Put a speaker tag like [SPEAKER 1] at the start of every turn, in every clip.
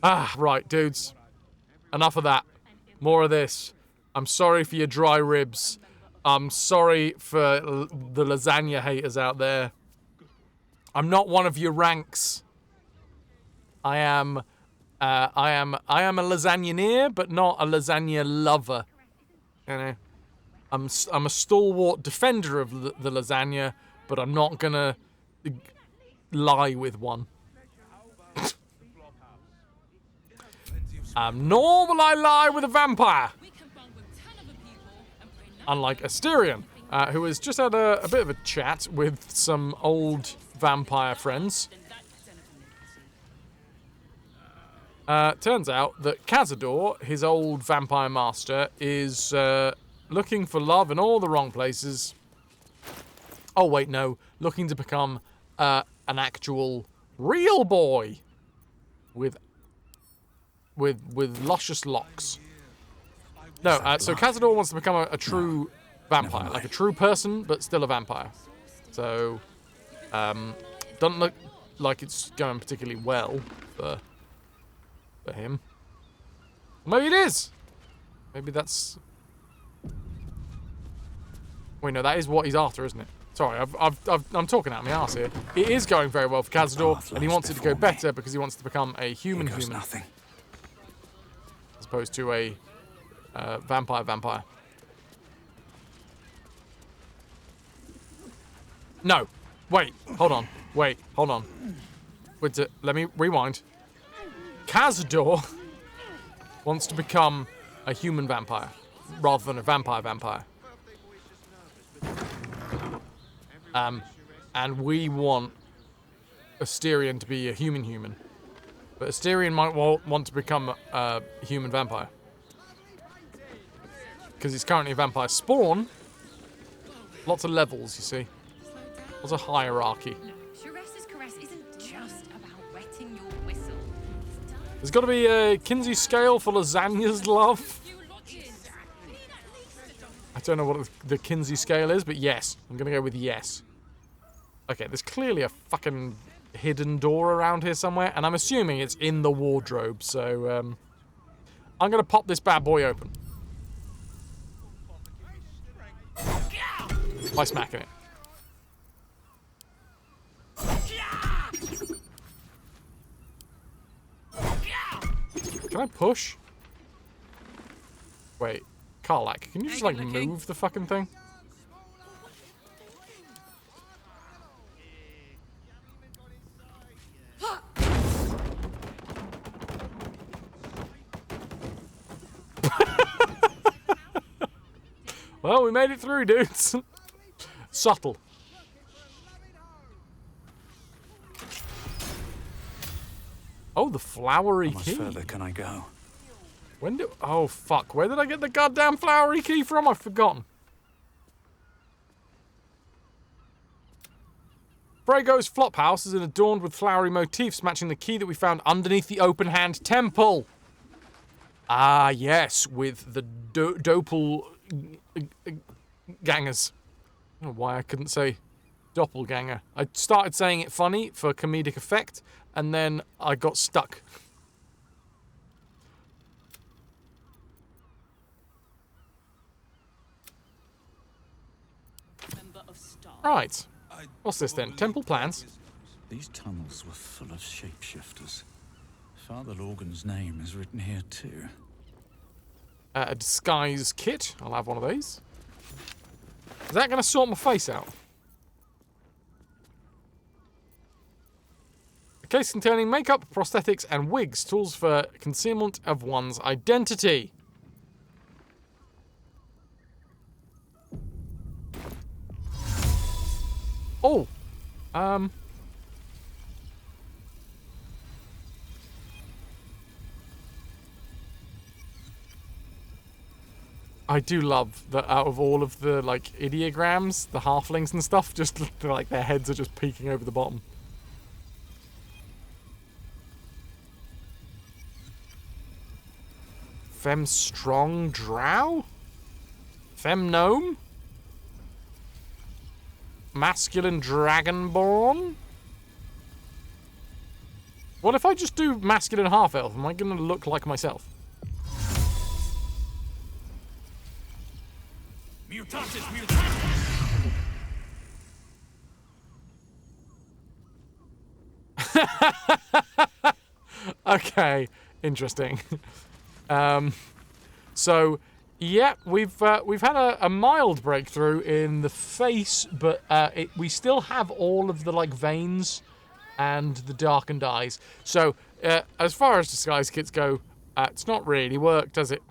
[SPEAKER 1] Ah, right, dudes. Enough of that. More of this. I'm sorry for your dry ribs. I'm sorry for the lasagna haters out there. I'm not one of your ranks. I am a lasagnaneer, but not a lasagna lover. You know, I'm a stalwart defender of the lasagna, but I'm not gonna lie with one. Nor will I lie with a vampire. Unlike Asterion, who has just had a bit of a chat with some old vampire friends. Turns out that Cazador, his old vampire master, is looking for love in all the wrong places. Oh wait, no. Looking to become an actual real boy with luscious locks. No, so Cazador wants to become a true vampire, like a true person, but still a vampire. So, doesn't look like it's going particularly well for him. Maybe it is. Maybe that's. Wait, no, that is what he's after, isn't it? Sorry, I'm talking out my arse here. It is going very well for Cazador, and he wants it to go better because he wants to become a human.
[SPEAKER 2] Nothing.
[SPEAKER 1] As opposed to a vampire. No. Wait. Hold on. Wait. Let me rewind. Cazador wants to become a human vampire rather than a vampire. And we want Asterion to be a human. But Asterion might want to become a human vampire. Because he's currently a vampire spawn. Lots of levels, you see. Lots of hierarchy.
[SPEAKER 3] Sharessa's caress isn't just about wetting your whistle.
[SPEAKER 1] There's got to be a Kinsey scale for lasagna's love. I don't know what the Kinsey scale is, but yes. I'm going to go with yes. Okay, there's clearly a fucking hidden door around here somewhere, and I'm assuming it's in the wardrobe, so I'm going to pop this bad boy open. By smacking it. Can I push? Wait, Karlak, can you just like move the fucking thing? Well, we made it through, dudes. Subtle. Oh, the flowery
[SPEAKER 2] How much
[SPEAKER 1] key.
[SPEAKER 2] further can I go?
[SPEAKER 1] Oh, fuck. Where did I get the goddamn flowery key from? I've forgotten. Brago's flophouse is adorned with flowery motifs matching the key that we found underneath the open-hand temple. Ah, yes, with the doppelgangers. I don't know why I couldn't say doppelganger. I started saying it funny for comedic effect, and then I got stuck. Right. What's this then? Temple plans?
[SPEAKER 2] These tunnels were full of shapeshifters. Father Lorgan's name is written here too.
[SPEAKER 1] A disguise kit. I'll have one of these. Is that going to sort my face out? A case containing makeup, prosthetics, and wigs. Tools for concealment of one's identity. Oh. I do love that out of all of the, like, ideograms, the halflings and stuff, just, like, their heads are just peeking over the bottom. Fem strong drow? Fem gnome? Masculine dragonborn? What if I just do masculine half-elf? Am I going to look like myself?
[SPEAKER 2] Mutatis, mutatis!
[SPEAKER 1] Okay, interesting. So, yeah, we've had a mild breakthrough in the face, but we still have all of the like veins and the darkened eyes. So, as far as disguise kits go, it's not really worked, has it?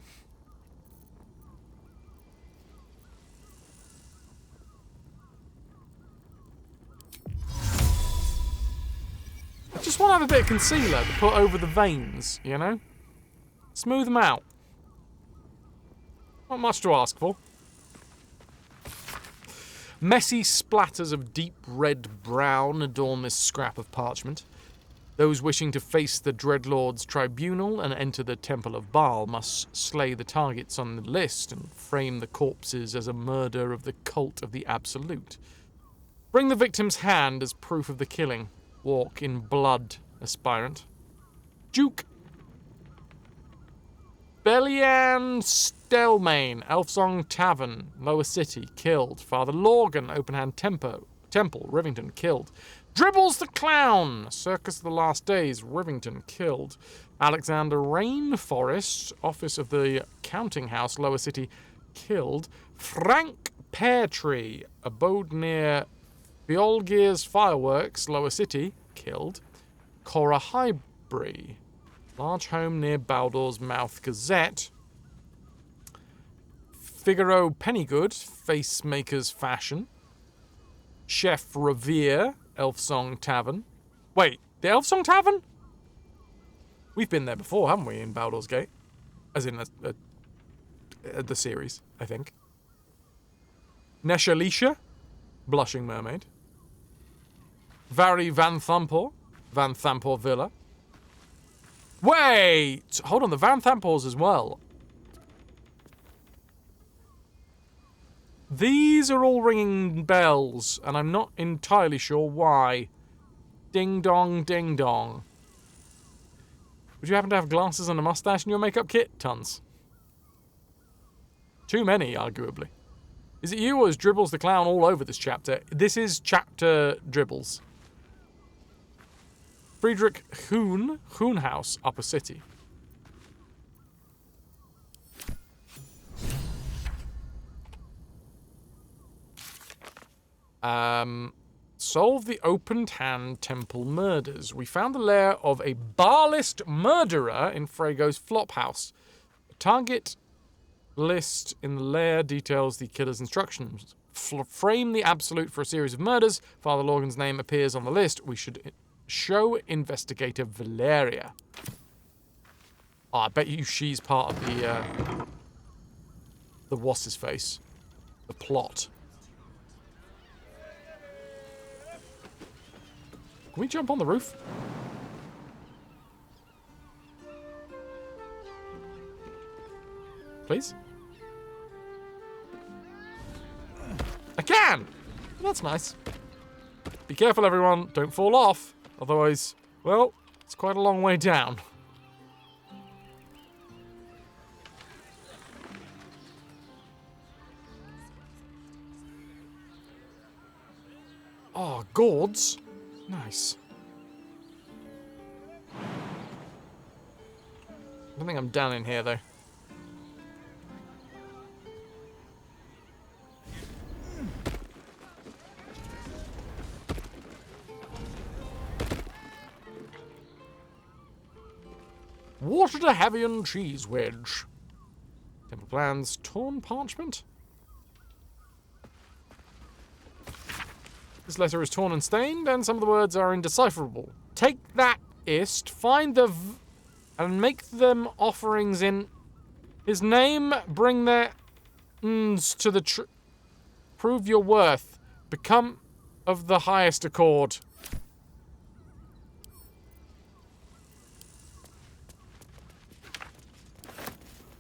[SPEAKER 1] I just want to have a bit of concealer to put over the veins, you know? Smooth them out. Not much to ask for. Messy splatters of deep red-brown adorn this scrap of parchment. Those wishing to face the Dreadlord's tribunal and enter the Temple of Baal must slay the targets on the list and frame the corpses as a murder of the cult of the Absolute. Bring the victim's hand as proof of the killing. Walk in blood, aspirant. Duke Bellian Stelmane, Elfsong Tavern, Lower City, killed. Father Lorgan, Openhand Temple, Rivington, killed. Dribbles the Clown, Circus of the Last Days, Rivington, killed. Alexander Rainforest, Office of the Counting House, Lower City, killed. Frank Peartree, abode near Beolgear's Fireworks, Lower City, killed. Cora Highbury, large home near Baldur's Mouth Gazette. Figaro Pennygood, Facemaker's Fashion. Chef Revere, Elfsong Tavern. Wait, the Elfsong Tavern? We've been there before, haven't we, in Baldur's Gate? As in the series, I think. Neshalisha, Blushing Mermaid. Vary Van Thampor Villa. Wait! Hold on, the Van Thampors as well. These are all ringing bells, and I'm not entirely sure why. Ding dong, ding dong. Would you happen to have glasses and a mustache in your makeup kit? Tons. Too many, arguably. Is it you or is Dribbles the Clown all over this chapter? This is chapter Dribbles. Friedrich House, Upper City. Solve the opened hand temple murders. We found the lair of a Baalist murderer in Frago's flophouse. The target list in the lair details the killer's instructions. Frame the Absolute for a series of murders. Father Lorgan's name appears on the list. We should show investigator Valeria. Oh, I bet you she's part of the what's his face, the plot. Can we jump on the roof? Please? I can! That's nice. Be careful, everyone. Don't fall off. Otherwise, well, it's quite a long way down. Oh, gourds. Nice. I don't think I'm down in here, though. Water to Havian cheese wedge. Temple plans, torn parchment. This letter is torn and stained, and some of the words are indecipherable. Take that, Ist, find the and make them offerings in his name, bring their to the prove your worth, become of the highest accord.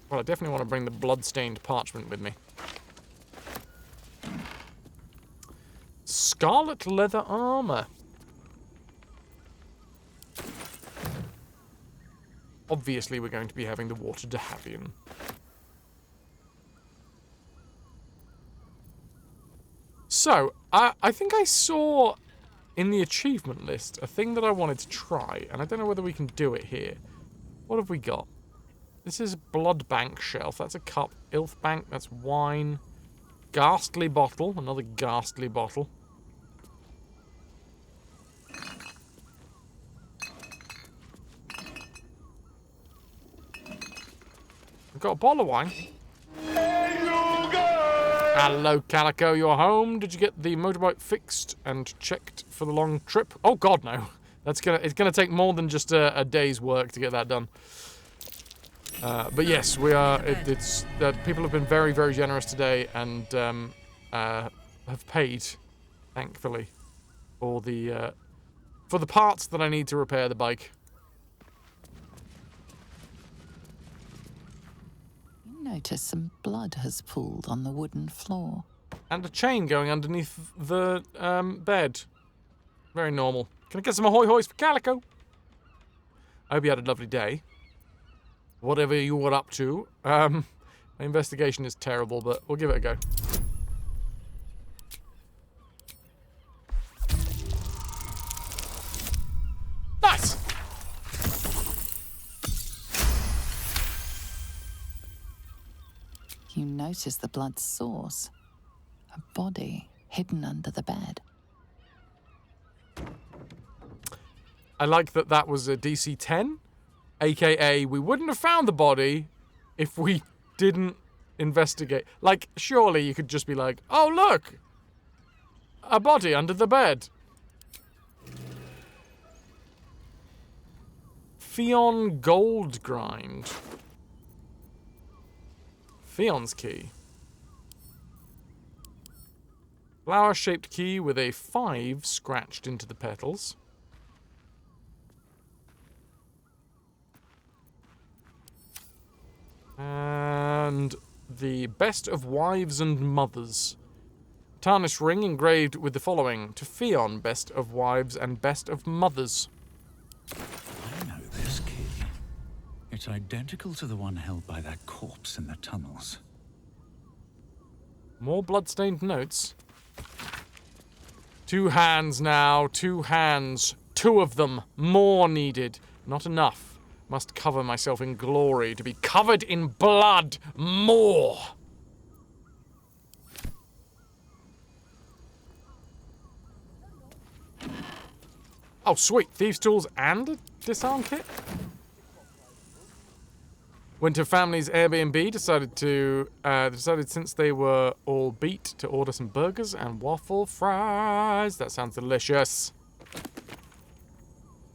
[SPEAKER 1] Well, I definitely want to bring the blood-stained parchment with me. Scarlet leather armor. obviously we're going to be having the water Dahavian. So, I think I saw in the achievement list a thing that I wanted to try, and I don't know whether we can do it here. What have we got? This is Blood Bank Shelf. That's a cup. Ilth Bank. That's wine. Ghastly Bottle. Another ghastly bottle. I've got a bottle of wine. Hello, Calico. You're home. Did you get the motorbike fixed and checked for the long trip? Oh God, no. It's gonna take more than just a day's work to get that done. But yes, we are. People have been very, very generous today and have paid, thankfully, for the parts that I need to repair the bike.
[SPEAKER 4] You notice some blood has pooled on the wooden floor.
[SPEAKER 1] And a chain going underneath the bed. Very normal. Can I get some ahoy hoys for Calico? I hope you had a lovely day. Whatever you were up to. My investigation is terrible, but we'll give it a go. Nice!
[SPEAKER 4] You notice the blood's source. A body hidden under the bed.
[SPEAKER 1] I like that was a DC 10. AKA, we wouldn't have found the body if we didn't investigate. Like, surely you could just be like, oh, look! A body under the bed. Fion Gold Grind. Fion's Key. Flower-shaped key with a 5 scratched into the petals. And the Best of Wives and Mothers. Tarnished ring engraved with the following. To Fion, Best of Wives and Best of Mothers.
[SPEAKER 2] I know this key. It's identical to the one held by that corpse in the tunnels.
[SPEAKER 1] More bloodstained notes. 2 hands now, 2 hands. 2 of them. More needed. Not enough. Must cover myself in glory, to be covered in blood more. Oh, sweet. Thieves' tools and a disarm kit? Winter Family's Airbnb decided since they were all beat to order some burgers and waffle fries. That sounds delicious.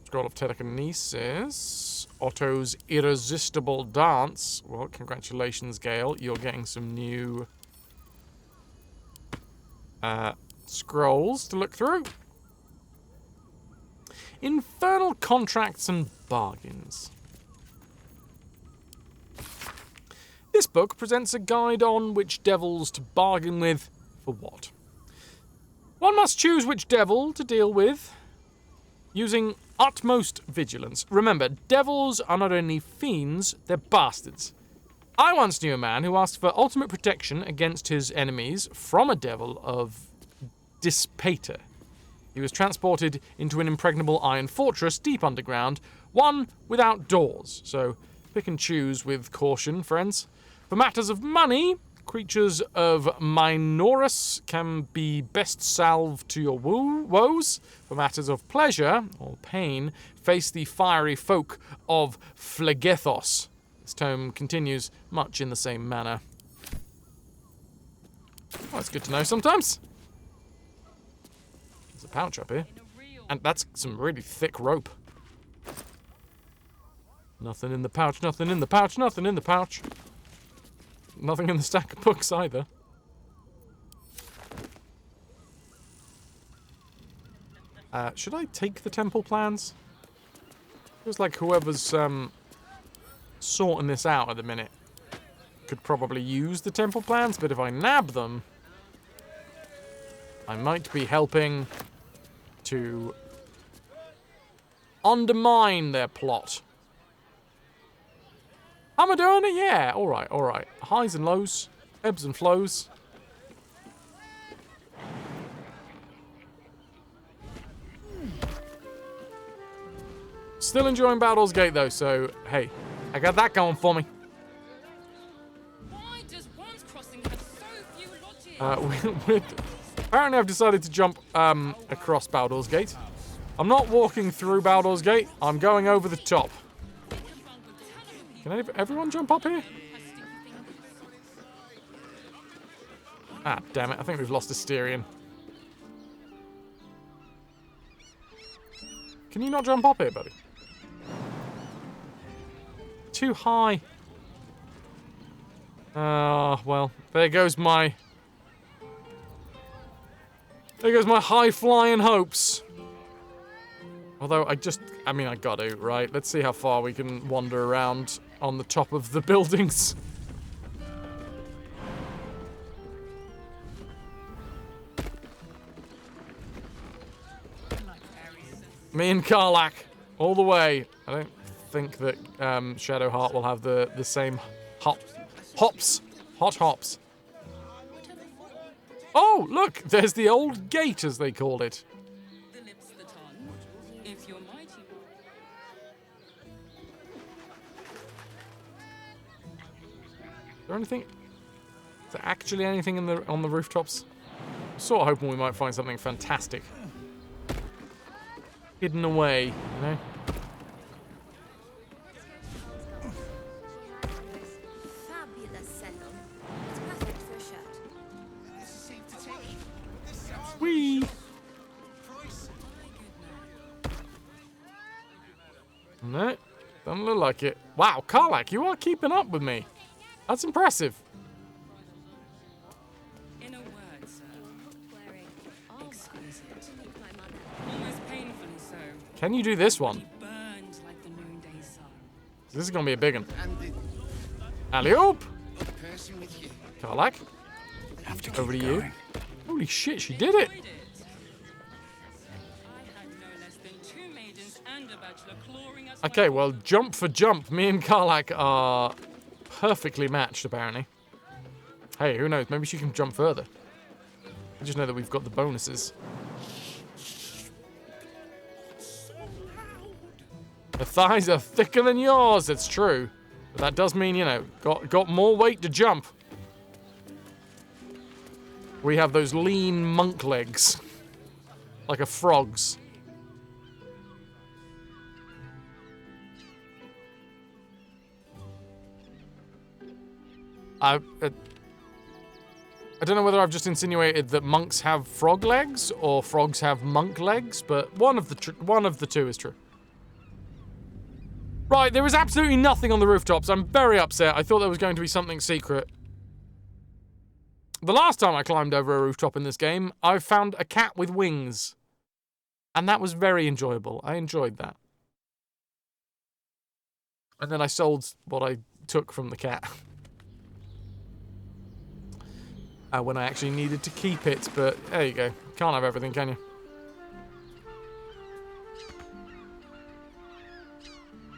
[SPEAKER 1] Scroll of Telekinesis. Otto's Irresistible Dance. Well, congratulations, Gale. You're getting some new scrolls to look through. Infernal Contracts and Bargains. This book presents a guide on which devils to bargain with for what. One must choose which devil to deal with using utmost vigilance. Remember, devils are not only fiends, they're bastards. I once knew a man who asked for ultimate protection against his enemies from a devil of Dispater. He was transported into an impregnable iron fortress deep underground, one without doors. So pick and choose with caution, friends. For matters of money, creatures of Minoris can be best salve to your woes. For matters of pleasure, or pain, face the fiery folk of Phlegethos. This tome continues much in the same manner. Well, it's good to know sometimes. There's a pouch up here. And that's some really thick rope. Nothing in the pouch, nothing in the pouch, nothing in the pouch. Nothing in the stack of books either. Should I take the temple plans? Feels like whoever's sorting this out at the minute could probably use the temple plans, but if I nab them, I might be helping to undermine their plot. How am I doing it? Yeah, alright, alright. Highs and lows, ebbs and flows. Still enjoying Baldur's Gate though, so hey, I got that going for me.
[SPEAKER 3] Why does one's crossing have so few lodges?
[SPEAKER 1] Apparently I've decided to jump across Baldur's Gate. I'm not walking through Baldur's Gate, I'm going over the top. Can everyone jump up here? Ah, damn it, I think we've lost Asterion. Can you not jump up here, buddy? Too high. Well, there goes my high-flying hopes. Although, I mean, I got to, right? Let's see how far we can wander around on the top of the buildings. Me and Karlach, all the way. I don't think that Shadowheart will have the same hot hops. Oh, look, there's the old gate, as they called it.
[SPEAKER 3] The lips the tongue, if you're mighty.
[SPEAKER 1] Is there anything? Is there actually anything on the rooftops? Sort of hoping we might find something fantastic. Hidden away, you know?
[SPEAKER 5] Fabulous sandal. It's perfect for a shirt.
[SPEAKER 1] Whee! No, doesn't look like it. Wow, Karlach, you are keeping up with me. That's impressive.
[SPEAKER 3] In a word, sir,
[SPEAKER 5] Wearing
[SPEAKER 3] exquisite.
[SPEAKER 5] my mother.
[SPEAKER 3] Almost painfully so.
[SPEAKER 1] Can you do this one?
[SPEAKER 3] He burned like the noonday sun.
[SPEAKER 1] This is gonna be a big one. Alley-oop! Karlach,
[SPEAKER 2] Have to keep
[SPEAKER 1] over to you.
[SPEAKER 2] going.
[SPEAKER 1] Holy shit, she did it!
[SPEAKER 3] I had no less than 2 maidens and a bachelor clawing us.
[SPEAKER 1] Okay, well, jump for jump, me and Karlach are perfectly matched, apparently. Hey, who knows? Maybe she can jump further. I just know that we've got the bonuses. Her thighs are thicker than yours, it's true. But that does mean, you know, got more weight to jump. We have those lean monk legs. Like a frog's. I don't know whether I've just insinuated that monks have frog legs or frogs have monk legs, but one of the two is true. Right, there is absolutely nothing on the rooftops. I'm very upset. I thought there was going to be something secret. The last time I climbed over a rooftop in this game, I found a cat with wings. And that was very enjoyable. I enjoyed that. And then I sold what I took from the cat. When I actually needed to keep it, but there you go. Can't have everything, can you?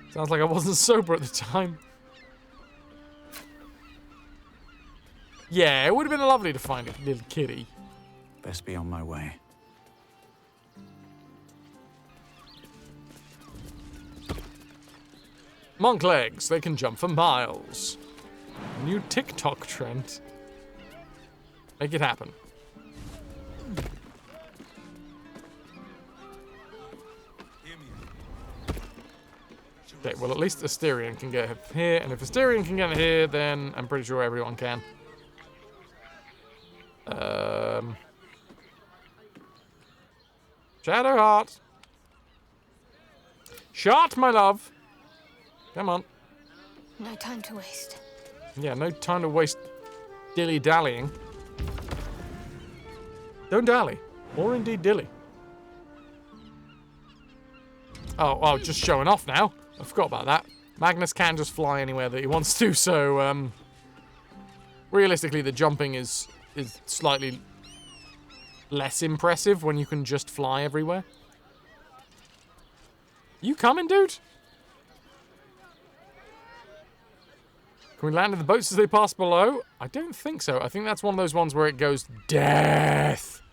[SPEAKER 1] Sounds like I wasn't sober at the time. Yeah, it would have been lovely to find a little kitty.
[SPEAKER 2] Best be on my way.
[SPEAKER 1] Monk legs, they can jump for miles. New TikTok trend. Make it happen. Okay, well at least Asterion can get here, and if Asterion can get here, then I'm pretty sure everyone can. Shadowheart. Shot, my love. Come on.
[SPEAKER 5] No time to waste.
[SPEAKER 1] Yeah, no time to waste dilly-dallying. Don't dally. Or indeed dilly. Oh, just showing off now. I forgot about that. Magnus can just fly anywhere that he wants to, so, realistically, the jumping is slightly less impressive when you can just fly everywhere. You coming, dude? Can we land in the boats as they pass below? I don't think so. I think that's one of those ones where it goes death.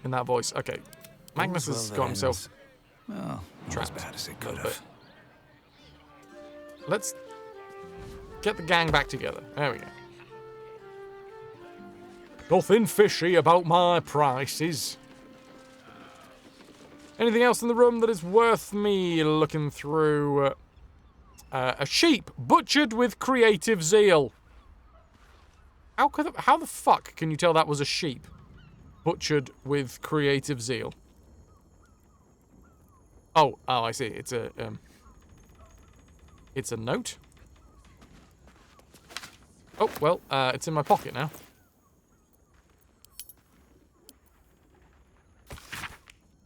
[SPEAKER 1] In that voice. Okay. Magnus has got himself
[SPEAKER 2] Well, not
[SPEAKER 1] trapped.
[SPEAKER 2] as bad as it
[SPEAKER 1] a
[SPEAKER 2] could
[SPEAKER 1] little
[SPEAKER 2] have.
[SPEAKER 1] bit. Let's get the gang back together. There we go. Nothing fishy about my prices. Anything else in the room that is worth me looking through? A sheep butchered with creative zeal. How the fuck can you tell that was a sheep butchered with creative zeal? Oh, I see. It's a note. Oh well, it's in my pocket now.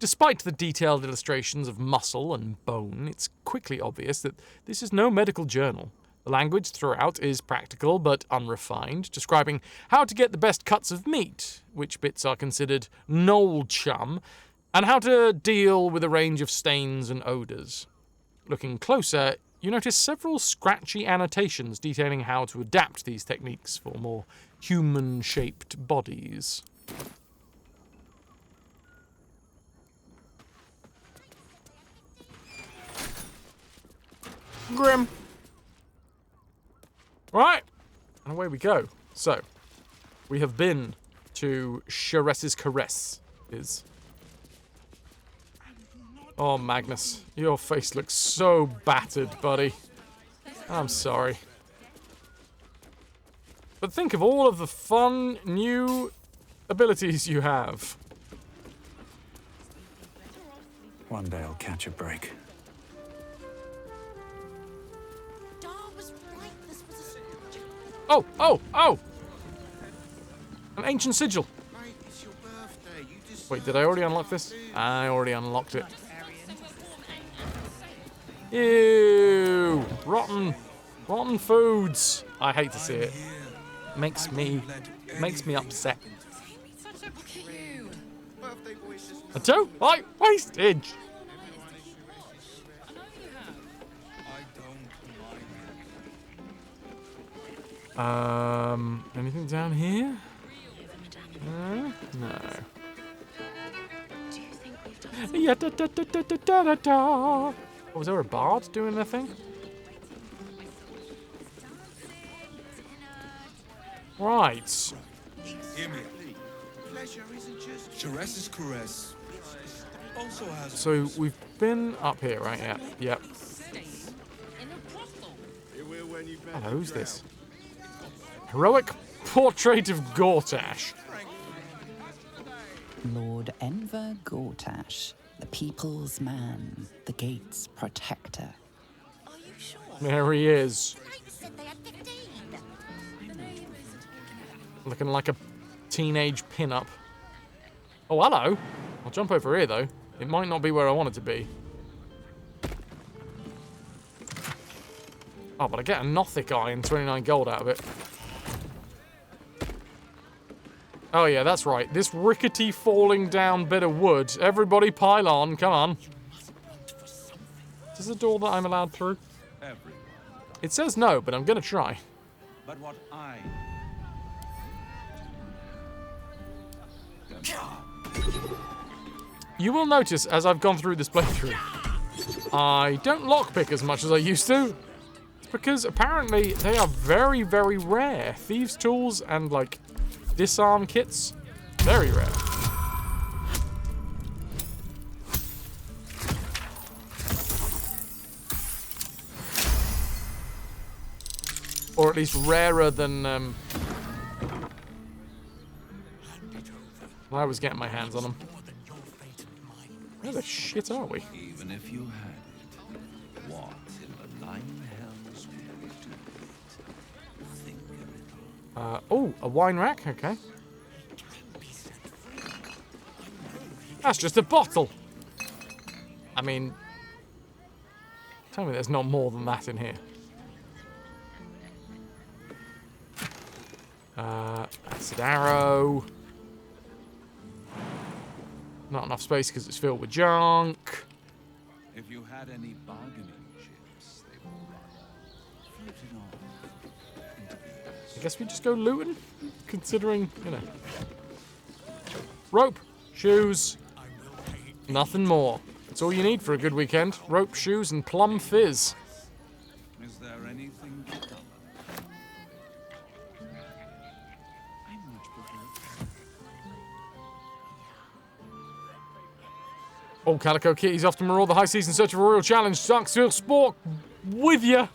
[SPEAKER 1] Despite the detailed illustrations of muscle and bone, it's quickly obvious that this is no medical journal. The language throughout is practical but unrefined, describing how to get the best cuts of meat, which bits are considered knoll chum, and how to deal with a range of stains and odours. Looking closer, you notice several scratchy annotations detailing how to adapt these techniques for more human-shaped bodies. Grim. Right, and away we go. So, we have been to Sharess's Caress. Oh, Magnus, your face looks so battered, buddy. I'm sorry. But think of all of the fun, new abilities you have.
[SPEAKER 2] One day I'll catch a break.
[SPEAKER 1] Oh! An ancient sigil. Wait, did I already unlock this? I already unlocked it. Ew! Rotten foods. I hate to see it. Makes me upset. I don't like wastage. Anything down here? No.
[SPEAKER 5] Do you think we've done
[SPEAKER 1] Yeah, da, da, da, da, da, da, da, da. Oh, was there a bard doing their thing? Right.
[SPEAKER 6] Hear me. Sharess's Caress also has.
[SPEAKER 1] So we've been up here, right? Yeah. Yep. Hello, who's this? Heroic Portrait of Gortash.
[SPEAKER 4] Lord Enver Gortash, the people's man, the gate's protector.
[SPEAKER 5] Are you sure?
[SPEAKER 1] There he is.
[SPEAKER 5] I said they had 15.
[SPEAKER 1] Looking like a teenage pin-up. Oh, hello. I'll jump over here, though. It might not be where I want it to be. Oh, but I get a Nothic eye and 29 gold out of it. Oh, yeah, that's right. This rickety falling down bit of wood. Everybody pile on. Come on. Is this a door that I'm allowed through?
[SPEAKER 6] Everyone.
[SPEAKER 1] It says no, but I'm going to try.
[SPEAKER 6] But what I.
[SPEAKER 1] You will notice as I've gone through this playthrough, I don't lockpick as much as I used to. It's because apparently they are very, very rare. Thieves' tools and, like, disarm kits, very rare. Or at least rarer than I was getting my hands on them. Where the shit are we?
[SPEAKER 6] Even if you had it, what in the nine hells would you do with it? Think a little.
[SPEAKER 1] Oh, a wine rack, okay. That's just a bottle. I mean, tell me there's not more than that in here. Acid arrow. Not enough space because it's filled with junk.
[SPEAKER 6] If
[SPEAKER 2] If you had any bargaining chips, they were floating off into the air.
[SPEAKER 1] I guess we just go looting, considering, you know. Rope, shoes, nothing more. That's all you need for a good weekend. Rope, shoes, and plum fizz.
[SPEAKER 2] Is there anything to tell? I much prefer.
[SPEAKER 1] Old Calico Kitty's off to maraud the high seas in search of a royal challenge. Starksville Sport with ya.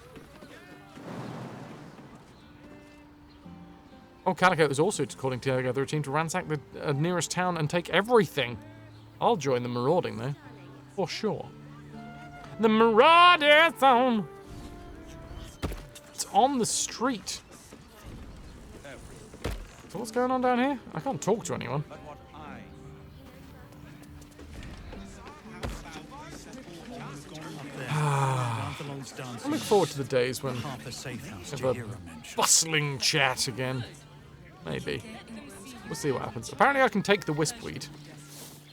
[SPEAKER 1] Old Calico is also calling together a team to ransack the nearest town and take everything. I'll join the marauding though, for sure. The Marauder Zone. It's on the street. So what's going on down here? I can't talk to anyone.
[SPEAKER 2] But what
[SPEAKER 1] I look forward to the days when
[SPEAKER 2] half a safe house
[SPEAKER 1] have
[SPEAKER 2] to
[SPEAKER 1] a
[SPEAKER 2] hear a mention.
[SPEAKER 1] bustling chat again. Maybe. We'll see what happens. Apparently I can take the wispweed.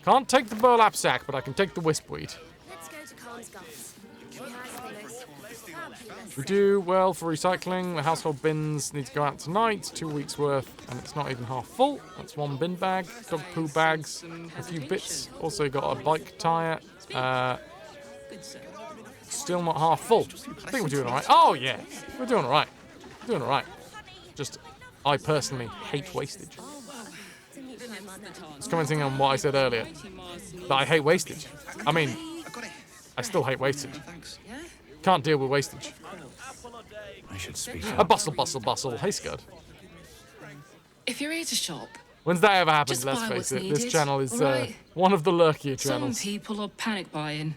[SPEAKER 1] Can't take the burlap sack, but I can take the wispweed.
[SPEAKER 5] Let's go to Khan's Guts. He has things.
[SPEAKER 1] We do well for recycling. The household bins need to go out tonight. 2 weeks worth, and it's not even half full. That's one bin bag. Dog poo bags. A few bits. Also got a bike tyre. Still not half full. I think we're doing alright. Oh yeah, we're doing alright. Doing alright. Just, I personally hate wastage. It's commenting on what I said earlier. That I hate wastage. I mean, I still hate wastage. Can't deal with wastage.
[SPEAKER 2] I should speak
[SPEAKER 1] A bustle, bustle, bustle. Hey, Scud.
[SPEAKER 7] If you're here to shop,
[SPEAKER 1] When's that ever happened?
[SPEAKER 7] just
[SPEAKER 1] Let's
[SPEAKER 7] buy
[SPEAKER 1] face
[SPEAKER 7] what's
[SPEAKER 1] it.
[SPEAKER 7] needed.
[SPEAKER 1] This channel is
[SPEAKER 7] Alright.
[SPEAKER 1] one of the lurkier
[SPEAKER 7] Some
[SPEAKER 1] channels.
[SPEAKER 7] people are panic buying.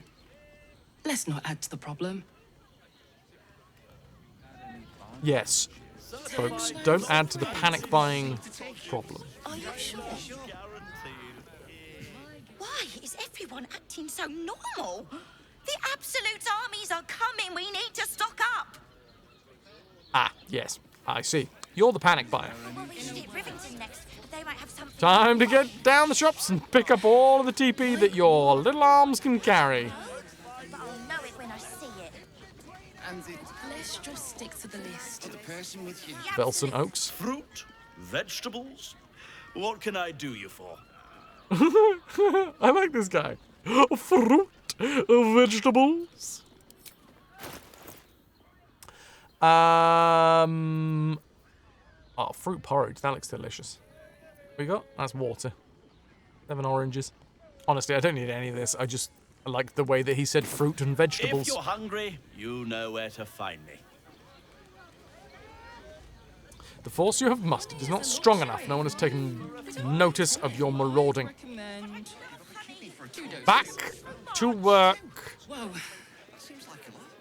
[SPEAKER 7] Let's not add to the problem.
[SPEAKER 1] Yes, folks, don't add to the panic buying problem.
[SPEAKER 5] Are you sure? Why is everyone acting so normal? The Absolute armies are coming. We need to stock up.
[SPEAKER 1] Ah, yes, I see. You're the panic buyer.
[SPEAKER 5] Well, we should hit Rivington next. They might have something.
[SPEAKER 1] Time to get down the shops and pick up all of the TP that your little arms can carry.
[SPEAKER 5] But I'll know it when I see it.
[SPEAKER 7] Let's just stick to the list.
[SPEAKER 1] Velson Oaks.
[SPEAKER 8] Fruit, vegetables. What can I do you for?
[SPEAKER 1] I like this guy. Fruit, vegetables. Oh, fruit porridge. That looks delicious. What we got? That's water. 7 oranges. Honestly, I don't need any of this. I just like the way that he said fruit and
[SPEAKER 8] If
[SPEAKER 1] vegetables.
[SPEAKER 8] you're hungry, you know where to find me.
[SPEAKER 1] The force you have mustered is not strong enough. No one has taken notice of your marauding. Back to work.
[SPEAKER 7] Whoa.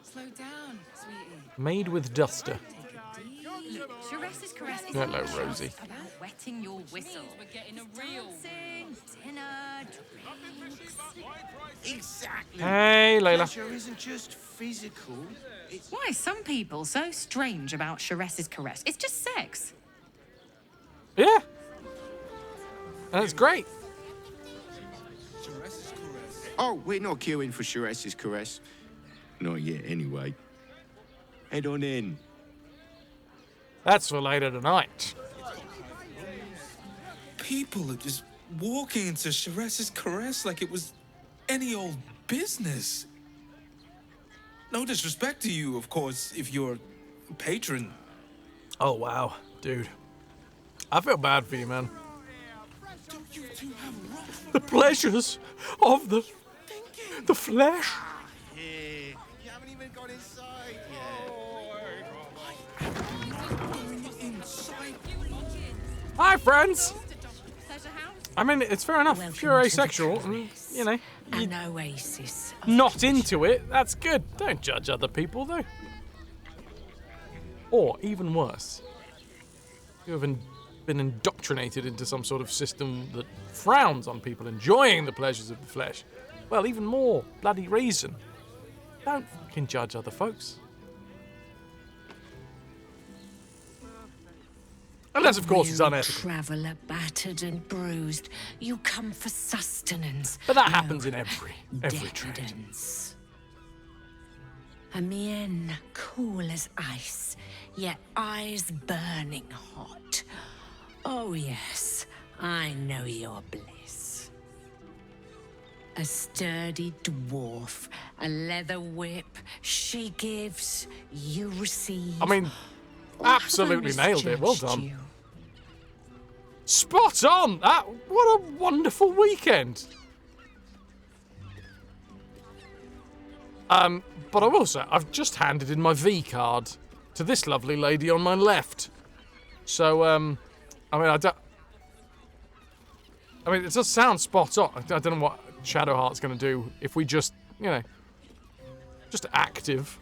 [SPEAKER 7] Slow down, sweetie.
[SPEAKER 1] Made with duster.
[SPEAKER 3] Shiraz's caress is
[SPEAKER 1] Hello, Rosie.
[SPEAKER 3] about wetting your whistle.
[SPEAKER 7] We're getting a real.
[SPEAKER 3] Dancing, dinner, drinks.
[SPEAKER 8] Exactly.
[SPEAKER 1] Hey, Layla.
[SPEAKER 8] Pleasure isn't just physical. It's
[SPEAKER 3] Why are some people so strange about Shiraz's caress? It's just sex.
[SPEAKER 1] Yeah. And it's great.
[SPEAKER 9] Oh, we're not queuing for Shiraz's caress. Not yet, anyway. Head on in.
[SPEAKER 1] That's for later tonight.
[SPEAKER 10] People are just walking into Shiraz's caress like it was any old business. No disrespect to you, of course, if you're a patron.
[SPEAKER 1] Oh, wow. Dude. I feel bad for you, man.
[SPEAKER 10] Don't you two have rough
[SPEAKER 1] The pleasures of the flesh.
[SPEAKER 9] You haven't even got inside
[SPEAKER 10] inside?
[SPEAKER 1] Hi, friends. I mean, it's fair enough. If you're asexual, and, you know,
[SPEAKER 3] An oasis.
[SPEAKER 1] not into it, that's good. Don't judge other people, though. Or, even worse, you have been indoctrinated into some sort of system that frowns on people enjoying the pleasures of the flesh. Well, even more bloody reason. Don't fucking judge other folks. Unless, of course, it's unethical.
[SPEAKER 11] Traveler battered and bruised, you come for sustenance.
[SPEAKER 1] But that happens in every trade.
[SPEAKER 11] Decadence. a mien cool as ice, yet eyes burning hot. Oh yes, I know your bliss. A sturdy dwarf, a leather whip, she gives, you receive.
[SPEAKER 1] I mean,
[SPEAKER 11] Or have I
[SPEAKER 1] absolutely nailed it. Well
[SPEAKER 11] misjudged
[SPEAKER 1] done.
[SPEAKER 11] you?
[SPEAKER 1] Spot on! What a wonderful weekend. But I will say, I've just handed in my V card to this lovely lady on my left. So, I mean, it does sound spot on. I don't know what Shadowheart's going to do if we just, just active,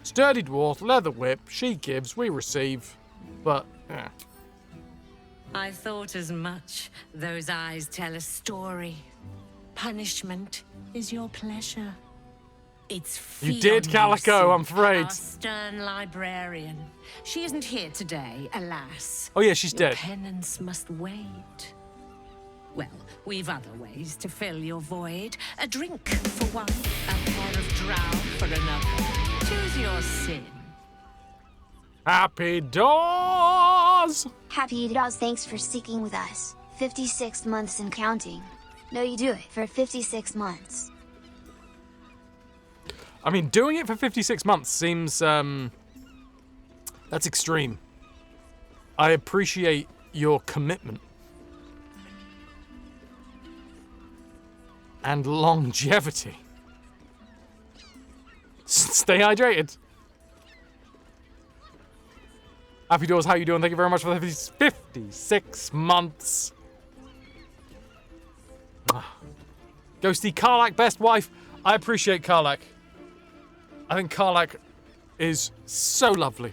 [SPEAKER 1] Sturdy dwarf, leather whip, she gives, we receive. But, yeah.
[SPEAKER 11] I thought as much. Those eyes tell a story. Punishment is your pleasure. It's
[SPEAKER 1] You did,
[SPEAKER 11] Fionn
[SPEAKER 1] Calico,
[SPEAKER 11] you
[SPEAKER 1] I'm afraid.
[SPEAKER 11] Our stern librarian. She isn't here today, alas.
[SPEAKER 1] Oh yeah, she's
[SPEAKER 11] Your
[SPEAKER 1] dead.
[SPEAKER 11] penance must wait. Well, we've other ways to fill your void. A drink for one, a pot of drow for another. Choose your sin.
[SPEAKER 1] Happy doors!
[SPEAKER 12] Happy Daws, thanks for sticking with us. 56 months and counting. No, you do it for 56 months.
[SPEAKER 1] I mean, doing it for 56 months seems, that's extreme. I appreciate your commitment. And longevity. Stay hydrated. Happy Doors, how you doing? Thank you very much for the 56 months. Ghosty, Karlak, best wife. I appreciate Karlak. I think Karlak is so lovely.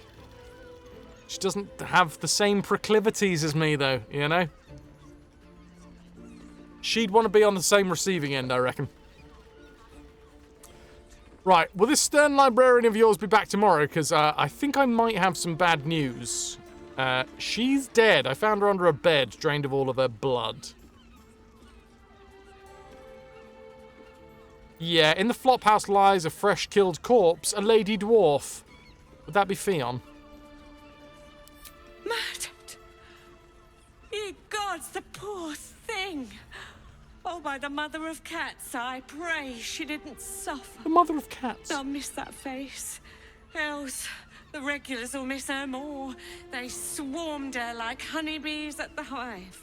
[SPEAKER 1] She doesn't have the same proclivities as me, though, She'd want to be on the same receiving end, I reckon. Right, will this stern librarian of yours be back tomorrow? Because I think I might have some bad news. She's dead. I found her under a bed, drained of all of her blood. Yeah, in the flophouse lies a fresh-killed corpse, a lady dwarf. Would that be Fionn?
[SPEAKER 11] Murdered! Ye gods, the poor thing! Oh, by the mother of cats, I pray she didn't suffer.
[SPEAKER 1] The mother of cats?
[SPEAKER 11] I'll miss that face. Else, the regulars will miss her more. They swarmed her like honeybees at the hive.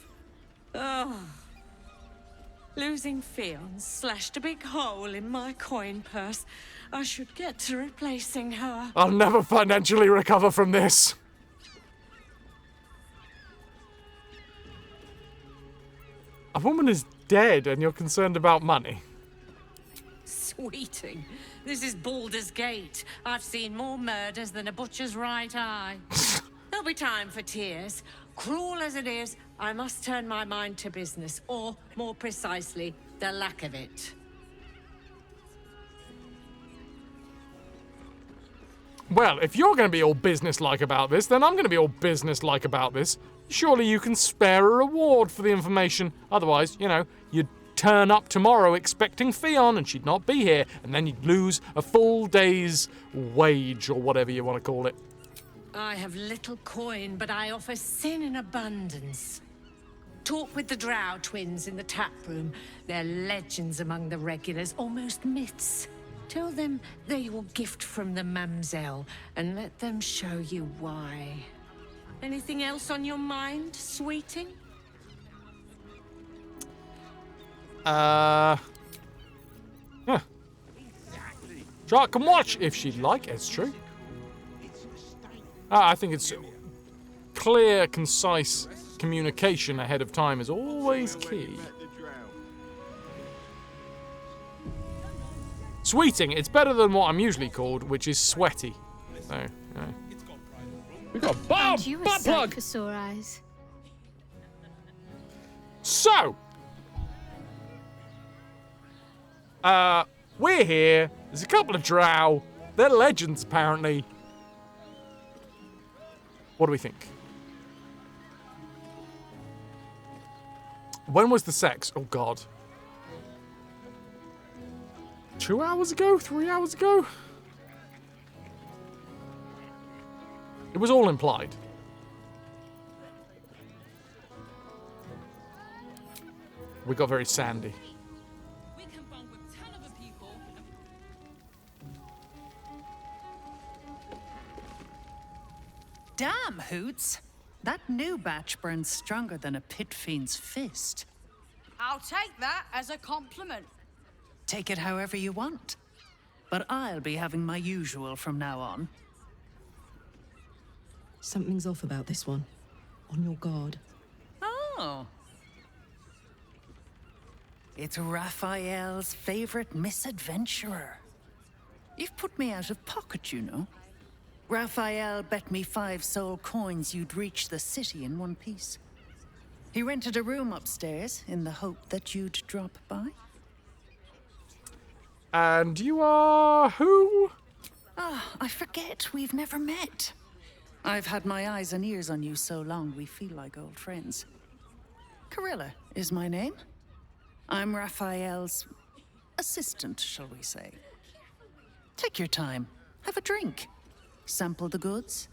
[SPEAKER 11] Oh. Losing Fionn slashed a big hole in my coin purse. I should get to replacing her.
[SPEAKER 1] I'll never financially recover from this. A woman is dead and you're concerned about money.
[SPEAKER 11] Sweeting, this is Baldur's Gate. I've seen more murders than a butcher's right eye. There'll be time for tears. Cruel as it is, I must turn my mind to business, or, more precisely, the lack of it.
[SPEAKER 1] Well, if you're going to be all business-like about this, then I'm going to be all business-like about this. Surely you can spare a reward for the information. Otherwise, you'd turn up tomorrow expecting Fionn and she'd not be here, and then you'd lose a full day's wage, or whatever you want to call it.
[SPEAKER 11] I have little coin, but I offer sin in abundance. Talk with the Drow twins in the tap room. They're legends among the regulars, almost myths. Tell them they're your gift from the mamselle, and let them show you why. Anything else on your mind, sweeting?
[SPEAKER 1] Huh. Shark can watch if she'd like, it's true. I think it's clear, concise communication ahead of time is always key. Sweeting, it's better than what I'm usually called, which is sweaty. So, we got a butt plug
[SPEAKER 13] for sore eyes.
[SPEAKER 1] So, we're here. There's a couple of drow. They're legends, apparently. What do we think? When was the sex? Oh, God. 2 hours ago? 3 hours ago? It was all implied. We got very sandy.
[SPEAKER 13] Damn, Hoots. That new batch burns stronger than a pit fiend's fist.
[SPEAKER 3] I'll take that as a compliment.
[SPEAKER 13] Take it however you want. But I'll be having my usual from now on.
[SPEAKER 7] Something's off about this one. On your guard.
[SPEAKER 13] Oh. It's Raphael's favorite misadventurer. You've put me out of pocket, you know. Raphael bet me 5 soul coins you'd reach the city in one piece. He rented a room upstairs in the hope that you'd drop by.
[SPEAKER 1] And you are who?
[SPEAKER 13] I forget. We've never met. I've had my eyes and ears on you so long we feel like old friends. Carilla is my name. I'm Raphael's assistant, shall we say. Take your time. Have a drink. Sample the goods.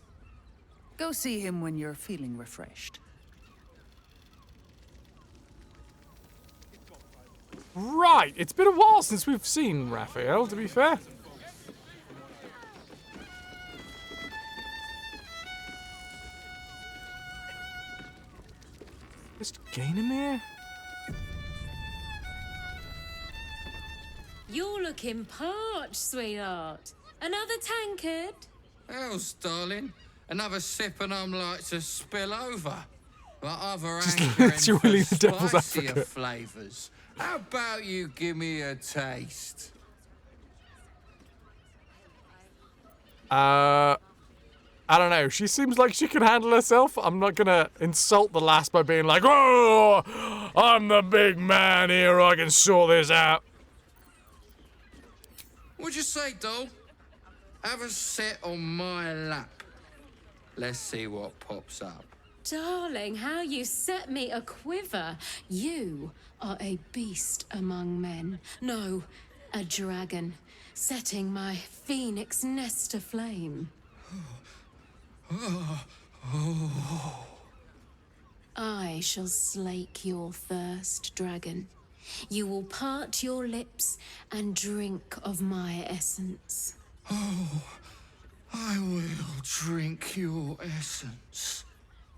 [SPEAKER 13] Go see him when you're feeling refreshed.
[SPEAKER 1] Right, it's been a while since we've seen Raphael, to be fair. Just gaining there?
[SPEAKER 11] You're looking parched, sweetheart. Another tankard?
[SPEAKER 14] Else, darling. Another sip and I'm like to spill over. But other
[SPEAKER 1] Just
[SPEAKER 14] hankering
[SPEAKER 1] literally
[SPEAKER 14] for
[SPEAKER 1] the devil's
[SPEAKER 14] spicier
[SPEAKER 1] advocate.
[SPEAKER 14] flavours. How about you give me a taste?
[SPEAKER 1] I don't know. She seems like she can handle herself. I'm not gonna insult the lass by being like, "Oh, I'm the big man here. I can sort this out."
[SPEAKER 14] What'd you say, doll? Have a sit on my lap. Let's see what pops up.
[SPEAKER 11] Darling, how you set me a quiver. You are a beast among men. No, a dragon, setting my phoenix nest aflame. I shall slake your thirst, dragon. You will part your lips and drink of my essence.
[SPEAKER 14] Oh, I will drink your essence.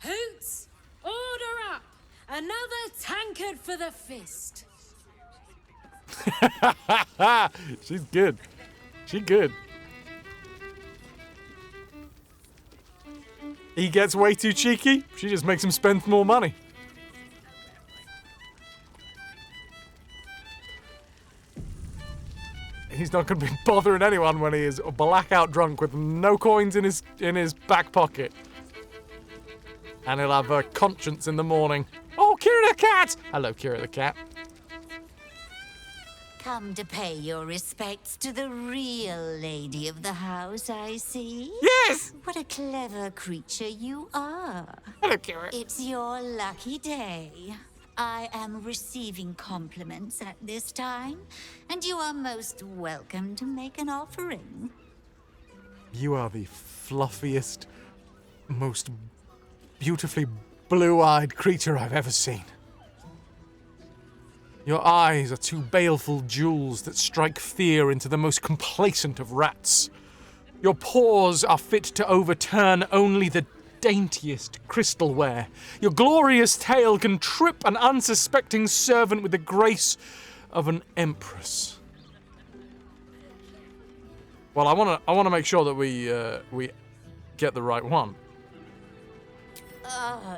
[SPEAKER 11] Hoots, order up! Another tankard for the fist.
[SPEAKER 1] She's good. She good. He gets way too cheeky. She just makes him spend more money. He's not going to be bothering anyone when he is blackout drunk with no coins in his back pocket. And he'll have a conscience in the morning. Oh, Kira the cat! Hello, Kira the cat.
[SPEAKER 5] Come to pay your respects to the real lady of the house, I see.
[SPEAKER 1] Yes!
[SPEAKER 5] What a clever creature you are.
[SPEAKER 1] Hello, Kira.
[SPEAKER 5] It's your lucky day. I am receiving compliments at this time, and you are most welcome to make an offering.
[SPEAKER 1] You are the fluffiest, most beautifully blue-eyed creature I've ever seen. Your eyes are two baleful jewels that strike fear into the most complacent of rats. Your paws are fit to overturn only the daintiest crystalware. Your glorious tail can trip an unsuspecting servant with the grace of an empress. Well, I want to make sure that we get the right one.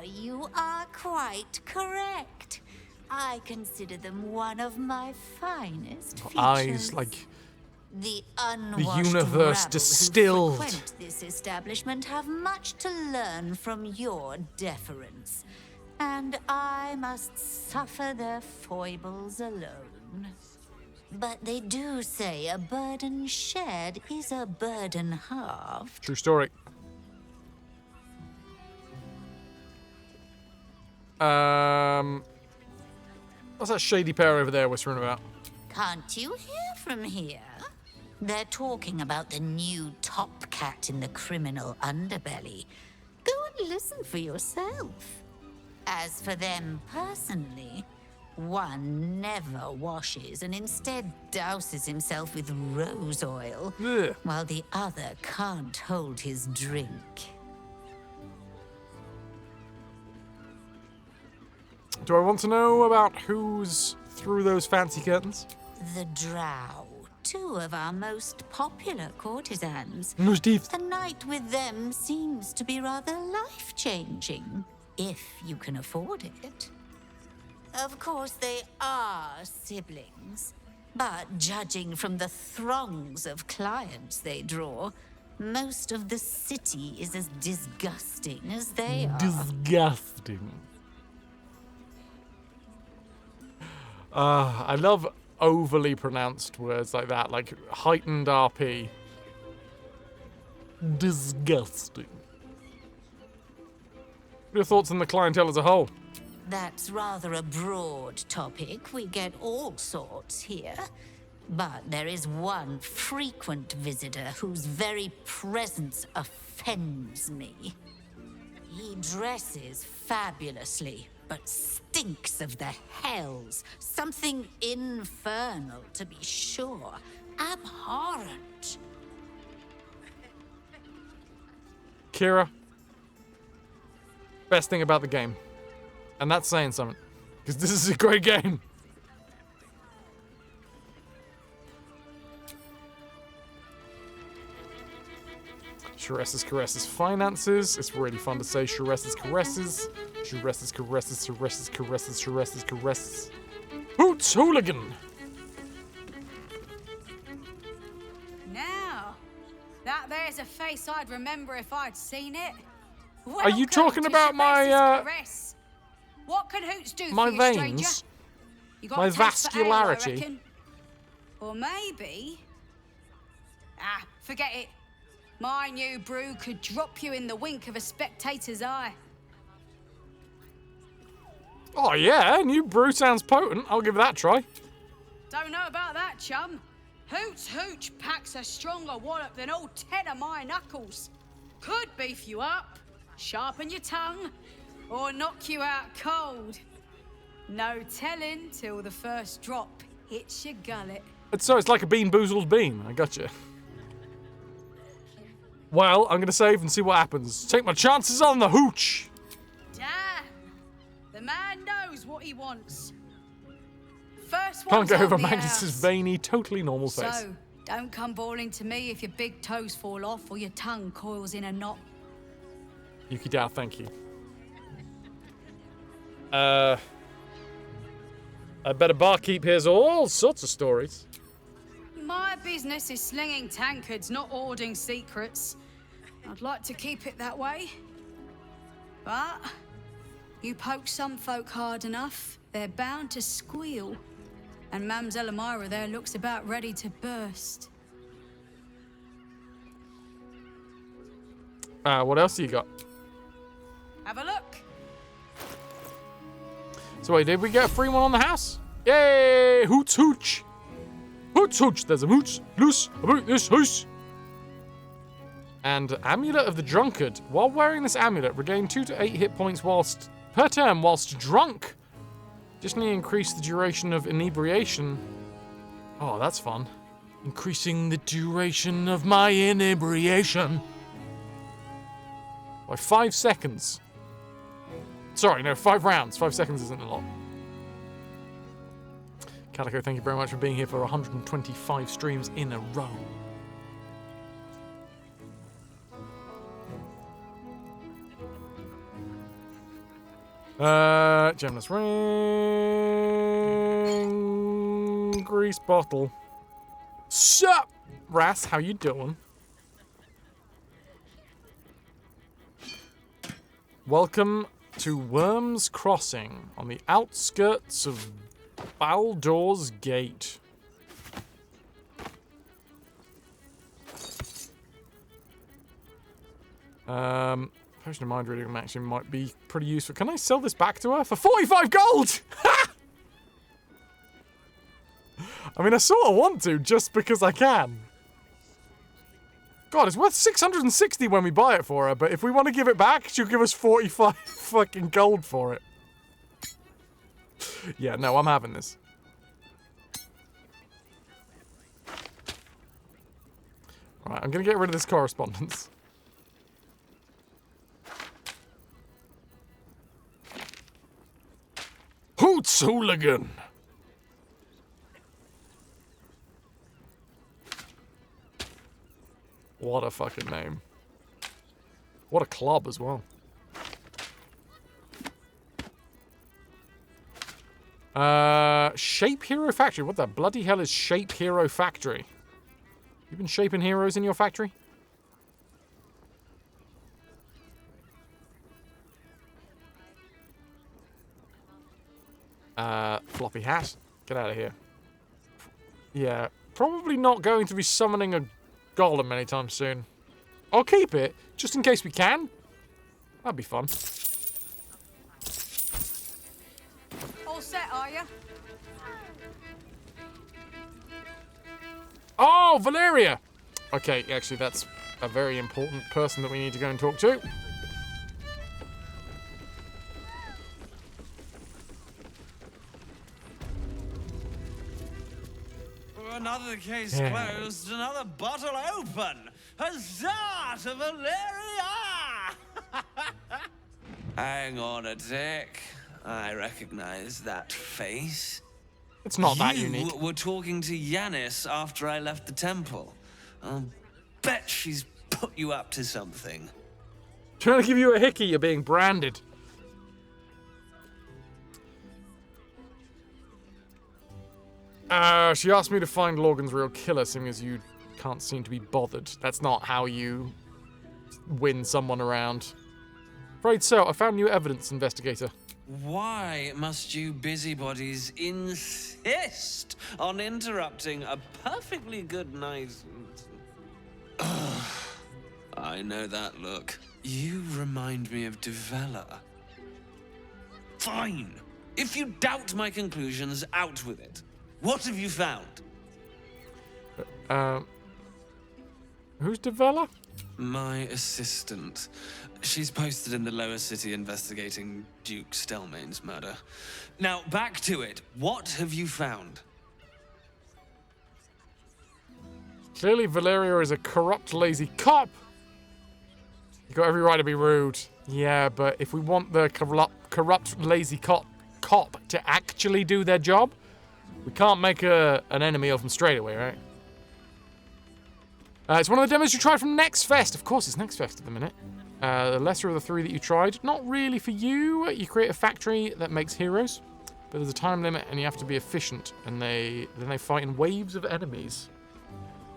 [SPEAKER 5] You are quite correct. I consider them one of my finest features.
[SPEAKER 1] Eyes like
[SPEAKER 5] the
[SPEAKER 1] universe
[SPEAKER 5] rabble
[SPEAKER 1] distilled.
[SPEAKER 5] who frequent this establishment have much to learn from your deference, and I must suffer their foibles alone. But they do say a burden shared is a burden halved.
[SPEAKER 1] True story. What's that shady pair over there whispering about?
[SPEAKER 5] Can't you hear from here? They're talking about the new top cat in the criminal underbelly. Go and listen for yourself. As for them personally, one never washes and instead douses himself with rose oil, while the other can't hold his drink.
[SPEAKER 1] Do I want to know about who's through those fancy curtains?
[SPEAKER 5] The Drow. Two of our most popular courtesans.
[SPEAKER 1] Most
[SPEAKER 5] A night with them seems to be rather life-changing, if you can afford it. Of course, they are siblings, but judging from the throngs of clients they draw, most of the city is as disgusting as they are.
[SPEAKER 1] Disgusting. I love overly pronounced words like that, like heightened RP. Disgusting. What are your thoughts on the clientele as a whole?
[SPEAKER 5] That's rather a broad topic. We get all sorts here. But there is one frequent visitor whose very presence offends me. He dresses fabulously, but stinks of the hells. Something infernal, to be sure. Abhorrent.
[SPEAKER 1] Kira. Best thing about the game. And that's saying something. Because this is a great game. Shures's caresses finances. It's really fun to say Shures's caresses. Shures's caresses, Shures's caresses, Shures's caresses. Hoots Hooligan!
[SPEAKER 3] Now, that there's a face I'd remember if I'd seen it.
[SPEAKER 1] Are you talking about my,
[SPEAKER 3] What can Hoots do
[SPEAKER 1] my
[SPEAKER 3] for you,
[SPEAKER 1] veins?
[SPEAKER 3] stranger? You got
[SPEAKER 1] My
[SPEAKER 3] a taste for ale, I
[SPEAKER 1] vascularity?
[SPEAKER 3] reckon. Or maybe... forget it. My new brew could drop you in the wink of a spectator's eye.
[SPEAKER 1] Oh yeah, new brew sounds potent. I'll give that a try.
[SPEAKER 3] Don't know about that, chum. Hoots Hooch packs a stronger wallop than all 10 of my knuckles. Could beef you up, sharpen your tongue, or knock you out cold. No telling till the first drop hits your gullet.
[SPEAKER 1] So it's like a bean boozled bean. I gotcha. Well, I'm gonna save and see what happens. Take my chances on the hooch.
[SPEAKER 3] Damn, the man knows what he wants. First
[SPEAKER 1] Can't
[SPEAKER 3] one's
[SPEAKER 1] get over
[SPEAKER 3] on the
[SPEAKER 1] Magnus's
[SPEAKER 3] house.
[SPEAKER 1] veiny, totally normal face.
[SPEAKER 3] So, don't come bawling to me if your big toes fall off or your tongue coils in a knot.
[SPEAKER 1] Yuki Dao, thank you. I bet a barkeep hears all sorts of stories.
[SPEAKER 3] My business is slinging tankards, not hoarding secrets. I'd like to keep it that way. But you poke some folk hard enough, they're bound to squeal. And Mamselle Elmira there looks about ready to burst.
[SPEAKER 1] What else do you got?
[SPEAKER 3] Have a look.
[SPEAKER 1] So wait, did we get a free one on the house? Yay! Hoots hooch! Hoots hooch! There's a mooch loose about this house! And Amulet of the Drunkard. While wearing this amulet, regain 2 to 8 hit points per turn whilst drunk. Additionally, increase the duration of inebriation. Oh, that's fun. Increasing the duration of my inebriation by 5 seconds. Sorry, no, 5 rounds. 5 seconds isn't a lot. Calico, thank you very much for being here for 125 streams in a row. Gemless ring, grease bottle. Sup, Ras? How you doing? Welcome to Worm's Crossing on the outskirts of Baldur's Gate. Potion of Mind Reading actually might be pretty useful. Can I sell this back to her for 45 gold? I mean, I sort of want to, just because I can. God, it's worth 660 when we buy it for her, but if we want to give it back, she'll give us 45 fucking gold for it. Yeah, no, I'm having this. Alright, I'm going to get rid of this correspondence. Hoots Hooligan! What a fucking name. What a club as well. Shape Hero Factory. What the bloody hell is Shape Hero Factory? You been shaping heroes in your factory? Floppy hat. Get out of here. Yeah, probably not going to be summoning a golem anytime soon. I'll keep it, just in case we can. That'd be fun.
[SPEAKER 3] All set, are you?
[SPEAKER 1] Oh, Valeria! Okay, actually, that's a very important person that we need to go and talk to.
[SPEAKER 6] Another case closed, another bottle open. Huzzah to Valeria! Hang on a tick. I recognize that face.
[SPEAKER 1] It's not that unique.
[SPEAKER 6] You were talking to Yanis after I left the temple. I'll bet she's put you up to something.
[SPEAKER 1] Trying to give you a hickey, you're being branded. She asked me to find Lorgan's real killer, seeing as you can't seem to be bothered. That's not how you win someone around. Afraid so. I found new evidence, investigator.
[SPEAKER 6] Why must you busybodies insist on interrupting a perfectly good night? I know that look. You remind me of Devella. Fine. If you doubt my conclusions, out with it. What have you found?
[SPEAKER 1] Who's Devella?
[SPEAKER 6] My assistant. She's posted in the lower city investigating Duke Stelmane's murder. Now, back to it. What have you found?
[SPEAKER 1] Clearly, Valeria is a corrupt, lazy cop. You got every right to be rude. Yeah, but if we want the corrupt, lazy cop to actually do their job, we can't make an enemy of them straight away, right? It's one of the demos you tried from Next Fest. Of course, it's Next Fest at the minute. The lesser of the three that you tried. Not really for you. You create a factory that makes heroes, but there's a time limit and you have to be efficient. And then they fight in waves of enemies.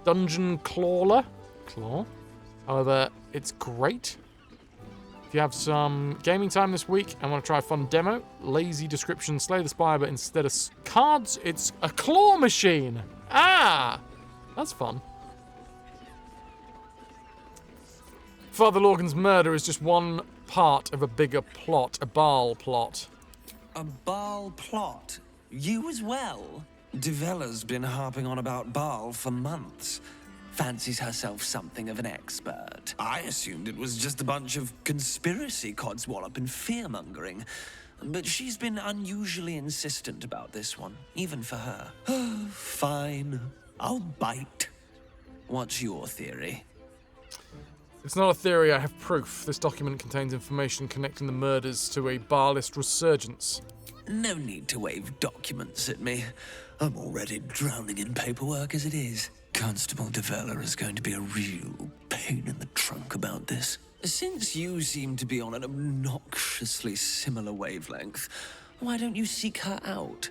[SPEAKER 1] Dungeon Claw. However, it's great. If you have some gaming time this week and want to try a fun demo, lazy description, Slay the Spire, but instead of cards, it's a claw machine. Ah, that's fun. Father Lorgan's murder is just one part of a bigger plot, a Baal plot.
[SPEAKER 6] A Baal plot? You as well? Devella's been harping on about Baal for months. Fancies herself something of an expert. I assumed it was just a bunch of conspiracy codswallop and fear-mongering. But she's been unusually insistent about this one, even for her. Fine, I'll bite. What's your theory?
[SPEAKER 1] It's not a theory, I have proof. This document contains information connecting the murders to a Baalist resurgence.
[SPEAKER 6] No need to wave documents at me. I'm already drowning in paperwork as it is. Constable Devella is going to be a real pain in the trunk about this. Since you seem to be on an obnoxiously similar wavelength, why don't you seek her out?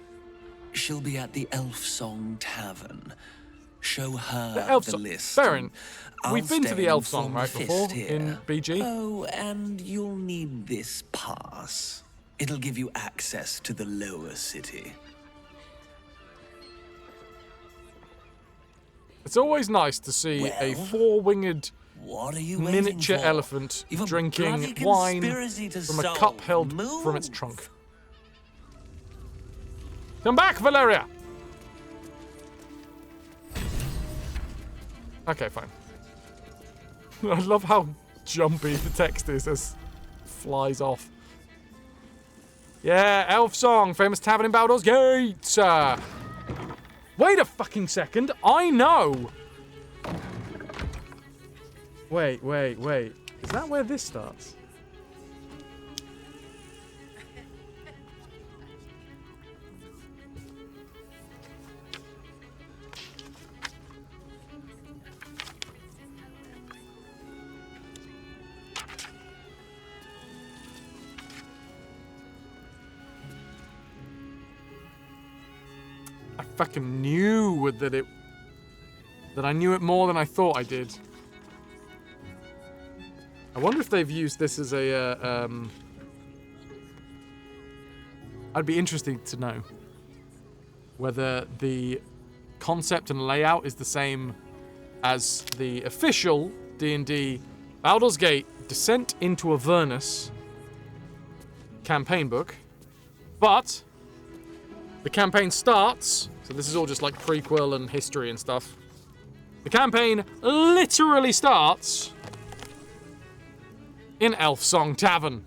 [SPEAKER 6] She'll be at the Elf Song Tavern. Show her the list.
[SPEAKER 1] Baron, we've been to
[SPEAKER 6] stay
[SPEAKER 1] the Elf
[SPEAKER 6] from
[SPEAKER 1] Song,
[SPEAKER 6] the
[SPEAKER 1] right, before,
[SPEAKER 6] fist here.
[SPEAKER 1] in BG?
[SPEAKER 6] Oh, and you'll need this pass. It'll give you access to the lower city.
[SPEAKER 1] It's always nice to see a four-winged
[SPEAKER 6] What are you
[SPEAKER 1] miniature
[SPEAKER 6] waiting for?
[SPEAKER 1] elephant
[SPEAKER 6] You've a
[SPEAKER 1] drinking
[SPEAKER 6] bloody
[SPEAKER 1] wine
[SPEAKER 6] conspiracy to
[SPEAKER 1] from a
[SPEAKER 6] solve.
[SPEAKER 1] cup held
[SPEAKER 6] Move.
[SPEAKER 1] from its trunk. Come back, Valeria! Okay, fine. I love how jumpy the text is as flies off. Yeah, Elf Song, famous tavern in Baldur's Gate. Wait a fucking second, I know. Wait. Is that where this starts? I fucking knew that I knew it more than I thought I did. I wonder if they've used this as a, I'd be interested to know whether the concept and layout is the same as the official D&D Baldur's Gate Descent into Avernus campaign book, but the campaign starts, so this is all just like prequel and history and stuff. The campaign literally starts in Elf Song Tavern.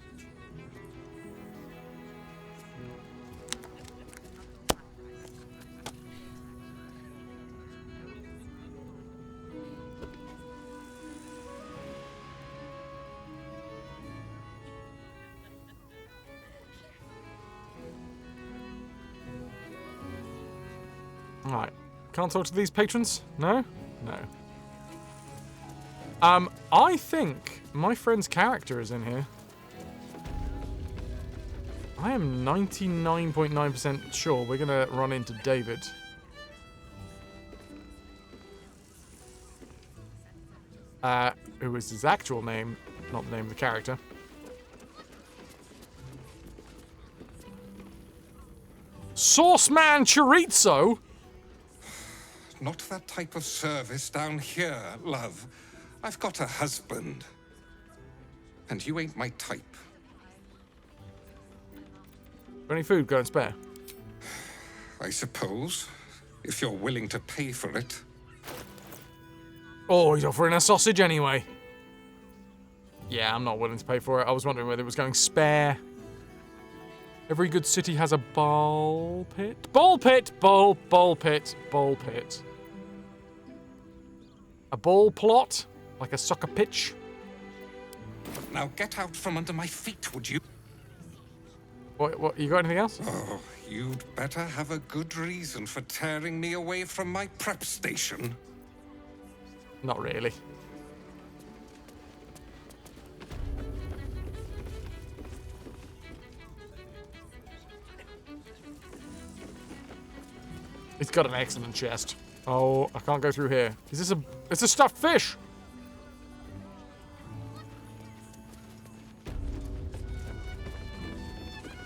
[SPEAKER 1] Alright. Can't talk to these patrons? No? No. I think my friend's character is in here. I am 99.9% sure we're gonna run into David. Who is his actual name, not the name of the character. Sauceman Chorizo?
[SPEAKER 15] Not that type of service down here, love. I've got a husband. And you ain't my type.
[SPEAKER 1] Got any food, go and spare?
[SPEAKER 15] I suppose, if you're willing to pay for it.
[SPEAKER 1] Oh, he's offering a sausage anyway. Yeah, I'm not willing to pay for it. I was wondering whether it was going spare. Every good city has a ball pit. Ball pit, ball pit, ball pit. A ball plot, like a soccer pitch.
[SPEAKER 15] Now get out from under my feet, would you?
[SPEAKER 1] What, you got anything else?
[SPEAKER 15] Oh, you'd better have a good reason for tearing me away from my prep station.
[SPEAKER 1] Not really. He's got an excellent chest. Oh, I can't go through here. Is this it's a stuffed fish!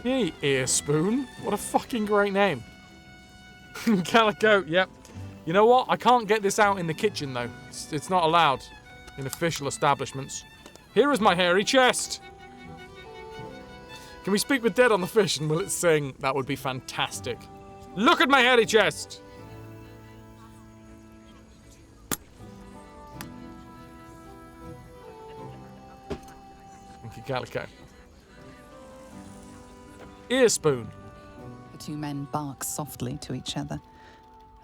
[SPEAKER 1] Hey, Ear Spoon. What a fucking great name. Calico, yep. You know what? I can't get this out in the kitchen, though. It's not allowed in official establishments. Here is my hairy chest. Can we speak with Dead on the Fish and will it sing? That would be fantastic. Look at my hairy chest! Thank you, Calico. Ear Spoon.
[SPEAKER 4] The two men bark softly to each other.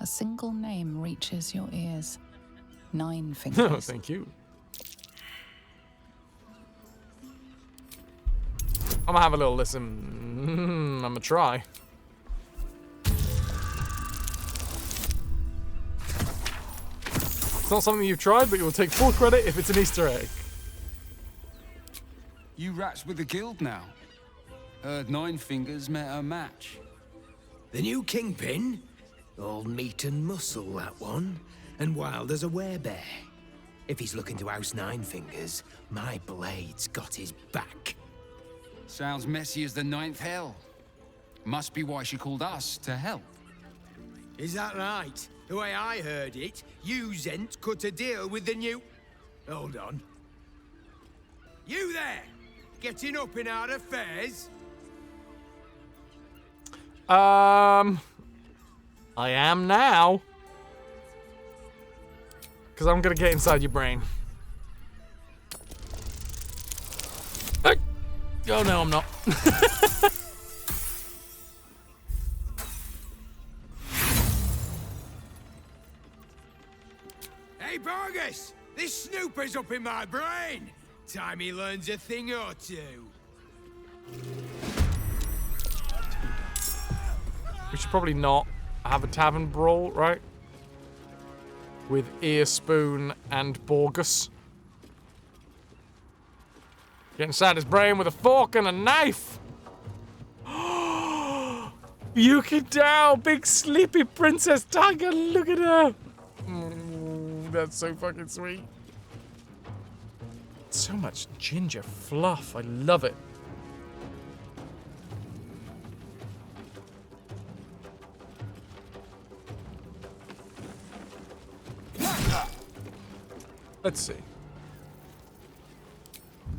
[SPEAKER 4] A single name reaches your ears. 9 fingers.
[SPEAKER 1] Oh, thank you. I'm gonna have a little listen. I'm gonna try. It's not something you've tried, but you will take full credit if it's an Easter egg.
[SPEAKER 16] You rats with the guild now. Heard 9 fingers met a match.
[SPEAKER 17] The new kingpin? All meat and muscle, that one. And wild as a werebear. If he's looking to oust 9 fingers, my blade's got his back.
[SPEAKER 16] Sounds messy as the 9th hell. Must be why she called us to help.
[SPEAKER 17] Is that right? The way I heard it, you Zent cut a deal with the new... Hold on. You there! Getting up in our affairs?
[SPEAKER 1] I am now. Because I'm going to get inside your brain. Oh, no, I'm not.
[SPEAKER 17] Hey, Burgess! This snooper's up in my brain! Time he learns a thing or two.
[SPEAKER 1] We should probably not have a tavern brawl, right? With Earspoon and Borgus. Get inside his brain with a fork and a knife! Yuki Dao, big sleepy Princess Tiger, look at her! That's so fucking sweet. So much ginger fluff, I love it. Let's see.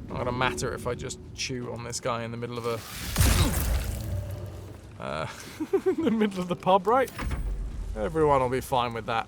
[SPEAKER 1] Not gonna matter if I just chew on this guy in the middle of a... in the middle of the pub, right? Everyone will be fine with that.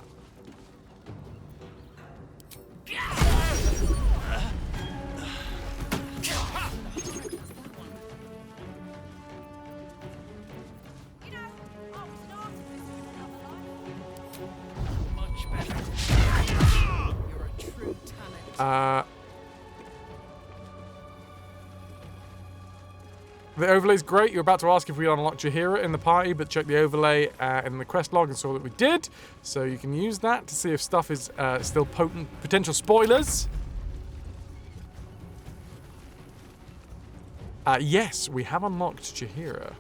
[SPEAKER 1] The overlay's great. You're about to ask if we unlocked Jaheira in the party, but check the overlay in the quest log and saw that we did. So you can use that to see if stuff is still potent. Potential spoilers. Yes, we have unlocked Jaheira.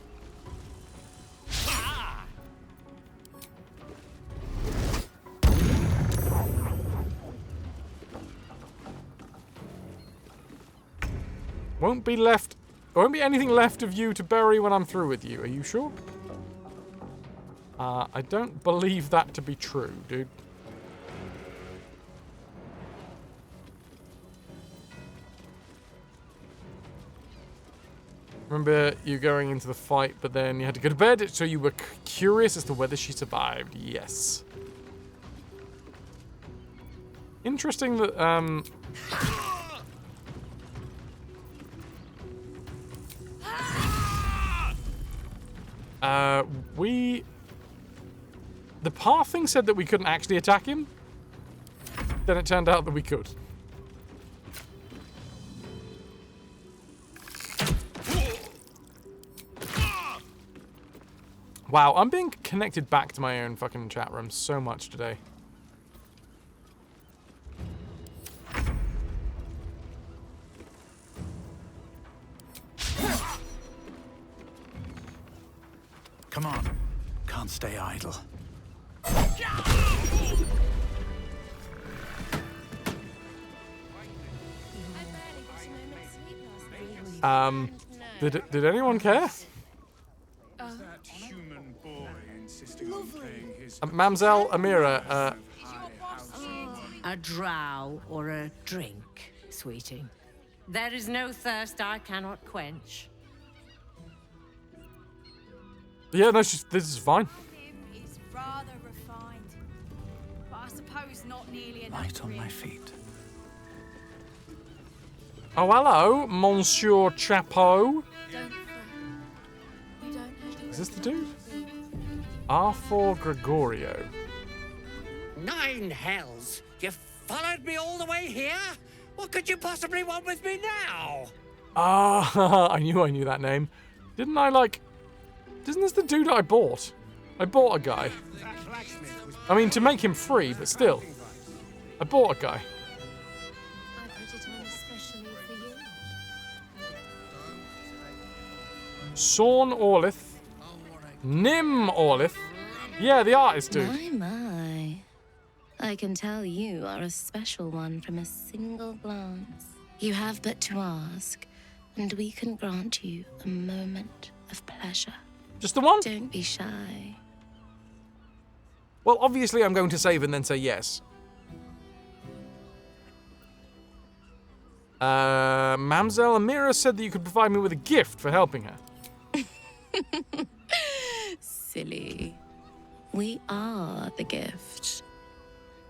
[SPEAKER 1] Won't be anything left of you to bury when I'm through with you. Are you sure? I don't believe that to be true, dude. Remember you going into the fight, but then you had to go to bed, so you were curious as to whether she survived. Yes. Interesting that, the path thing said that we couldn't actually attack him. Then it turned out that we could. Wow, I'm being connected back to my own fucking chat room so much today.
[SPEAKER 2] Come on. Can't stay idle.
[SPEAKER 1] Did anyone care? Mamselle, Amira,
[SPEAKER 11] A drow or a drink, sweeting. There is no thirst I cannot quench.
[SPEAKER 1] Yeah, no, this is fine.
[SPEAKER 3] He's rather refined, but I suppose not nearly enough.
[SPEAKER 2] Light on my feet.
[SPEAKER 1] Oh, hello, Monsieur Chapeau. Is this the dude? R4 Gregorio.
[SPEAKER 18] 9 hells! You followed me all the way here? What could you possibly want with me now?
[SPEAKER 1] Ah, I knew that name. Didn't I, like... Isn't this the dude I bought? I bought a guy. I mean, to make him free, but still. I bought a guy.
[SPEAKER 19] I put it on especially for you.
[SPEAKER 1] Sorn Orlith. Nim Orlith. Yeah, the artist dude.
[SPEAKER 19] My. I can tell you are a special one from a single glance. You have but to ask, and we can grant you a moment of pleasure.
[SPEAKER 1] Just the one?
[SPEAKER 19] Don't be shy.
[SPEAKER 1] Well, obviously I'm going to save and then say yes. Mamselle Amira said that you could provide me with a gift for helping her.
[SPEAKER 19] Silly. We are the gift.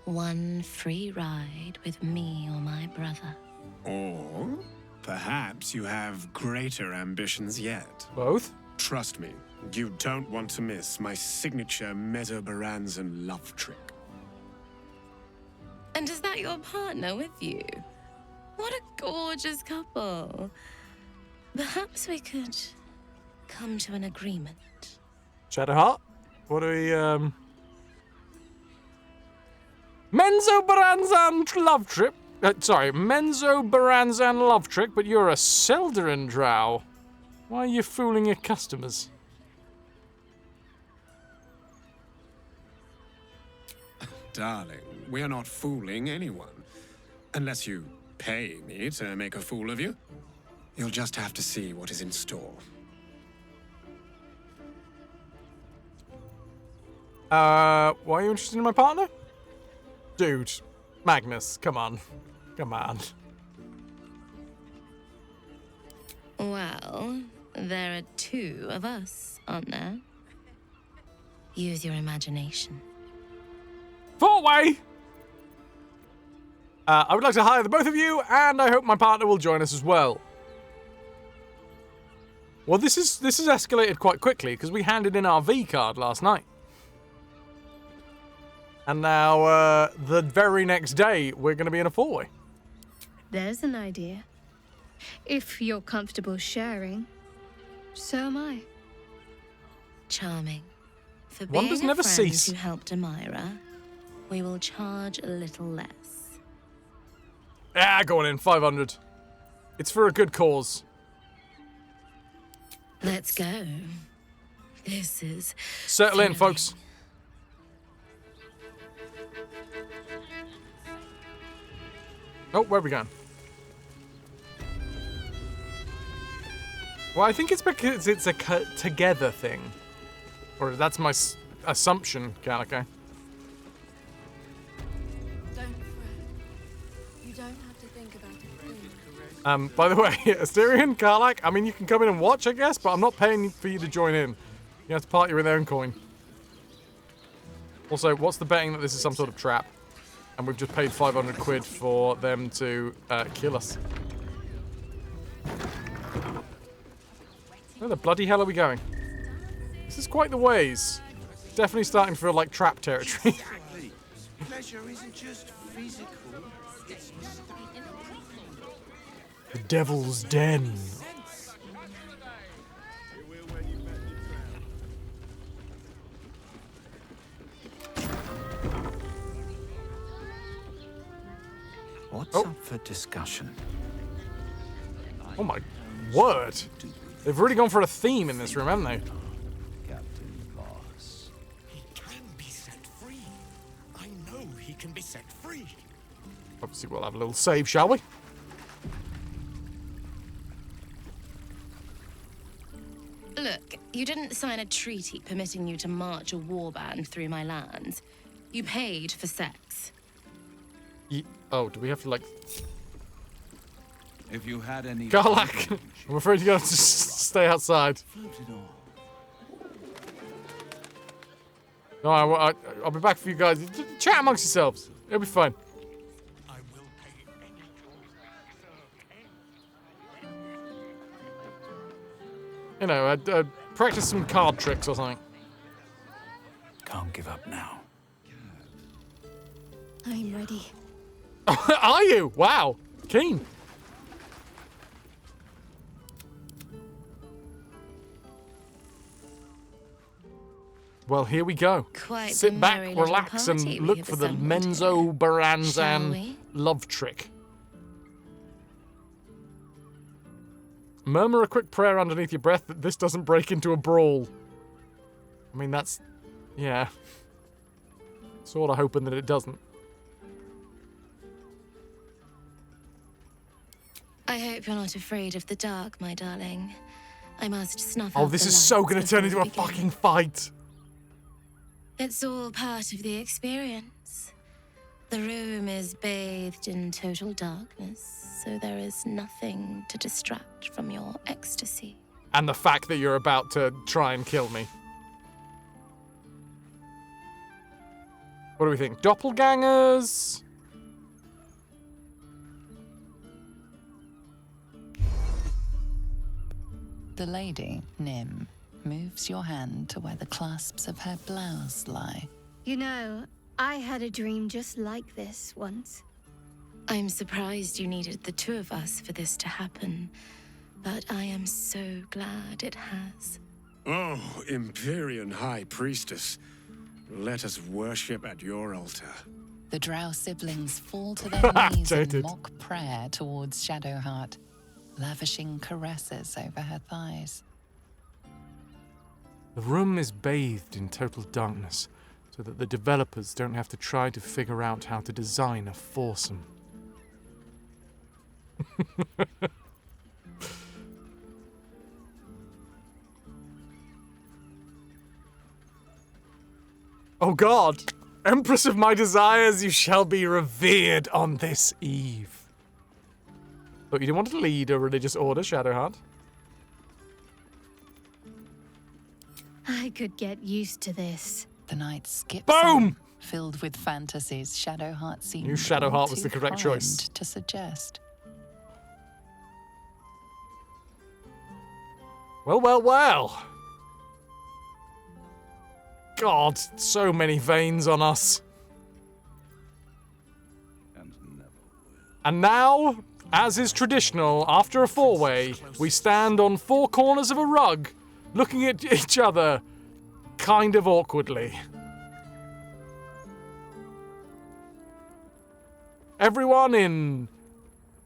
[SPEAKER 19] One free ride with me or my brother.
[SPEAKER 9] Or
[SPEAKER 20] perhaps you have greater ambitions yet.
[SPEAKER 1] Both?
[SPEAKER 20] Trust me, you don't want to miss my signature Mesobaranzan love trick.
[SPEAKER 19] And is that your partner with you? What a gorgeous couple. Perhaps we could come to an agreement.
[SPEAKER 1] Shadowheart? What do we, Menzoberranzan love trick? Sorry, Menzoberranzan love trick, but you're a Seldarin drow. Why are you fooling your customers?
[SPEAKER 20] Darling, we're not fooling anyone. Unless you pay me to make a fool of you. You'll just have to see what is in store.
[SPEAKER 1] Why are you interested in my partner? Dude, Magnus, come on. Come on.
[SPEAKER 19] Well, there are two of us, aren't there? Use your imagination.
[SPEAKER 1] Four-way! I would like to hire the both of you, and I hope my partner will join us as well. Well, this has escalated quite quickly, because we handed in our V card last night. And now, the very next day, we're going to be in a four-way.
[SPEAKER 21] There's an idea. If you're comfortable sharing, so am I.
[SPEAKER 19] Charming. For
[SPEAKER 1] One
[SPEAKER 19] being
[SPEAKER 1] does
[SPEAKER 19] a
[SPEAKER 1] never
[SPEAKER 19] friend
[SPEAKER 1] cease.
[SPEAKER 19] who helped Amira, we will charge a little less.
[SPEAKER 1] Ah, go on in, 500. It's for a good cause.
[SPEAKER 19] Let's go. This is...
[SPEAKER 1] Settle in, folks. Oh, where are we going? Well, I think it's because it's a together thing. Or that's my assumption, Calico.
[SPEAKER 22] Don't fret. You don't have to think about it.
[SPEAKER 1] By the way, Asterion, Karlak, I mean, you can come in and watch, I guess, but I'm not paying for you to join in. You have to party with their own coin. Also, what's the betting that this is some sort of trap? And we've just paid 500 quid for them to kill us. Where the bloody hell are we going? This is quite the ways. Definitely starting to feel like trap territory.
[SPEAKER 17] Exactly. Pleasure isn't just physical.
[SPEAKER 1] The Devil's Den.
[SPEAKER 2] What's up for discussion?
[SPEAKER 1] Oh my word. They've really gone for a theme in this room, haven't they?
[SPEAKER 18] He can be set free. I know he can be set free.
[SPEAKER 1] Obviously, we'll have a little save, shall we?
[SPEAKER 19] Look, you didn't sign a treaty permitting you to march a warband through my lands. You paid for sex.
[SPEAKER 1] Oh, do we have to, like...
[SPEAKER 2] If you had any...
[SPEAKER 1] Karlak! I'm afraid you're going to have to stay outside. No, I'll be back for you guys. Chat amongst yourselves. It'll be fine. You know, I'd practice some card tricks or something.
[SPEAKER 2] Can't give up now.
[SPEAKER 21] I'm ready.
[SPEAKER 1] Are you? Wow. Keen. Well, here we go.
[SPEAKER 19] Quite
[SPEAKER 1] Sit
[SPEAKER 19] the
[SPEAKER 1] back,
[SPEAKER 19] merry little
[SPEAKER 1] relax, and
[SPEAKER 19] party we
[SPEAKER 1] look
[SPEAKER 19] have
[SPEAKER 1] for the
[SPEAKER 19] assembled Shall
[SPEAKER 1] Menzoberranzan
[SPEAKER 19] we?
[SPEAKER 1] love trick. Murmur a quick prayer underneath your breath that this doesn't break into a brawl. I mean, that's... yeah. Sort of hoping that it doesn't.
[SPEAKER 19] I hope you're not afraid of the dark, my darling. I must snuff
[SPEAKER 1] Oh,
[SPEAKER 19] out
[SPEAKER 1] this
[SPEAKER 19] the
[SPEAKER 1] is so
[SPEAKER 19] lights
[SPEAKER 1] going to turn into
[SPEAKER 19] before
[SPEAKER 1] a
[SPEAKER 19] we begin.
[SPEAKER 1] fucking fight.
[SPEAKER 19] It's all part of the experience. The room is bathed in total darkness, so there is nothing to distract from your ecstasy.
[SPEAKER 1] And the fact that you're about to try and kill me. What do we think? Doppelgangers?
[SPEAKER 4] The lady, Nim, moves your hand to where the clasps of her blouse lie.
[SPEAKER 21] You know, I had a dream just like this once.
[SPEAKER 19] I'm surprised you needed the two of us for this to happen, but I am so glad it has.
[SPEAKER 20] Oh, Empyrean High Priestess, let us worship at your altar.
[SPEAKER 4] The Drow siblings fall to their knees in mock prayer towards Shadowheart, lavishing caresses over her thighs.
[SPEAKER 1] The room is bathed in total darkness, so that the developers don't have to try to figure out how to design a foursome. Oh God! Empress of my desires, you shall be revered on this eve. But you didn't want to lead a religious order, Shadowheart?
[SPEAKER 21] I could get used to this.
[SPEAKER 4] The night skips
[SPEAKER 1] Boom!
[SPEAKER 4] on, filled with fantasies Shadowheart seemed
[SPEAKER 1] Knew Shadowheart
[SPEAKER 4] all
[SPEAKER 1] was
[SPEAKER 4] too
[SPEAKER 1] the correct choice.
[SPEAKER 4] primed to suggest.
[SPEAKER 1] Well, well, well. God, so many veins on us. And now, as is traditional, after a four-way, we stand on four corners of a rug, looking at each other kind of awkwardly. Everyone in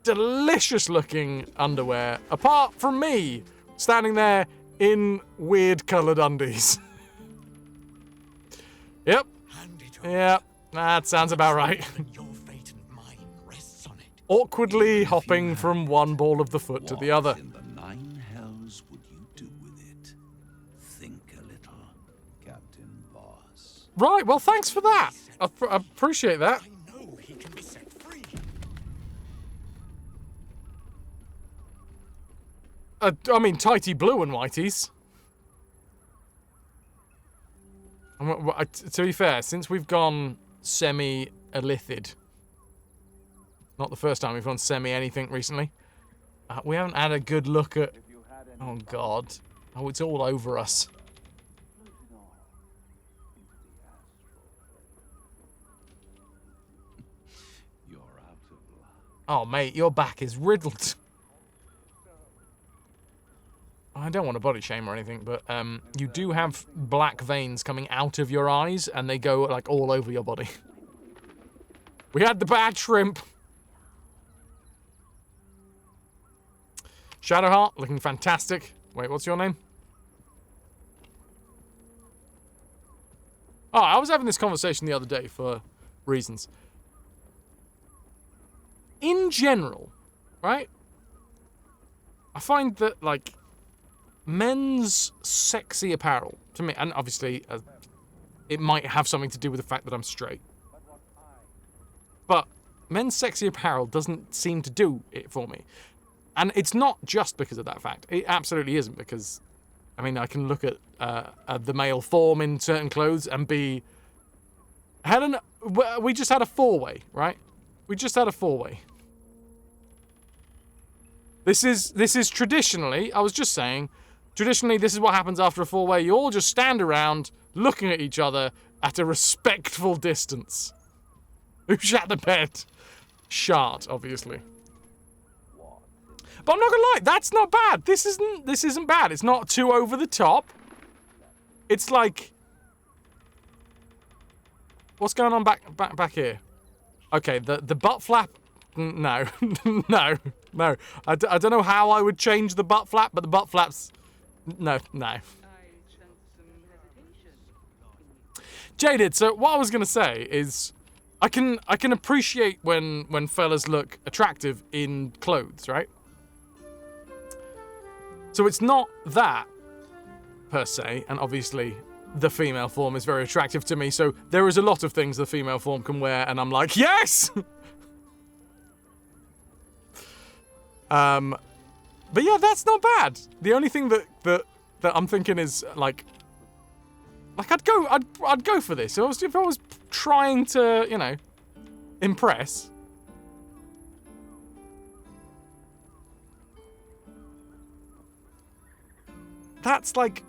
[SPEAKER 1] delicious-looking underwear, apart from me, standing there in weird-coloured undies. Yep. Yep, that sounds about right. Awkwardly hopping from one ball of the foot to the other.
[SPEAKER 2] In the nine hells would you do with it? Think a little, Captain Boss.
[SPEAKER 1] Right, well, thanks for that. I appreciate that. I mean, tighty blue and whiteies. To be fair, since we've gone semi-illithid, not the first time we've gone semi-anything recently, we haven't had a good look at... Oh, God. Oh, it's all over us. Oh, mate, your back is riddled. I don't want to body shame or anything, but you do have black veins coming out of your eyes, and they go, like, all over your body. We had the bad shrimp. Shadowheart, looking fantastic. Wait, what's your name? Oh, I was having this conversation the other day for reasons. In general, right? I find that, like, men's sexy apparel, to me, and obviously it might have something to do with the fact that I'm straight, but men's sexy apparel doesn't seem to do it for me. And it's not just because of that fact. It absolutely isn't, because, I mean, I can look at the male form in certain clothes and be... Helen, we just had a four-way, right? We just had a four-way. This is traditionally, I was just saying, traditionally this is what happens after a four-way. You all just stand around looking at each other at a respectful distance. Who shat the bed? Shart, obviously. But I'm not gonna lie, that's not bad. This isn't bad. It's not too over the top. It's like... What's going on back here? Okay, the butt flap... No. No. I don't know how I would change the butt flap, but the butt flaps... No. Jaded, so what I was going to say is... I can appreciate when fellas look attractive in clothes, right? So it's not that, per se, and obviously the female form is very attractive to me, so there is a lot of things the female form can wear, and I'm like, yes! But yeah, that's not bad. The only thing that I'm thinking is, like I'd go for this. If I was trying to, you know, impress. that's like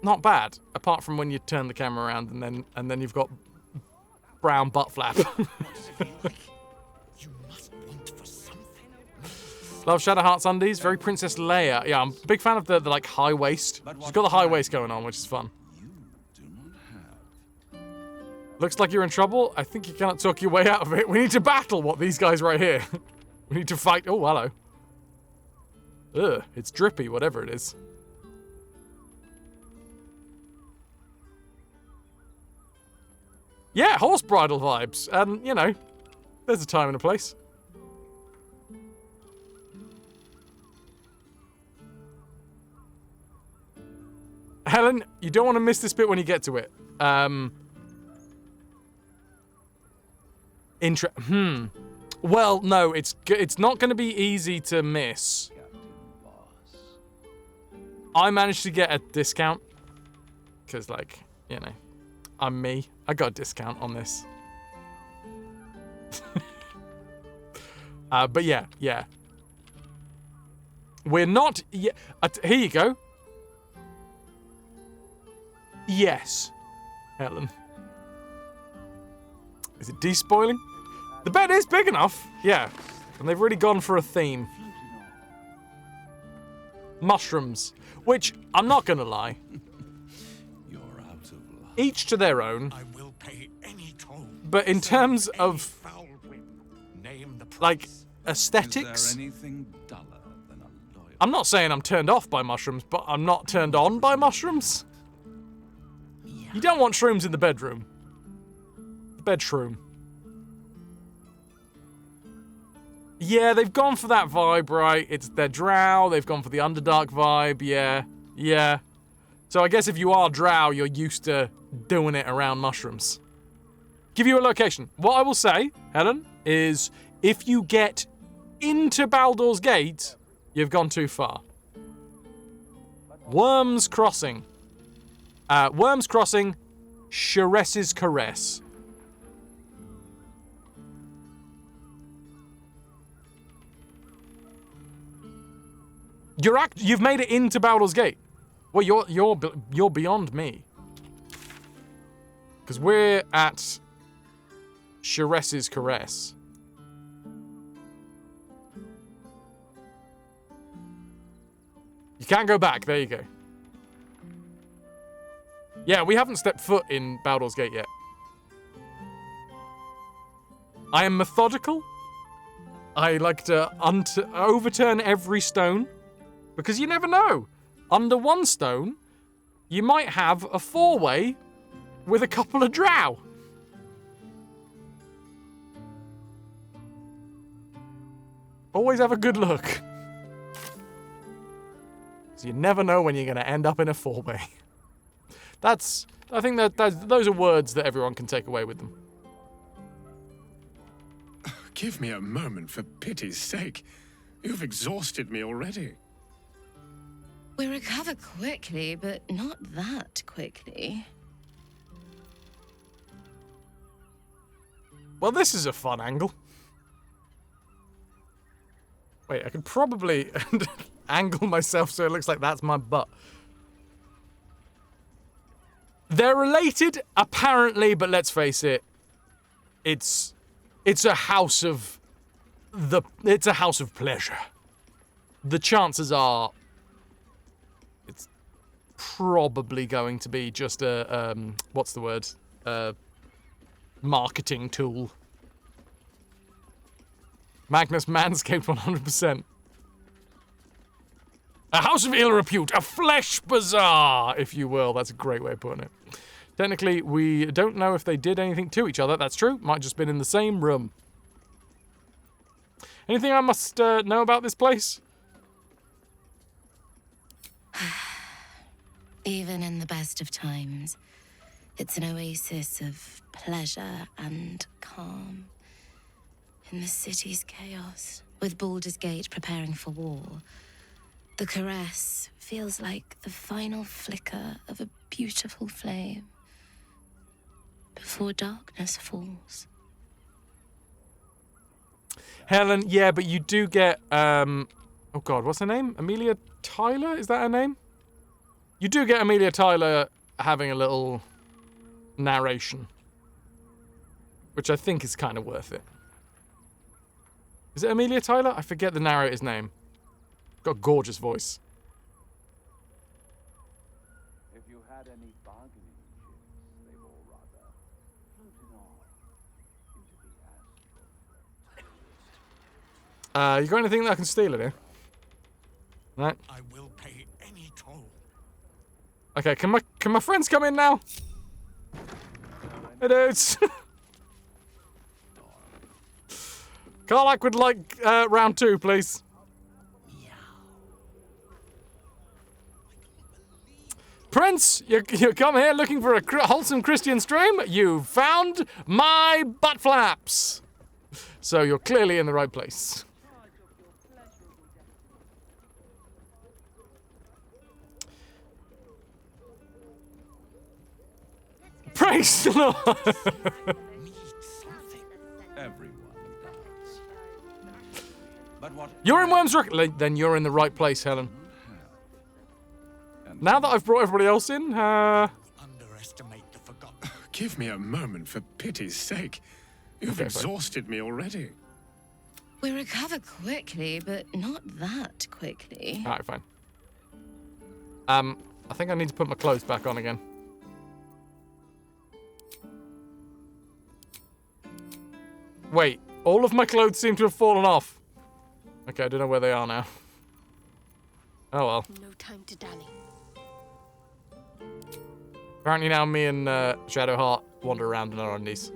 [SPEAKER 1] not bad. Apart from when you turn the camera around and then you've got brown butt flap. Love Shadowheart's undies, very Princess Leia. Yeah, I'm a big fan of the like high waist. She's got the high waist going on, which is fun. Looks like you're in trouble. I think you cannot talk your way out of it. We need to battle what these guys right here. We need to fight. Oh, hello. Ugh, it's drippy, whatever it is. Yeah, horse bridle vibes. And, you know, there's a time and a place. Helen, you don't want to miss this bit when you get to it. Well, no, it's not going to be easy to miss. I managed to get a discount. Because, like, you know, I'm me. I got a discount on this. But yeah. We're not... Yeah, here you go. Yes, Helen. Is it despoiling? The bed is big enough. Yeah. And they've really gone for a theme. Mushrooms. Which, I'm not going to lie.
[SPEAKER 2] You're out of luck.
[SPEAKER 1] Each to their own.
[SPEAKER 18] I will pay any toll.
[SPEAKER 1] But in terms of,
[SPEAKER 18] Name the price.
[SPEAKER 1] like, aesthetics...
[SPEAKER 2] Is there anything duller than a loyal...
[SPEAKER 1] I'm not saying I'm turned off by mushrooms, but I'm not turned on by mushrooms. You don't want shrooms in the bedroom. The bed shroom. Yeah, they've gone for that vibe, right? It's their drow, they've gone for the Underdark vibe, yeah. So I guess if you are drow, you're used to doing it around mushrooms. Give you a location. What I will say, Helen, is if you get into Baldur's Gate, you've gone too far. Worms Crossing. Worms Crossing, Sharess's Caress. You've made it into Baldur's Gate. Well, you're beyond me. Because we're at Sharess's Caress. You can't go back. There you go. Yeah, we haven't stepped foot in Baldur's Gate yet. I am methodical. I like to overturn every stone. Because you never know. Under one stone, you might have a four-way with a couple of drow. Always have a good look. So you never know when you're going to end up in a four-way. I think those are words that everyone can take away with them.
[SPEAKER 20] Give me a moment, for pity's sake. You've exhausted me already.
[SPEAKER 19] We recover quickly, but not that quickly.
[SPEAKER 1] Well, this is a fun angle. Wait, I could probably angle myself so it looks like that's my butt. They're related, apparently, but let's face it, it's a house of pleasure. The chances are it's probably going to be just a what's the word? Marketing tool. Magnus Manscaped 100%. A house of ill repute, a flesh bazaar, if you will. That's a great way of putting it. Technically, we don't know if they did anything to each other. That's true. Might just been in the same room. Anything I must know about this place?
[SPEAKER 19] Even in the best of times, it's an oasis of pleasure and calm. In the city's chaos, with Baldur's Gate preparing for war, the caress feels like the final flicker of a beautiful flame before darkness falls.
[SPEAKER 1] Helen, yeah, but you do get, oh God, what's her name? Amelia Tyler? Is that her name? You do get Amelia Tyler having a little narration, which I think is kind of worth it. Is it Amelia Tyler? I forget the narrator's name. Got a gorgeous voice.
[SPEAKER 8] If you had any bargaining chips, they've all rather floated off into the astral.
[SPEAKER 1] You got anything that I can steal in here? Right.
[SPEAKER 8] I will pay any toll.
[SPEAKER 1] Okay, can my friends come in now? Hey dudes. Karlak would like round 2, please. Prince, you come here looking for a wholesome Christian stream? You found my butt flaps. So you're clearly in the right place. Praise the Lord. You're in Worm's Rock. Then you're in the right place, Helen. Now that I've brought everybody else in,
[SPEAKER 20] Give me a moment, for pity's sake. You've exhausted me already.
[SPEAKER 19] We recover quickly, but not that quickly.
[SPEAKER 1] Alright, fine. I think I need to put my clothes back on again. Wait, all of my clothes seem to have fallen off. Okay, I don't know where they are now. Oh well.
[SPEAKER 22] No time to dally.
[SPEAKER 1] Apparently now me and Shadowheart wander around in our undies.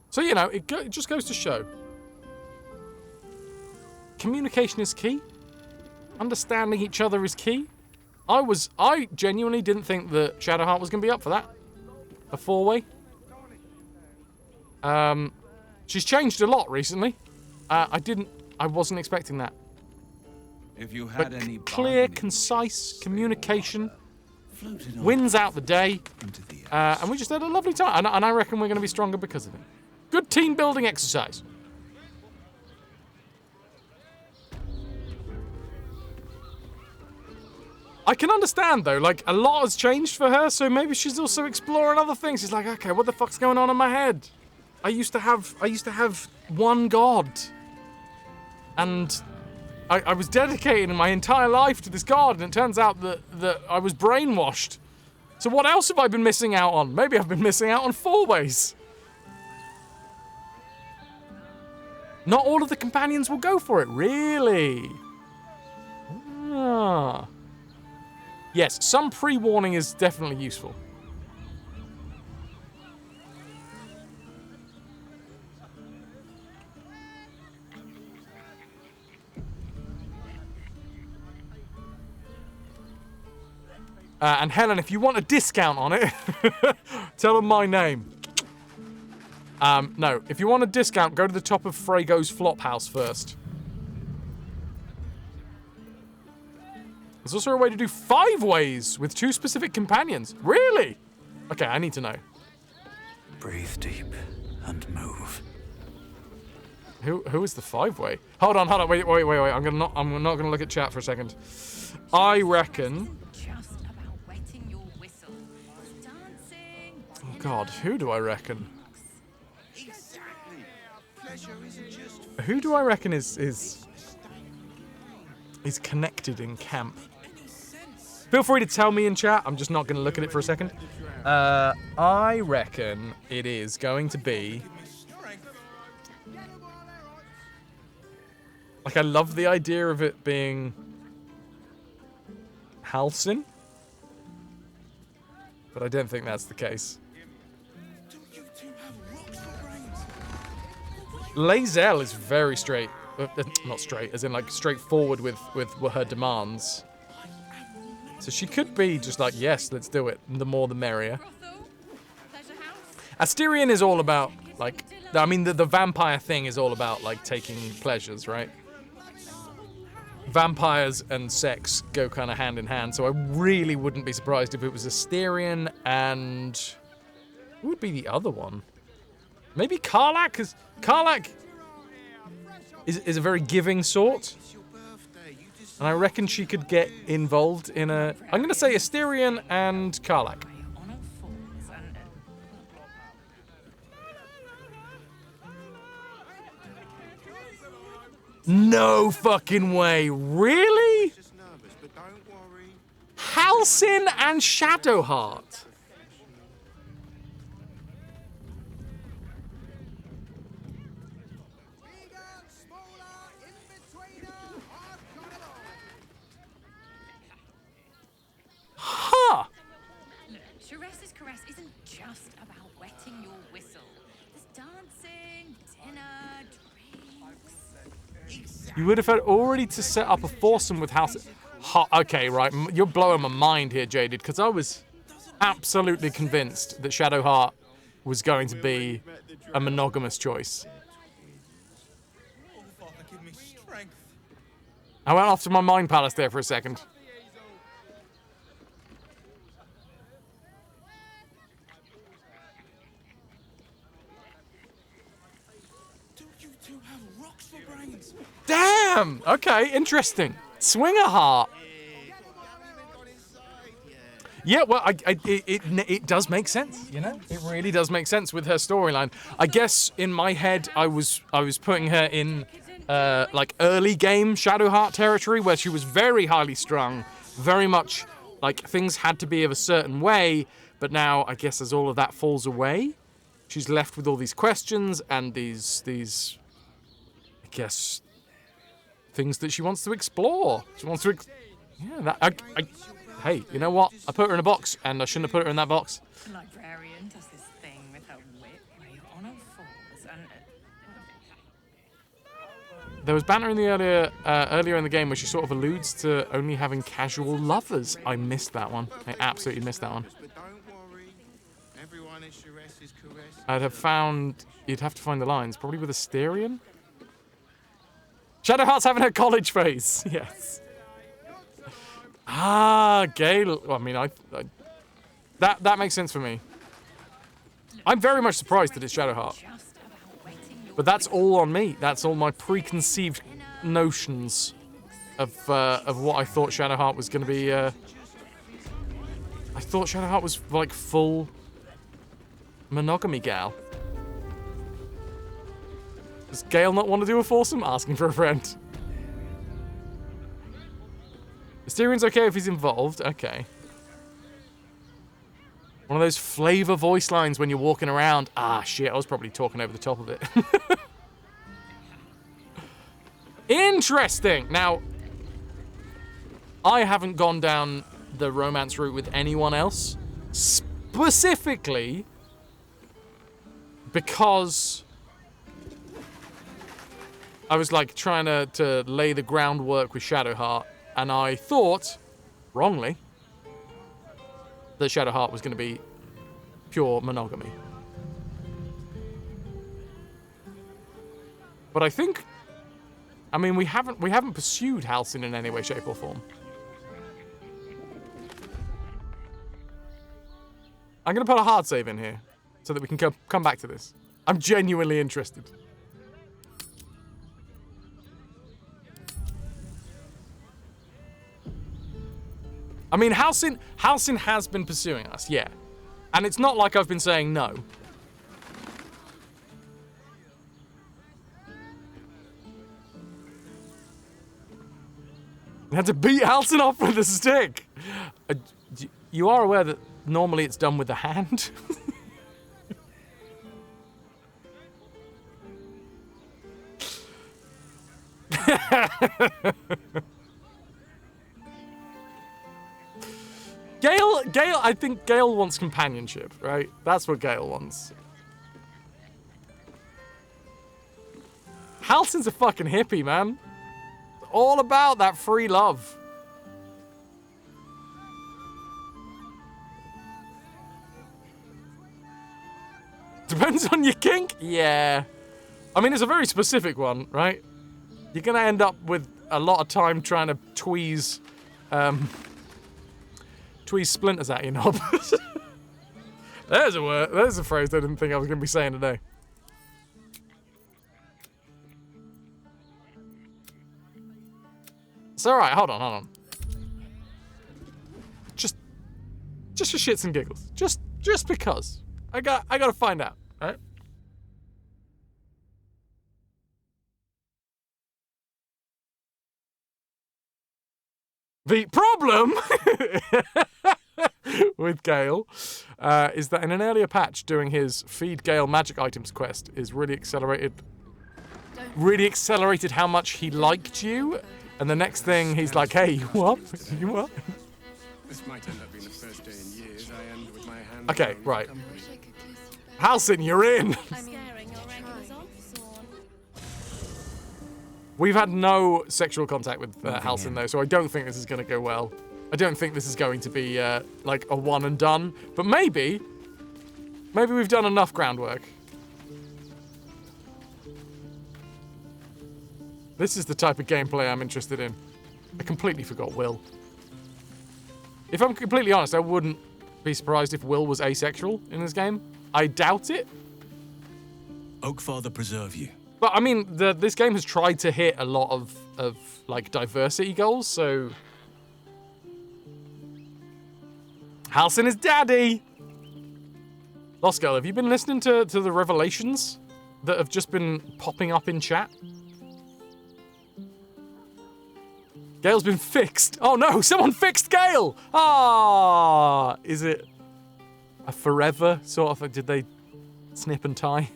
[SPEAKER 1] So, you know, it just goes to show. Communication is key. Understanding each other is key. I genuinely didn't think that Shadowheart was going to be up for that. A 4-way. She's changed a lot recently. I wasn't expecting that.
[SPEAKER 8] If you had
[SPEAKER 1] But
[SPEAKER 8] any
[SPEAKER 1] clear, concise communication wins out the day. And we just had a lovely time. And I reckon we're going to be stronger because of it. Good team building exercise. I can understand though, like a lot has changed for her, so maybe she's also exploring other things. She's like, okay, what the fuck's going on in my head? I used to have one god. And I was dedicating my entire life to this god, and it turns out that I was brainwashed. So what else have I been missing out on? Maybe I've been missing out on 4-ways. Not all of the companions will go for it, really? Ah. Yes, some pre-warning is definitely useful. And Helen, if you want a discount on it, tell them my name. No, if you want a discount, go to the top of Frago's Flophouse first. There's also a way to do 5-ways with 2 specific companions. Really? Okay, I need to know.
[SPEAKER 2] Breathe deep and move.
[SPEAKER 1] Who is the 5-way? Hold on, wait. I'm not gonna look at chat for a second. I reckon. Oh God, who do I reckon? Who do I reckon is connected in camp? Feel free to tell me in chat. I'm just not going to look at it for a second. I reckon it is going to be... Like, I love the idea of it being... Halcyon. But I don't think that's the case. Lae'zel is very straight. Not straight, as in like straightforward with her demands. So she could be just like, yes, let's do it. The more the merrier. Asterion is all about, like, I mean, the vampire thing is all about, like, taking pleasures, right? Vampires and sex go kind of hand in hand, so I really wouldn't be surprised if it was Asterion and... Who would be the other one? Maybe Karlak, because Karlak is a very giving sort. And I reckon she could get involved in a... I'm going to say Asterion and Karlach. No fucking way. Really? Halcyon and Shadowheart. Huh.
[SPEAKER 10] Look, Sharessa's caress isn't just about wetting your whistle. There's dancing, dinner, drinks.
[SPEAKER 1] You would have had already to set up a foursome with Halcyon. Okay, right. You're blowing my mind here, Jaded, because I was absolutely convinced that Shadowheart was going to be a monogamous choice. I went off to my mind palace there for a second. Damn! Okay, interesting. Swinger heart. Yeah, well, it does make sense, you know? It really does make sense with her storyline. I guess in my head, I was putting her in like early game Shadowheart territory where she was very highly strung, very much like things had to be of a certain way, but now I guess as all of that falls away, she's left with all these questions and these I guess things that she wants to explore. She wants to yeah, hey, you know what? I put her in a box, and I shouldn't have put her in that box.
[SPEAKER 10] The librarian does this thing with her whip where you're on all fours and...
[SPEAKER 1] There was banter in the earlier in the game where she sort of alludes to only having casual lovers. I missed that one. I absolutely missed that one. You'd have to find the lines, probably with Asterion? Shadowheart's having her college phase, yes. Ah, Gale. Well, I mean, that makes sense for me. I'm very much surprised that it's Shadowheart. But that's all on me. That's all my preconceived notions of what I thought Shadowheart was going to be. I thought Shadowheart was like full monogamy gal. Does Gale not want to do a foursome? Asking for a friend. Asterian's okay if he's involved. Okay. One of those flavor voice lines when you're walking around. Ah, shit, I was probably talking over the top of it. Interesting. Now, I haven't gone down the romance route with anyone else. Specifically because I was like trying to lay the groundwork with Shadowheart. And I thought, wrongly, that Shadowheart was going to be pure monogamy. But I think, I mean, we haven't pursued Halcyon in any way, shape, or form. I'm going to put a hard save in here so that we can come back to this. I'm genuinely interested. I mean, Halcyon has been pursuing us, yeah. And it's not like I've been saying no. You had to beat Halcyon off with a stick. You are aware that normally it's done with the hand? Gale, I think Gale wants companionship, right? That's what Gale wants. Halcyon's a fucking hippie, man. It's all about that free love. Depends on your kink? Yeah. I mean, it's a very specific one, right? You're gonna end up with a lot of time trying to tweeze splinters at your knob. There's a word. There's a phrase I didn't think I was going to be saying today. So, all right, hold on. Just for shits and giggles. Just because. I gotta find out, right? The problem with Gale is that in an earlier patch, doing his feed Gale magic items quest is really accelerated how much he liked you. And the next thing he's like, hey, you what? You what?
[SPEAKER 20] This might end up being the first day in years I end with my hand.
[SPEAKER 1] Okay, right. Halcyon, you're in. We've had no sexual contact with Halcyon though, so I don't think this is going to go well. I don't think this is going to be like a one and done, but maybe we've done enough groundwork. This is the type of gameplay I'm interested in. I completely forgot Will. If I'm completely honest, I wouldn't be surprised if Will was asexual in this game. I doubt it.
[SPEAKER 7] Oakfather preserve you.
[SPEAKER 1] But I mean, this game has tried to hit a lot of like diversity goals, so Halcyon is daddy. Lost Girl, have you been listening to the revelations that have just been popping up in chat? Gale's been fixed. Oh no, someone fixed Gale! Ah, is it a forever sort of, did they snip and tie?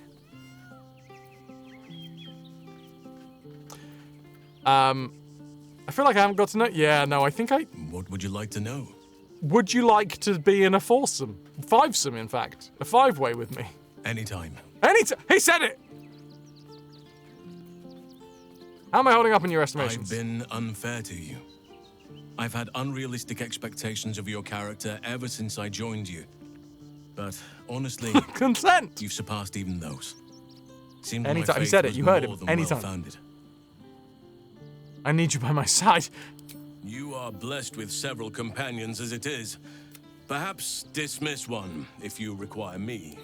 [SPEAKER 1] I feel like I haven't got to know. Yeah, no, I think I...
[SPEAKER 7] What would you like to know?
[SPEAKER 1] Would you like to be in a foursome? Fivesome, in fact. A five-way with me.
[SPEAKER 7] Anytime.
[SPEAKER 1] Anytime! He said it! How am I holding up in your estimations?
[SPEAKER 7] I've been unfair to you. I've had unrealistic expectations of your character ever since I joined you. But honestly...
[SPEAKER 1] Consent!
[SPEAKER 7] You've surpassed even those. Seemed
[SPEAKER 1] anytime. He said it. You heard him. Anytime.
[SPEAKER 7] Well-founded.
[SPEAKER 1] I need you by my side.
[SPEAKER 7] You are blessed with several companions as it is. Perhaps dismiss one if you require me.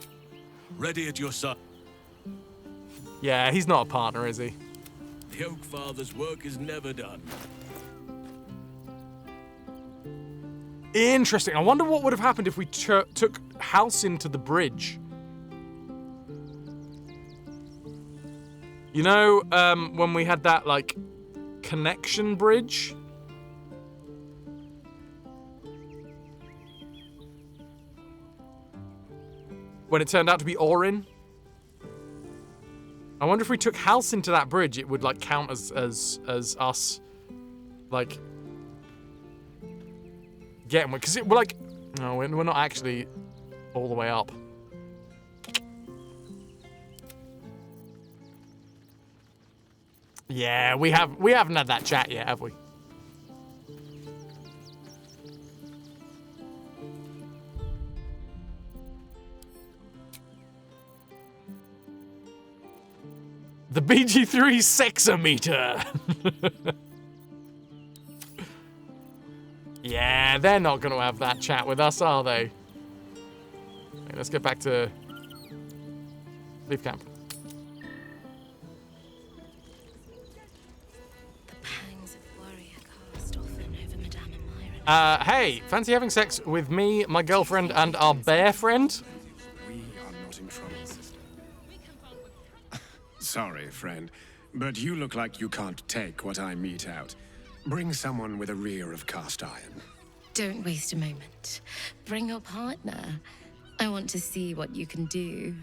[SPEAKER 7] Ready at your side.
[SPEAKER 1] Yeah, he's not a partner, is he?
[SPEAKER 7] The Oakfather's work is never done.
[SPEAKER 1] Interesting. I wonder what would have happened if we took Halcyon to the bridge. You know, when we had that, like, connection bridge? When it turned out to be Orin? I wonder if we took Halcyon to that bridge, it would, like, count as us, like... getting one, because we're like, no, we're not actually all the way up. Yeah, we haven't had that chat yet, have we? The BG3 sexometer. Yeah, they're not going to have that chat with us, are they? Okay, let's get back to leave camp.
[SPEAKER 19] The pangs of warrior cast often over Madame and Myron.
[SPEAKER 1] Hey, fancy having sex with me, my girlfriend, and our bear friend?
[SPEAKER 20] We are not in trouble, sister. Sorry, friend, but you look like you can't take what I mete out. Bring someone with a rear of cast iron.
[SPEAKER 19] Don't waste a moment. Bring your partner. I want to see what you can do.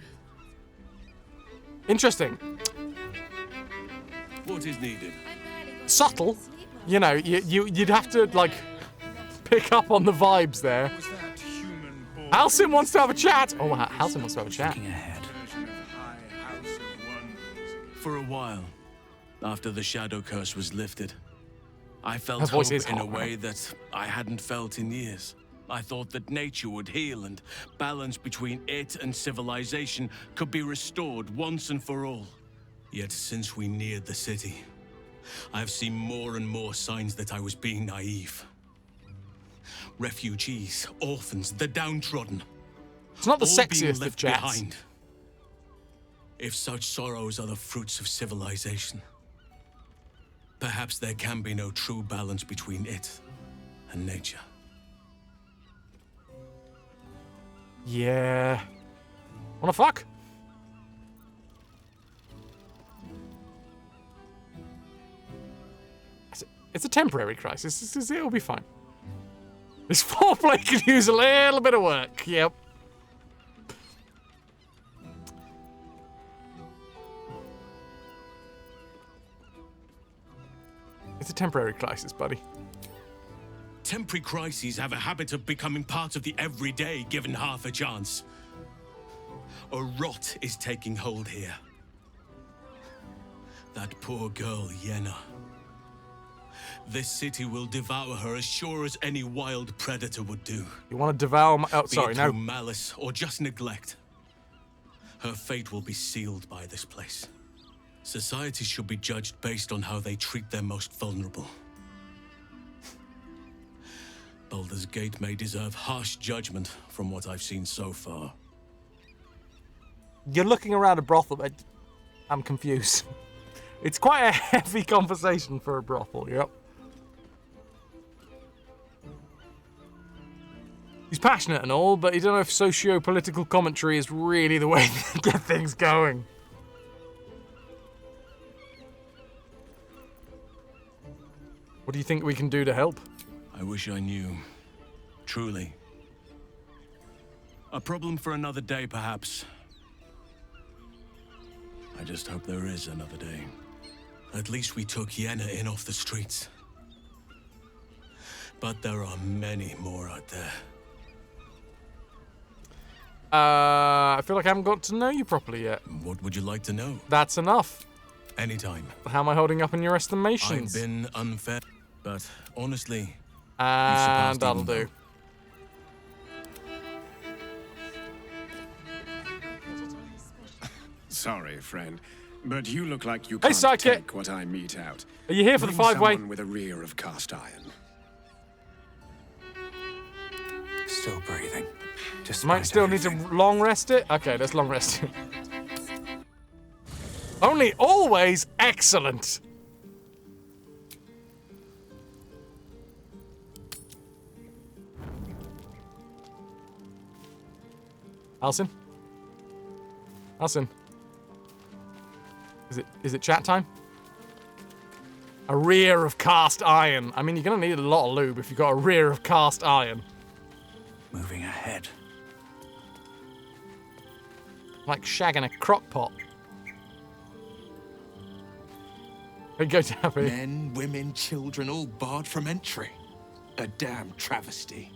[SPEAKER 1] Interesting.
[SPEAKER 7] What is needed?
[SPEAKER 1] Subtle. You know, you'd have to, like, pick up on the vibes there. Halcyon wants to have a chat. Oh, Halcyon wants to have a chat.
[SPEAKER 7] For a while, after the shadow curse was lifted, I
[SPEAKER 1] Her
[SPEAKER 7] felt
[SPEAKER 1] voice
[SPEAKER 7] hope
[SPEAKER 1] is
[SPEAKER 7] in a
[SPEAKER 1] hot,
[SPEAKER 7] way that I hadn't felt in years. I thought that nature would heal and balance between it and civilization could be restored once and for all. Yet since we neared the city, I've seen more and more signs that I was being naive. Refugees, orphans, the downtrodden.
[SPEAKER 1] It's not the
[SPEAKER 7] all being
[SPEAKER 1] sexiest of
[SPEAKER 7] left
[SPEAKER 1] chats.
[SPEAKER 7] behind. If such sorrows are the fruits of civilization, Perhaps there can be no true balance between it and nature.
[SPEAKER 1] Yeah. Wanna fuck? It's a temporary crisis. It'll be fine. This foreplay could use a little bit of work. Yep. It's a temporary crisis, buddy.
[SPEAKER 7] Temporary crises have a habit of becoming part of the everyday, given half a chance. A rot is taking hold here. That poor girl, Yenna. This city will devour her as sure as any wild predator would do.
[SPEAKER 1] You want to devour my... Oh,
[SPEAKER 7] Be
[SPEAKER 1] sorry,
[SPEAKER 7] it
[SPEAKER 1] no.
[SPEAKER 7] through malice or just neglect. Her fate will be sealed by this place. Society should be judged based on how they treat their most vulnerable. Baldur's Gate may deserve harsh judgment from what I've seen so far.
[SPEAKER 1] You're looking around a brothel. I'm confused. It's quite a heavy conversation for a brothel, yep. He's passionate and all, but you don't know if socio-political commentary is really the way to get things going. What do you think we can do to help?
[SPEAKER 7] I wish I knew. Truly. A problem for another day, perhaps. I just hope there is another day. At least we took Yenna in off the streets. But there are many more out there.
[SPEAKER 1] I feel like I haven't got to know you properly yet.
[SPEAKER 7] What would you like to know?
[SPEAKER 1] That's enough.
[SPEAKER 7] Anytime.
[SPEAKER 1] How am I holding up in your estimations?
[SPEAKER 7] I've been unfair, but honestly,
[SPEAKER 1] and that'll do.
[SPEAKER 20] Sorry, friend, but you look like you
[SPEAKER 1] Hey,
[SPEAKER 20] can't
[SPEAKER 1] sidekick.
[SPEAKER 20] take what I mete out.
[SPEAKER 1] Are you here for the
[SPEAKER 20] Bring
[SPEAKER 1] five-way?
[SPEAKER 20] someone with a rear of cast iron.
[SPEAKER 2] Still breathing.
[SPEAKER 1] Might still need to long rest it? Okay, let's long rest it. Only always excellent. Alison? Alison? Is it chat time? A rear of cast iron. I mean, you're gonna need a lot of lube if you've got a rear of cast iron.
[SPEAKER 2] Moving ahead.
[SPEAKER 1] Like shagging a crock pot. There you go, Tabby.
[SPEAKER 12] Men, women, children, all barred from entry. A damn travesty.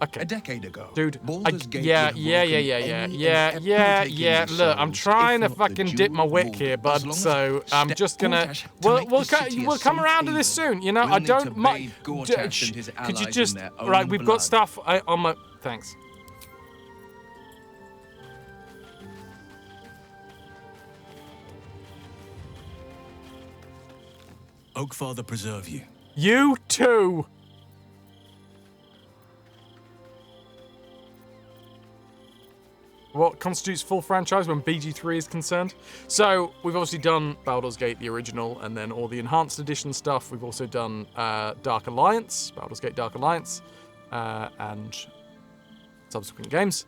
[SPEAKER 1] Okay.
[SPEAKER 12] A decade ago,
[SPEAKER 1] Dude,
[SPEAKER 12] Baldur's Gate
[SPEAKER 1] yeah.
[SPEAKER 12] would have welcomed any and every
[SPEAKER 1] Look, I'm
[SPEAKER 12] souls,
[SPEAKER 1] trying to
[SPEAKER 12] if not the
[SPEAKER 1] fucking dip my
[SPEAKER 12] dual
[SPEAKER 1] wick
[SPEAKER 12] rule,
[SPEAKER 1] here,
[SPEAKER 12] as
[SPEAKER 1] bud.
[SPEAKER 12] long as
[SPEAKER 1] So I'm just gonna.
[SPEAKER 12] Gortash to
[SPEAKER 1] We'll
[SPEAKER 12] make the city a
[SPEAKER 1] we'll come
[SPEAKER 12] safe
[SPEAKER 1] around to this
[SPEAKER 12] haven.
[SPEAKER 1] soon. You know,
[SPEAKER 12] We'll
[SPEAKER 1] I
[SPEAKER 12] need
[SPEAKER 1] don't
[SPEAKER 12] to
[SPEAKER 1] mind.
[SPEAKER 12] bathe Gortash and his
[SPEAKER 1] Could you
[SPEAKER 12] allies in
[SPEAKER 1] just
[SPEAKER 12] their
[SPEAKER 1] right?
[SPEAKER 12] own
[SPEAKER 1] We've got
[SPEAKER 12] blood.
[SPEAKER 1] stuff on my. Thanks.
[SPEAKER 7] Oakfather preserve you.
[SPEAKER 1] You too. What constitutes full franchise when BG3 is concerned? So, we've obviously done Baldur's Gate, the original, and then all the enhanced edition stuff. We've also done Dark Alliance, Baldur's Gate Dark Alliance, and subsequent games.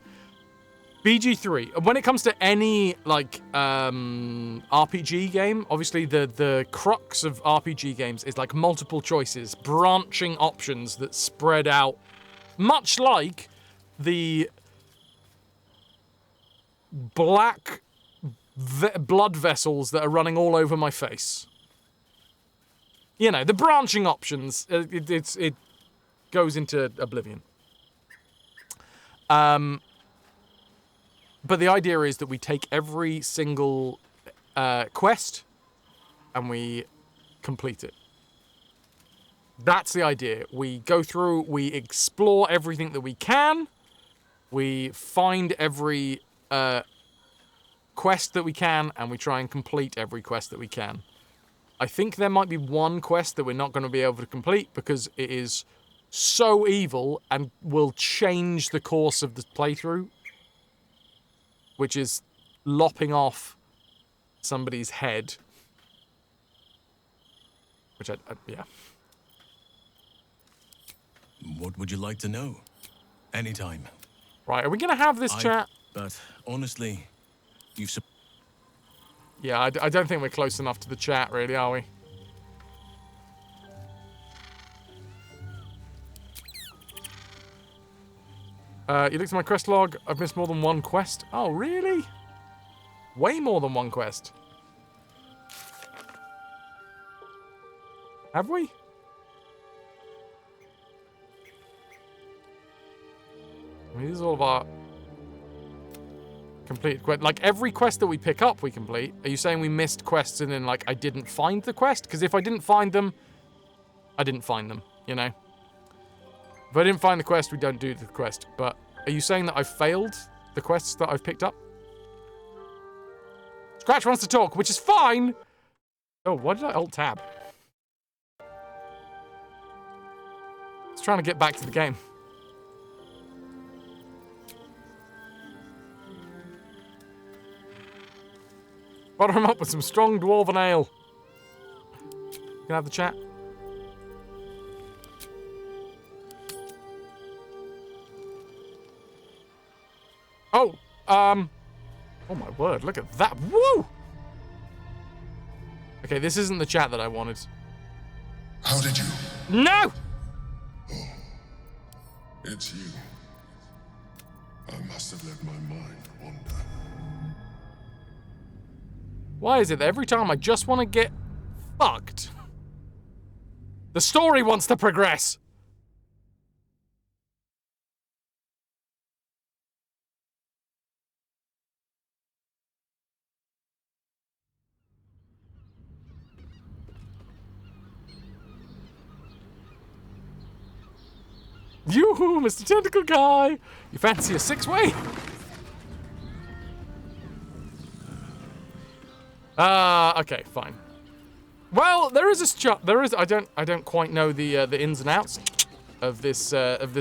[SPEAKER 1] BG3, when it comes to any, like, RPG game, obviously the crux of RPG games is, like, multiple choices, branching options that spread out, much like the black blood vessels that are running all over my face. You know, the branching options, it goes into oblivion. But the idea is that we take every single quest and we complete it. That's the idea. We go through, we explore everything that we can, we find every quest that we can, and we try and complete every quest that we can. I think there might be one quest that we're not going to be able to complete because it is so evil and will change the course of the playthrough, which is lopping off somebody's head. Which yeah.
[SPEAKER 7] What would you like to know? Anytime.
[SPEAKER 1] Right, are we going to have this chat?
[SPEAKER 7] But honestly, you've...
[SPEAKER 1] Yeah, I don't think we're close enough to the chat, really, are we? You looked at my quest log. I've missed more than one quest. Oh, really? Way more than one quest. Have we? I mean, this is all of our completed quest. Like, every quest that we pick up, we complete. Are you saying we missed quests and then, like, I didn't find the quest? Because if I didn't find them, I didn't find them, you know? If I didn't find the quest, we don't do the quest. But are you saying that I've failed the quests that I've picked up? Scratch wants to talk, which is fine. Oh, why did I alt-tab? I was trying to get back to the game. Butter him up with some strong dwarven ale. Can I have the chat? Oh, oh my word, look at that. Woo! Okay, this isn't the chat that I wanted.
[SPEAKER 13] How did you?
[SPEAKER 1] No!
[SPEAKER 13] Oh, it's you. I must have let my mind wander.
[SPEAKER 1] Why is it that every time I just want to get fucked, the story wants to progress? Yoo-hoo, Mr. Tentacle Guy! You fancy a six-way? Okay, fine. Well, there is I don't quite know the ins and outs of this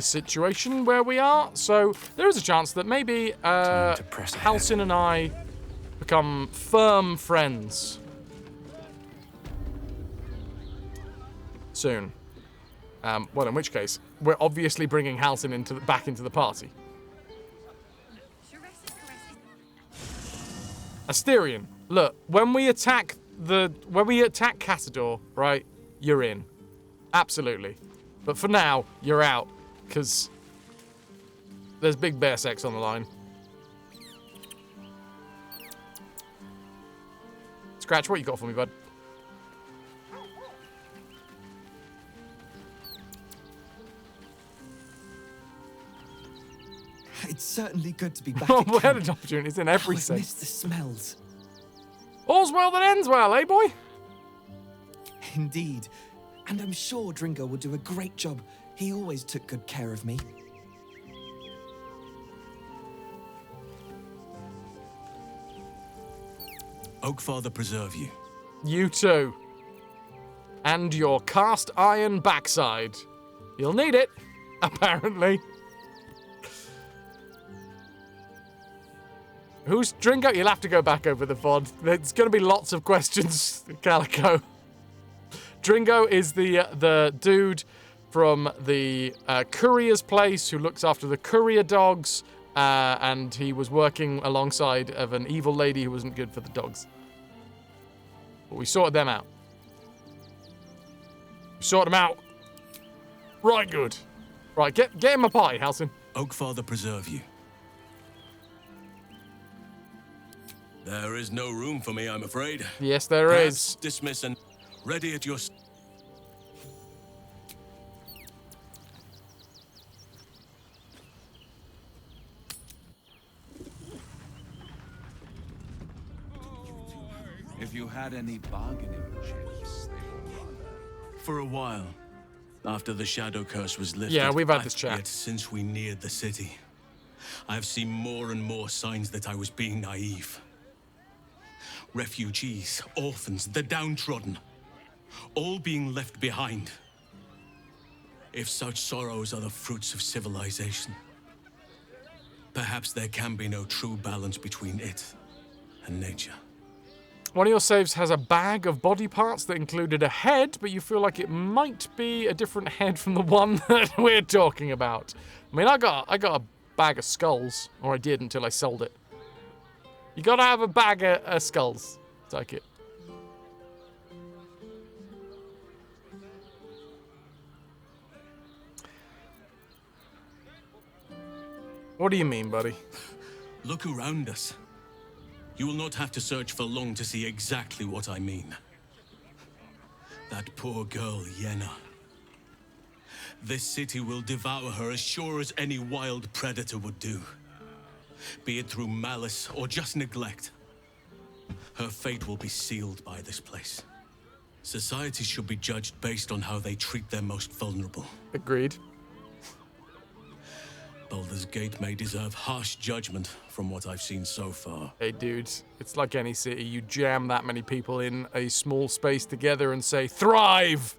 [SPEAKER 1] situation where we are, so there is a chance that maybe Halsin and I become firm friends soon. Well, in which case, we're obviously bringing Halsin back into the party. Asterion, look, when we attack Catador, right, you're in. Absolutely. But for now, you're out, because there's big bear sex on the line. Scratch, what you got for me, bud?
[SPEAKER 14] It's certainly good to be back.
[SPEAKER 1] Oh, we had an opportunity. It's in every sense.
[SPEAKER 14] I miss the smells.
[SPEAKER 1] All's well that ends well, eh, boy?
[SPEAKER 14] Indeed. And I'm sure Dringo will do a great job. He always took good care of me.
[SPEAKER 7] Oakfather preserve you.
[SPEAKER 1] You too. And your cast iron backside. You'll need it, apparently. Who's Dringo? You'll have to go back over the VOD. There's going to be lots of questions, Calico. Dringo is the dude from the courier's place who looks after the courier dogs, and he was working alongside of an evil lady who wasn't good for the dogs. But we sorted them out. We sorted them out. Right good. Right, get him a pie, Halsin.
[SPEAKER 7] Oakfather preserve you. There is no room for me, I'm afraid.
[SPEAKER 1] Yes, there is.
[SPEAKER 7] Dismiss and ready at your...
[SPEAKER 8] If you had any bargaining chips, they will rather.
[SPEAKER 7] For a while, after the shadow curse was lifted.
[SPEAKER 1] Yeah, we've had this chat.
[SPEAKER 7] Yet since we neared the city, I have seen more and more signs that I was being naive. Refugees, orphans, the downtrodden, all being left behind. If such sorrows are the fruits of civilization, perhaps there can be no true balance between it and nature.
[SPEAKER 1] One of your saves has a bag of body parts that included a head, but you feel like it might be a different head from the one that we're talking about. I mean, I got a bag of skulls, or I did until I sold it. You gotta have a bag of skulls. Take it. What do you mean, buddy?
[SPEAKER 7] Look around us. You will not have to search for long to see exactly what I mean. That poor girl, Yenna. This city will devour her as sure as any wild predator would do. Be it through malice or just neglect. Her fate will be sealed by this place. Society should be judged based on how they treat their most vulnerable.
[SPEAKER 1] Agreed.
[SPEAKER 7] Baldur's Gate may deserve harsh judgment from what I've seen so far.
[SPEAKER 1] Hey, dude, it's like any city. You jam that many people in a small space together and say, thrive!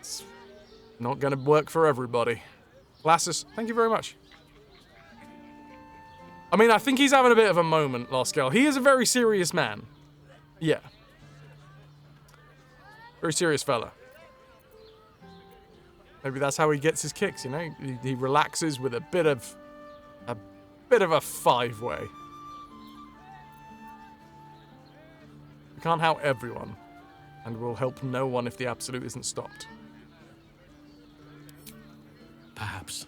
[SPEAKER 1] It's not gonna work for everybody. Lassus, thank you very much. I mean, I think he's having a bit of a moment, Lost Girl. He is a very serious man. Yeah. Very serious fella. Maybe that's how he gets his kicks, you know? He relaxes with a bit of a five-way. We can't help everyone, and we'll help no one if the absolute isn't stopped.
[SPEAKER 7] Perhaps.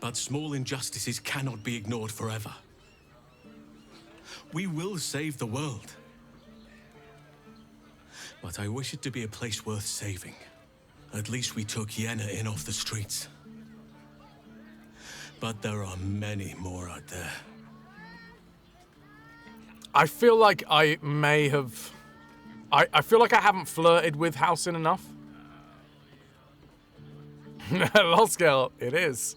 [SPEAKER 7] But small injustices cannot be ignored forever. We will save the world. But I wish it to be a place worth saving. At least we took Yenna in off the streets. But there are many more out there.
[SPEAKER 1] I feel like I may have... I feel like I haven't flirted with Halsin enough. Lost Girl, it is.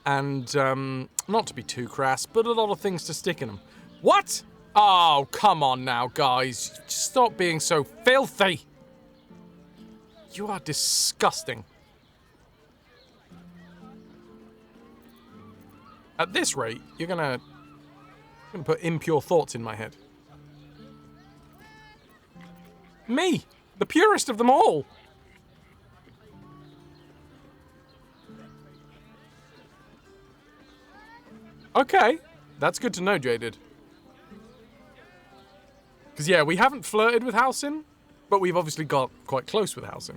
[SPEAKER 1] And, not to be too crass, but a lot of things to stick in them. What? Oh, come on now, guys. Stop being so filthy. You are disgusting. At this rate, you're gonna put impure thoughts in my head. Me, the purest of them all. Okay, that's good to know, Jaded. Because, yeah, we haven't flirted with Halsin, but we've obviously got quite close with Halsin.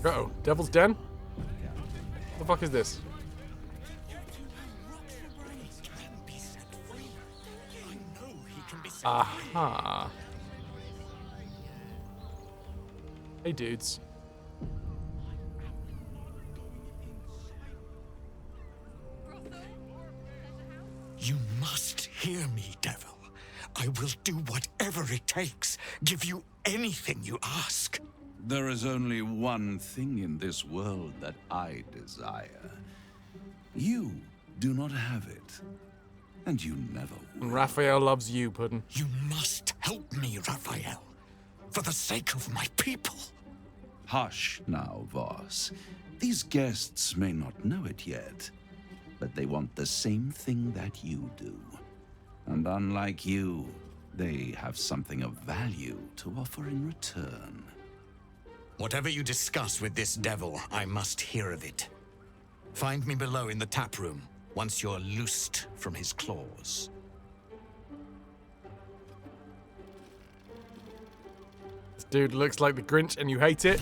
[SPEAKER 1] Uh-oh, Devil's Den? What the fuck is this? Aha. Hey, dudes.
[SPEAKER 18] You must hear me, devil. I will do whatever it takes. Give you anything you ask.
[SPEAKER 2] There is only one thing in this world that I desire. You do not have it. And you never will.
[SPEAKER 1] Raphael loves you, Puddin'.
[SPEAKER 18] You must help me, Raphael. For the sake of my people.
[SPEAKER 2] Hush now, Voss. These guests may not know it yet, but they want the same thing that you do. And unlike you, they have something of value to offer in return.
[SPEAKER 18] Whatever you discuss with this devil, I must hear of it. Find me below in the tap room, once you're loosed from his claws.
[SPEAKER 1] This dude looks like the Grinch and you hate it.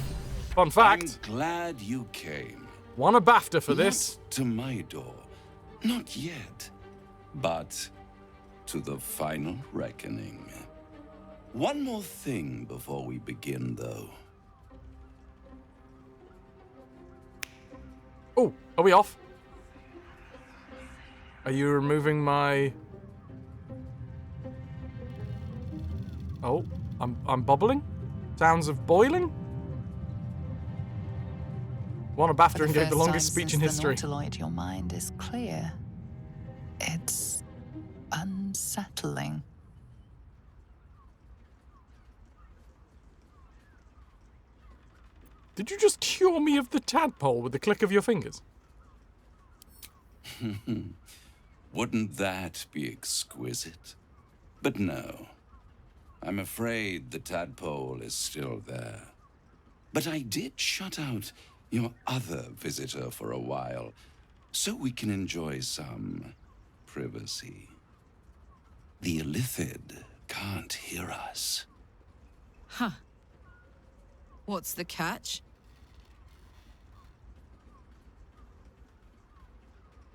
[SPEAKER 1] Fun fact.
[SPEAKER 2] I'm glad you came.
[SPEAKER 1] Won a BAFTA for this.
[SPEAKER 2] Not to my door. Not yet. But to the final reckoning. One more thing before we begin, though.
[SPEAKER 1] Oh, are we off? Are you removing my... Oh, I'm bubbling? Sounds of boiling? Won a BAFTA and gave the longest speech in history.
[SPEAKER 4] The Nautiloid, your mind is clear. It's unsettling.
[SPEAKER 1] Did you just cure me of the tadpole with the click of your fingers?
[SPEAKER 2] Wouldn't that be exquisite? But no. I'm afraid the tadpole is still there. But I did shut out your other visitor for a while, so we can enjoy some privacy. The Illithid can't hear us.
[SPEAKER 5] Huh. What's the catch?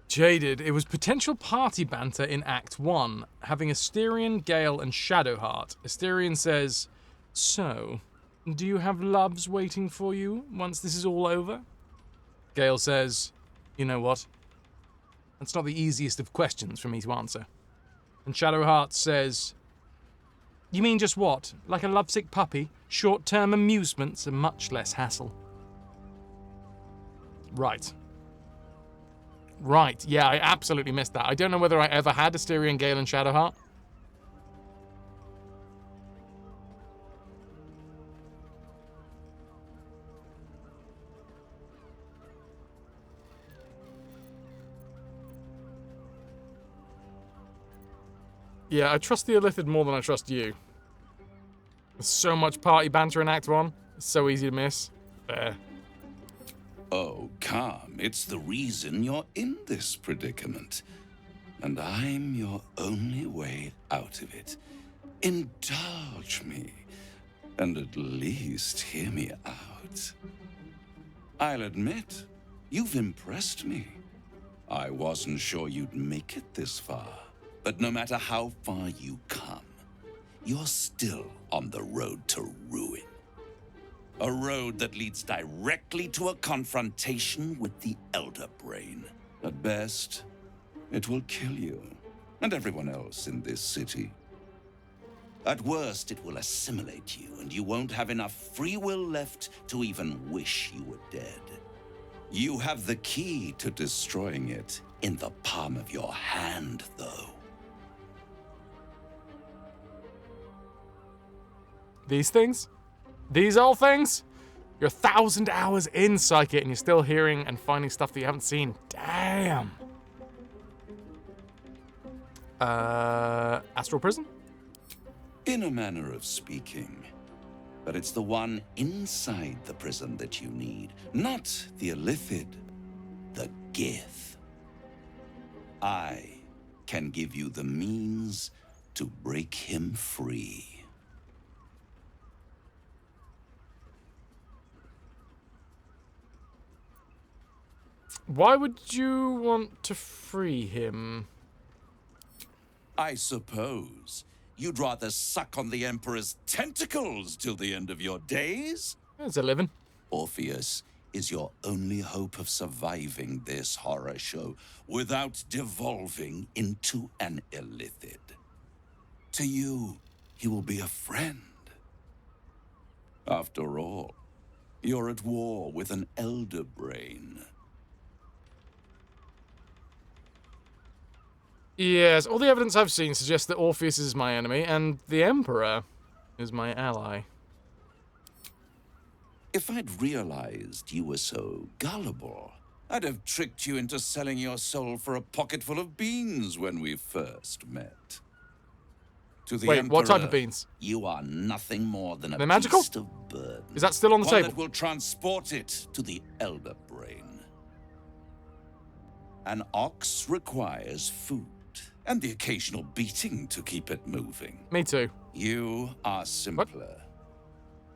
[SPEAKER 1] Jaded, it was potential party banter in Act 1, having Asterion, Gale, and Shadowheart. Asterion says, "So, do you have loves waiting for you once this is all over?" Gale says, "You know what? That's not the easiest of questions for me to answer." And Shadowheart says, "You mean just what? Like a lovesick puppy? Short-term amusements and much less hassle." Right. Right, yeah, I absolutely missed that. I don't know whether I ever had Asterion, Gale, and Shadowheart. Yeah, I trust the Illithid more than I trust you. There's so much party banter in Act 1. It's so easy to miss. There.
[SPEAKER 2] Oh, come. It's the reason you're in this predicament. And I'm your only way out of it. Indulge me. And at least hear me out. I'll admit, you've impressed me. I wasn't sure you'd make it this far. But no matter how far you come, you're still on the road to ruin. A road that leads directly to a confrontation with the Elder Brain. At best, it will kill you, and everyone else in this city. At worst, it will assimilate you, and you won't have enough free will left to even wish you were dead. You have the key to destroying it in the palm of your hand, though.
[SPEAKER 1] These things? These old things? You're 1,000 hours in Psychic and you're still hearing and finding stuff that you haven't seen. Damn. Astral Prison?
[SPEAKER 2] In a manner of speaking. But it's the one inside the prison that you need. Not the Illithid. The Gith. I can give you the means to break him free.
[SPEAKER 1] Why would you want to free him?
[SPEAKER 2] I suppose you'd rather suck on the Emperor's tentacles till the end of your days?
[SPEAKER 1] That's a living.
[SPEAKER 2] Orpheus is your only hope of surviving this horror show without devolving into an Illithid. To you, he will be a friend. After all, you're at war with an Elder Brain.
[SPEAKER 1] Yes, all the evidence I've seen suggests that Orpheus is my enemy and the Emperor is my ally.
[SPEAKER 2] If I'd realized you were so gullible, I'd have tricked you into selling your soul for a pocketful of beans when we first met. To the
[SPEAKER 1] Wait,
[SPEAKER 2] Emperor,
[SPEAKER 1] what type of beans?
[SPEAKER 2] You are nothing more than a
[SPEAKER 1] They're magical?
[SPEAKER 2] beast of burden.
[SPEAKER 1] Is that still on the
[SPEAKER 2] one
[SPEAKER 1] table?
[SPEAKER 2] That will transport it to the Elder Brain. An ox requires food and the occasional beating to keep it moving.
[SPEAKER 1] Me too.
[SPEAKER 2] You are simpler.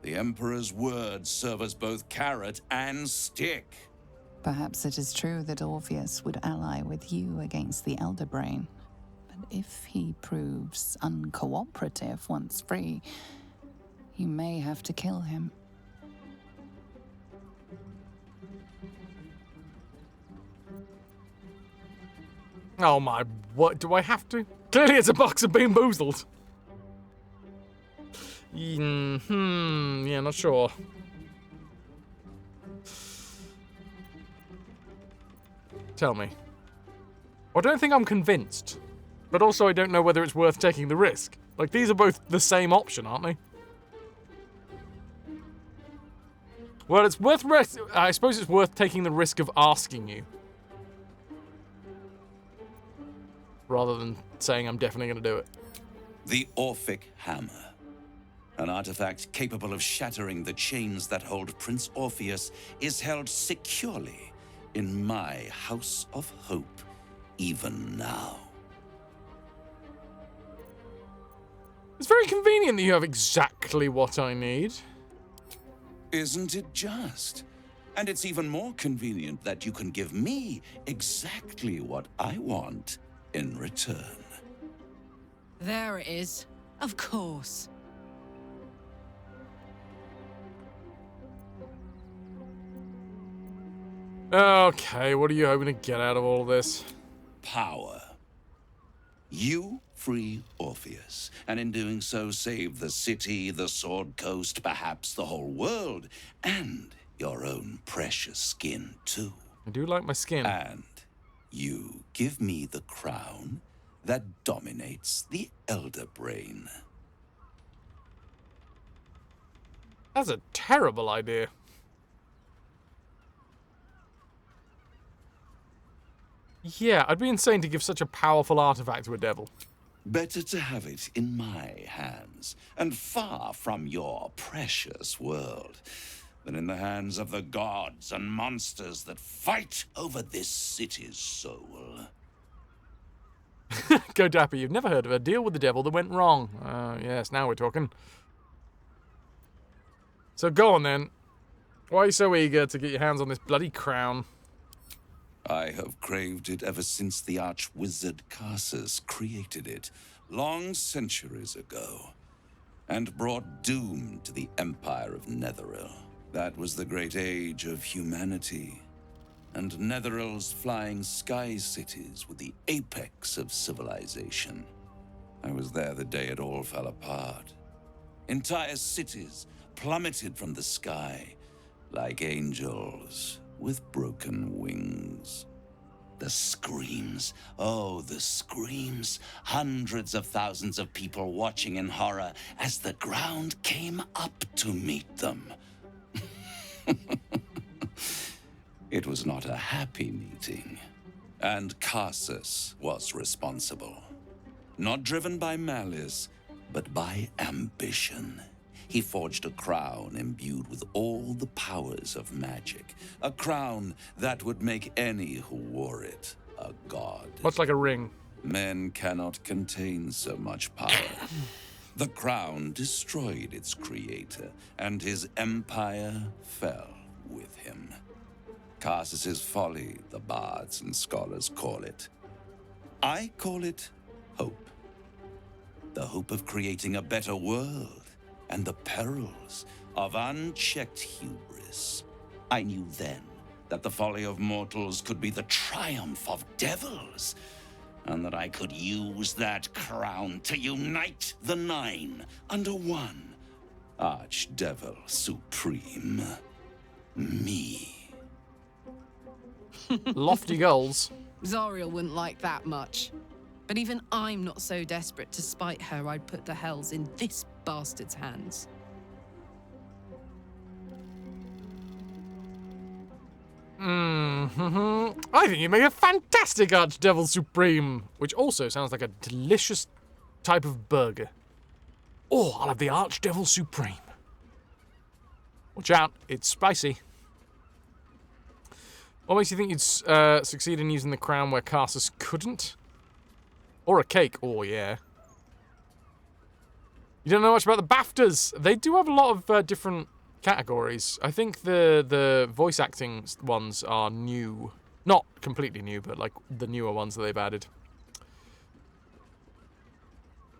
[SPEAKER 2] The Emperor's words serve as both carrot and stick.
[SPEAKER 4] Perhaps it is true that Orpheus would ally with you against the Elder Brain. But if he proves uncooperative once free, you may have to kill him.
[SPEAKER 1] Oh my, what, do I have to? Clearly it's a box of Bean Boozled. Yeah, not sure. Tell me. I don't think I'm convinced, but also I don't know whether it's worth taking the risk. Like, these are both the same option, aren't they? Well, it's worth I suppose it's worth taking the risk of asking you. Rather than saying I'm definitely going to do it.
[SPEAKER 2] The Orphic Hammer. An artifact capable of shattering the chains that hold Prince Orpheus is held securely in my House of Hope, even now.
[SPEAKER 1] It's very convenient that you have exactly what I need.
[SPEAKER 2] Isn't it just? And it's even more convenient that you can give me exactly what I want in return.
[SPEAKER 5] There it is. Of course.
[SPEAKER 1] Okay, what are you hoping to get out of all this?
[SPEAKER 2] Power. You free Orpheus, and in doing so save the city, the Sword Coast, perhaps the whole world, and your own precious skin too.
[SPEAKER 1] I do like my skin.
[SPEAKER 2] And you give me the crown that dominates the Elder Brain.
[SPEAKER 1] That's a terrible idea. Yeah, I'd be insane to give such a powerful artifact to a devil.
[SPEAKER 2] Better to have it in my hands, and far from your precious world, than in the hands of the gods and monsters that fight over this city's soul.
[SPEAKER 1] Go Dapper, you've never heard of a deal with the devil that went wrong. Yes, now we're talking. So go on then. Why are you so eager to get your hands on this bloody crown?
[SPEAKER 2] I have craved it ever since the arch-wizard Carsus created it, long centuries ago, and brought doom to the Empire of Netheril. That was the great age of humanity, and Netheril's flying sky cities were the apex of civilization. I was there the day it all fell apart. Entire cities plummeted from the sky like angels with broken wings. The screams, oh, the screams. Hundreds of thousands of people watching in horror as the ground came up to meet them. It was not a happy meeting, and Carsus was responsible. Not driven by malice, but by ambition. He forged a crown imbued with all the powers of magic. A crown that would make any who wore it a god.
[SPEAKER 1] Much like a ring.
[SPEAKER 2] Men cannot contain so much power. The crown destroyed its creator, and his empire fell with him. Carsus's folly, the bards and scholars call it. I call it hope. The hope of creating a better world. And the perils of unchecked hubris. I knew then that the folly of mortals could be the triumph of devils, and that I could use that crown to unite the Nine under one Archdevil Supreme. Me.
[SPEAKER 1] Lofty goals.
[SPEAKER 5] Zariel wouldn't like that much. But even I'm not so desperate to spite her I'd put the hells in this bastard's hands.
[SPEAKER 1] I think you make a fantastic Archdevil Supreme, which also sounds like a delicious type of burger. Oh, I'll have the Archdevil Supreme. Watch out, it's spicy. What makes you think you'd succeed in using the crown where Carsus couldn't? Or a cake, oh yeah. You don't know much about the BAFTAs. They do have a lot of different categories. I think the voice acting ones are new. Not completely new, but like the newer ones that they've added.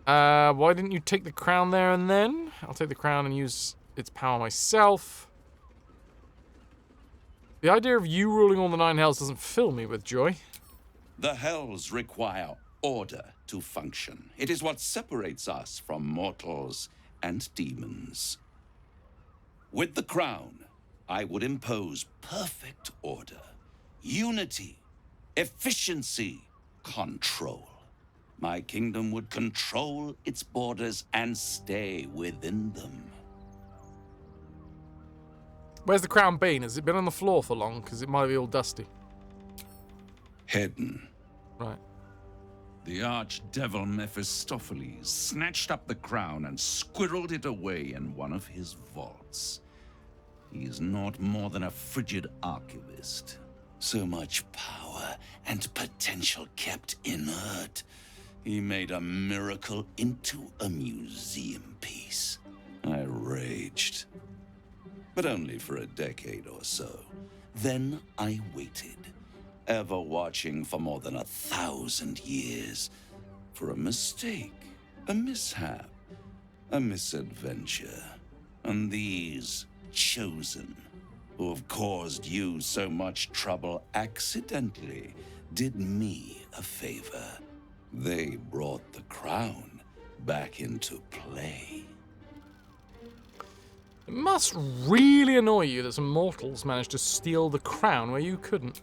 [SPEAKER 1] Why didn't you take the crown there and then? I'll take the crown and use its power myself. The idea of you ruling all the Nine Hells doesn't fill me with joy.
[SPEAKER 2] The Hells require order to function. It is what separates us from mortals and demons. With the crown, I would impose perfect order, unity, efficiency, control. My kingdom would control its borders and stay within them.
[SPEAKER 1] Where's the crown been? Has it been on the floor for long? Because it might be all dusty.
[SPEAKER 2] Hidden.
[SPEAKER 1] Right.
[SPEAKER 2] The archdevil Mephistopheles snatched up the crown and squirreled it away in one of his vaults. He is not more than a frigid archivist. So much power and potential kept inert. He made a miracle into a museum piece. I raged. But only for a decade or so. Then I waited, ever watching for more than 1,000 years, for a mistake, a mishap, a misadventure. And these chosen, who have caused you so much trouble accidentally, did me a favor. They brought the crown back into play.
[SPEAKER 1] It must really annoy you that some mortals managed to steal the crown where you couldn't.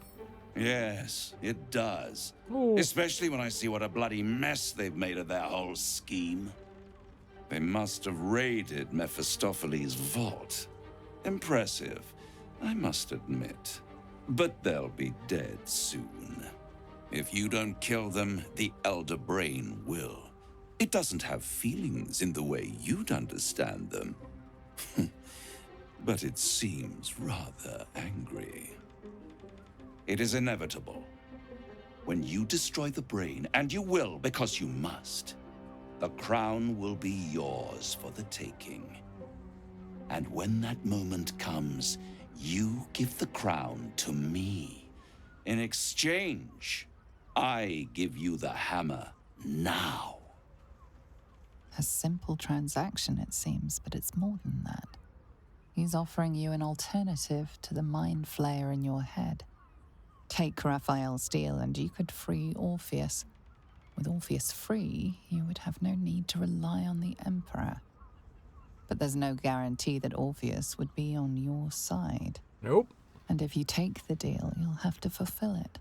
[SPEAKER 2] Yes, it does.
[SPEAKER 1] Ooh.
[SPEAKER 2] Especially when I see what a bloody mess they've made of their whole scheme. They must have raided Mephistopheles' vault. Impressive, I must admit. But they'll be dead soon. If you don't kill them, the Elder Brain will. It doesn't have feelings in the way you'd understand them. But it seems rather angry. It is inevitable. When you destroy the brain, and you will because you must, the crown will be yours for the taking. And when that moment comes, you give the crown to me. In exchange, I give you the hammer now.
[SPEAKER 4] A simple transaction, it seems, but it's more than that. He's offering you an alternative to the mind flayer in your head. Take Raphael's deal and you could free Orpheus. With Orpheus free, you would have no need to rely on the Emperor. But there's no guarantee that Orpheus would be on your side.
[SPEAKER 1] Nope.
[SPEAKER 4] And if you take the deal, you'll have to fulfill it.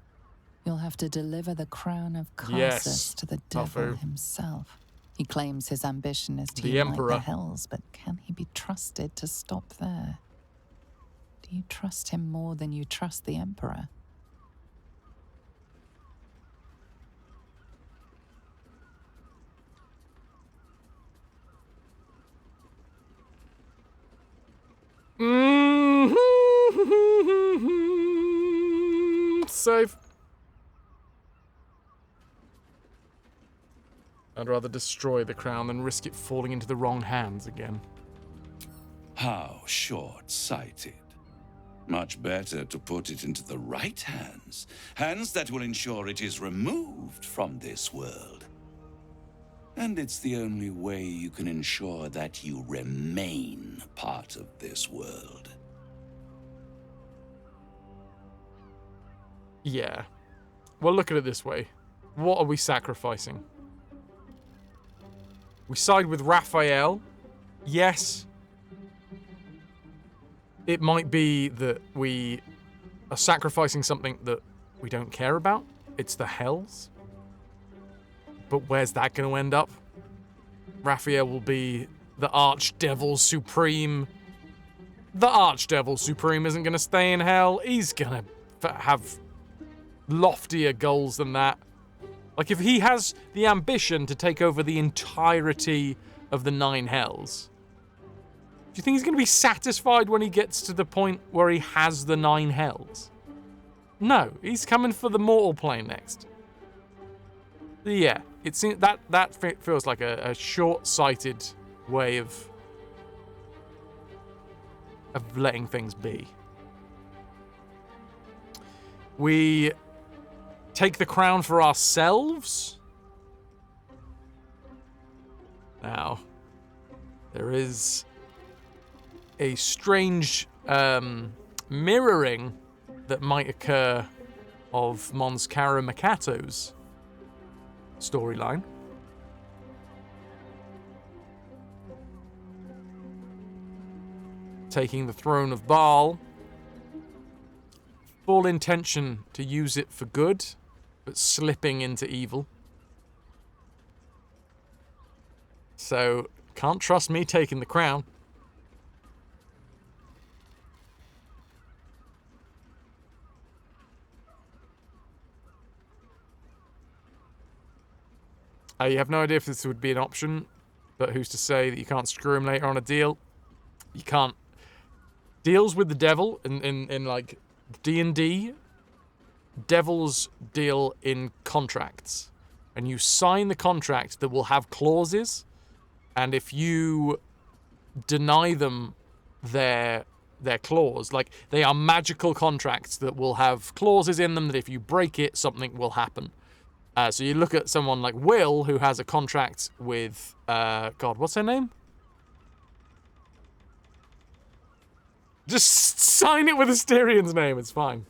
[SPEAKER 4] You'll have to deliver the crown of Carsus
[SPEAKER 1] Yes,
[SPEAKER 4] to the devil
[SPEAKER 1] Tofu.
[SPEAKER 4] himself. He claims his ambition is to
[SPEAKER 1] The
[SPEAKER 4] unite
[SPEAKER 1] Emperor.
[SPEAKER 4] the Hells, but can he be trusted to stop there? Do you trust him more than you trust the Emperor?
[SPEAKER 1] Save. I'd rather destroy the crown than risk it falling into the wrong hands again.
[SPEAKER 2] How short-sighted. Much better to put it into the right hands. Hands that will ensure it is removed from this world. And it's the only way you can ensure that you remain part of this world.
[SPEAKER 1] Yeah. Well, look at it this way. What are we sacrificing? We side with Raphael. Yes. It might be that we are sacrificing something that we don't care about. It's the Hells. But where's that going to end up? Raphael will be the Archdevil Supreme. The Archdevil Supreme isn't going to stay in hell. He's going to have loftier goals than that. Like, if he has the ambition to take over the entirety of the 9 Hells, do you think he's going to be satisfied when he gets to the point where he has the 9 Hells? No, he's coming for the mortal plane next. Yeah, it seems that feels like a short-sighted way of letting things be. We take the crown for ourselves. Now, there is a strange mirroring that might occur of Mons Cara Mikato's storyline. Taking the throne of Baal. Full intention to use it for good, but slipping into evil. So, can't trust me taking the crown. You have no idea if this would be an option, but who's to say that you can't screw him later on a deal? You can't. Deals with the devil in like D&D, devils deal in contracts. And you sign the contract that will have clauses, and if you deny them their clause, like they are magical contracts that will have clauses in them that if you break it, something will happen. So you look at someone like Will, who has a contract with, God, what's her name? Just sign it with Asterian's name, it's fine.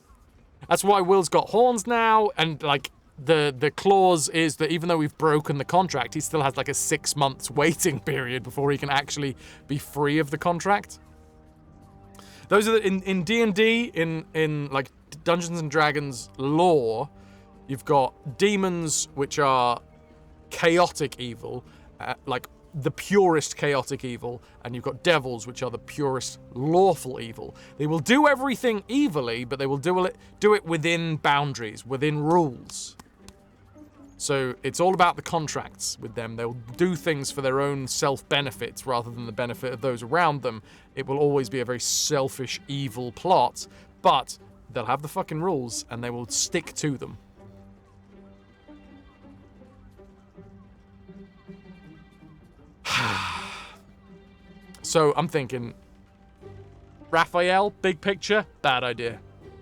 [SPEAKER 1] That's why Will's got horns now, and like, the clause is that even though we've broken the contract, he still has like a 6 months waiting period before he can actually be free of the contract. Those are in D&D, in like Dungeons and Dragons lore, you've got demons, which are chaotic evil, like the purest chaotic evil, and you've got devils, which are the purest lawful evil. They will do everything evilly, but they will do it within boundaries, within rules. So it's all about the contracts with them. They'll do things for their own self-benefits rather than the benefit of those around them. It will always be a very selfish, evil plot, but they'll have the fucking rules and they will stick to them. So I'm thinking, Raphael, big picture, bad idea.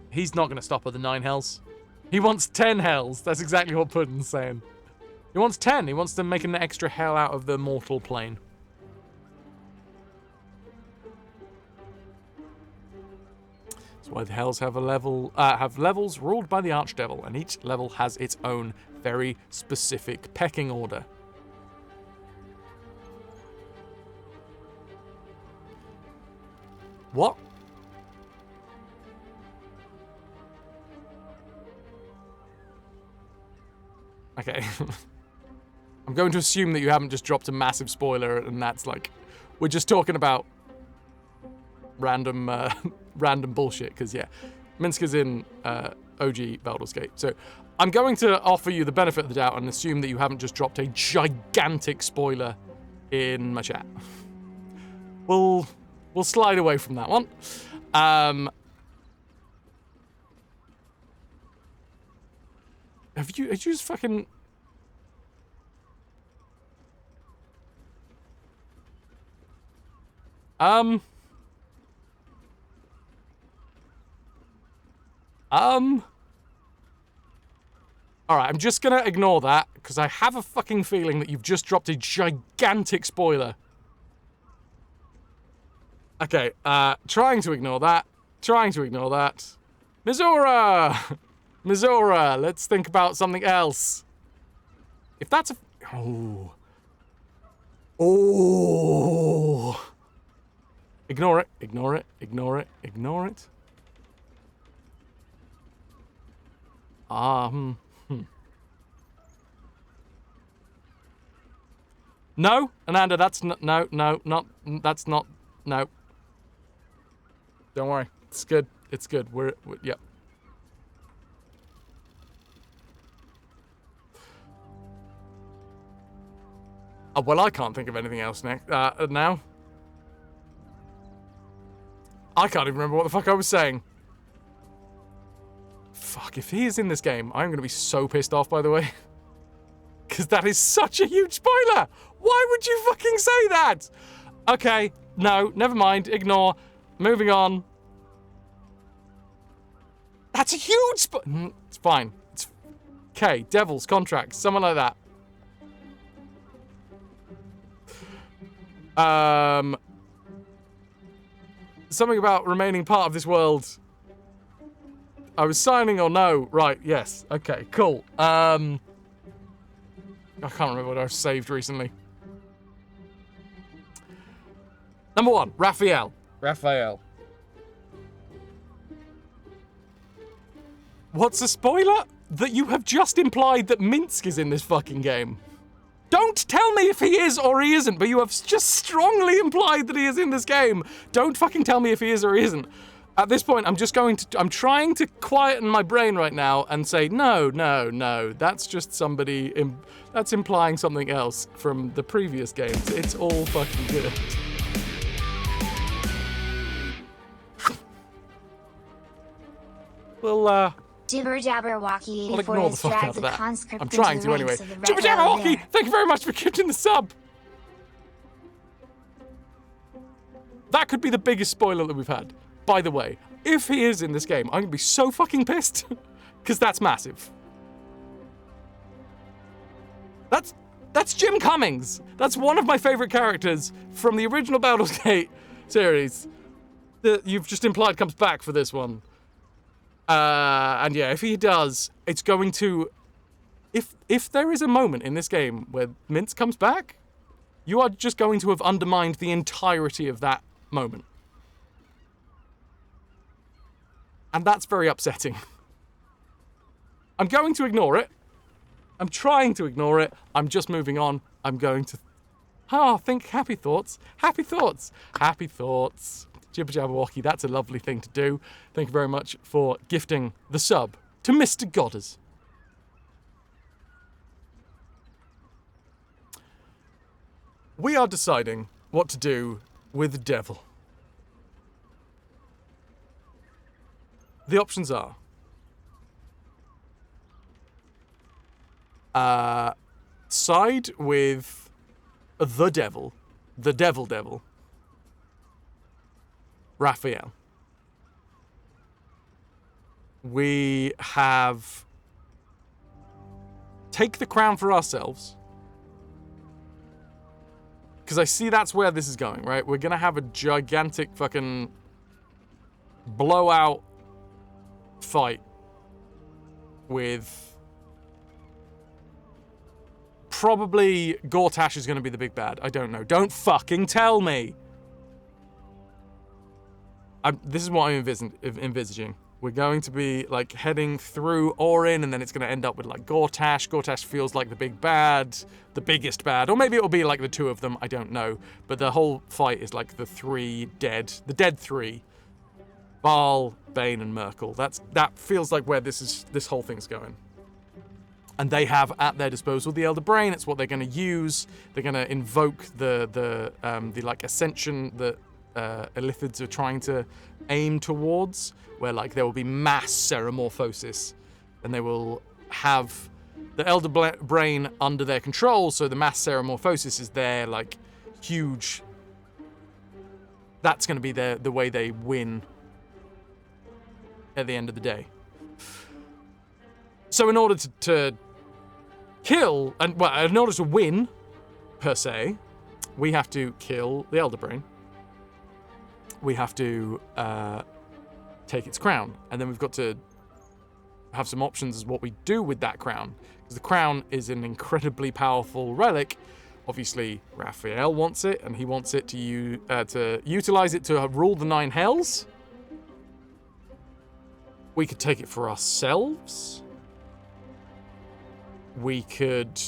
[SPEAKER 1] He's not going to stop at the 9 hells. He wants 10 hells. That's exactly what Puddin's saying. He wants 10. He wants to make an extra hell out of the mortal plane. That's why the hells have levels ruled by the Archdevil, and each level has its own very specific pecking order. What? Okay. I'm going to assume that you haven't just dropped a massive spoiler and that's like, we're just talking about random random bullshit, because yeah, Minska's in OG Baldur's Gate. So I'm going to offer you the benefit of the doubt and assume that you haven't just dropped a gigantic spoiler in my chat. We'll slide away from that one. Have you just fucking... Alright, I'm just gonna ignore that, because I have a fucking feeling that you've just dropped a gigantic spoiler. Okay, trying to ignore that. Mizora! Mizora, let's think about something else. If that's a... Oh. Oh. Ignore it. No, Ananda, that's not... No, that's not... No. Don't worry. It's good. We're yep. Oh, well, I can't think of anything else now. I can't even remember what the fuck I was saying. Fuck, if he is in this game, I'm going to be so pissed off, by the way. Because that is such a huge spoiler! Why would you fucking say that? Okay, no, never mind, ignore. Moving on. That's a huge it's fine. It's okay, devils, contracts, someone like that. Something about remaining part of this world. I was signing or no? Right, yes. Okay, cool. I can't remember what I've saved recently. Number 1, Raphael. What's a spoiler? That you have just implied that Minsk is in this fucking game. Don't tell me if he is or he isn't, but you have just strongly implied that he is in this game. Don't fucking tell me if he is or he isn't. At this point, I'm trying to quieten my brain right now and say, no, that's just somebody, that's implying something else from the previous games. It's all fucking good. Well,
[SPEAKER 6] Jibber Jabberwocky
[SPEAKER 1] I'll
[SPEAKER 6] 84
[SPEAKER 1] ignore the
[SPEAKER 6] has
[SPEAKER 1] fuck out
[SPEAKER 6] dragged
[SPEAKER 1] of
[SPEAKER 6] the
[SPEAKER 1] that.
[SPEAKER 6] conscript
[SPEAKER 1] I'm
[SPEAKER 6] into
[SPEAKER 1] trying
[SPEAKER 6] the
[SPEAKER 1] to anyway.
[SPEAKER 6] ranks of the
[SPEAKER 1] Jibber
[SPEAKER 6] Red
[SPEAKER 1] Jabberwocky,
[SPEAKER 6] Elder.
[SPEAKER 1] thank you very much for gifting the sub. That could be the biggest spoiler that we've had. By the way, if he is in this game, I'm gonna be so fucking pissed. Because that's massive. That's Jim Cummings. That's one of my favorite characters from the original Baldur's Gate series that you've just implied comes back for this one. And yeah, if he does, it's going to... If there is a moment in this game where Mintz comes back, you are just going to have undermined the entirety of that moment. And that's very upsetting. I'm going to ignore it. I'm trying to ignore it. I'm just moving on. I'm going to... think happy thoughts. Happy thoughts. Happy thoughts. Jibber Jabberwocky, that's a lovely thing to do. Thank you very much for gifting the sub to Mr. Godders. We are deciding what to do with the devil. The options are... side with the devil, Raphael. We have take the crown for ourselves. Because I see that's where this is going, right? We're going to have a gigantic fucking blowout fight with... Probably Gortash is going to be the big bad. I don't know. Don't fucking tell me. This is what I'm envisaging. We're going to be like heading through Orin, and then it's going to end up with like Gortash. Gortash feels like the big bad, the biggest bad, or maybe it'll be like the two of them. I don't know. But the whole fight is like the dead three: Baal, Bane, and Merkel. That feels like where this whole thing's going. And they have at their disposal the Elder Brain. It's what they're going to use. They're going to invoke the like ascension that Illithids are trying to aim towards, where like there will be mass ceremorphosis, and they will have the Elder Brain under their control. So the mass ceremorphosis is their like huge. That's going to be the way they win at the end of the day. So in order to kill, in order to win, per se, we have to kill the Elder Brain. We have to take its crown. And then we've got to have some options as what we do with that crown. Because the crown is an incredibly powerful relic. Obviously, Raphael wants it, and he wants it to utilize it to rule the Nine Hells. We could take it for ourselves. We could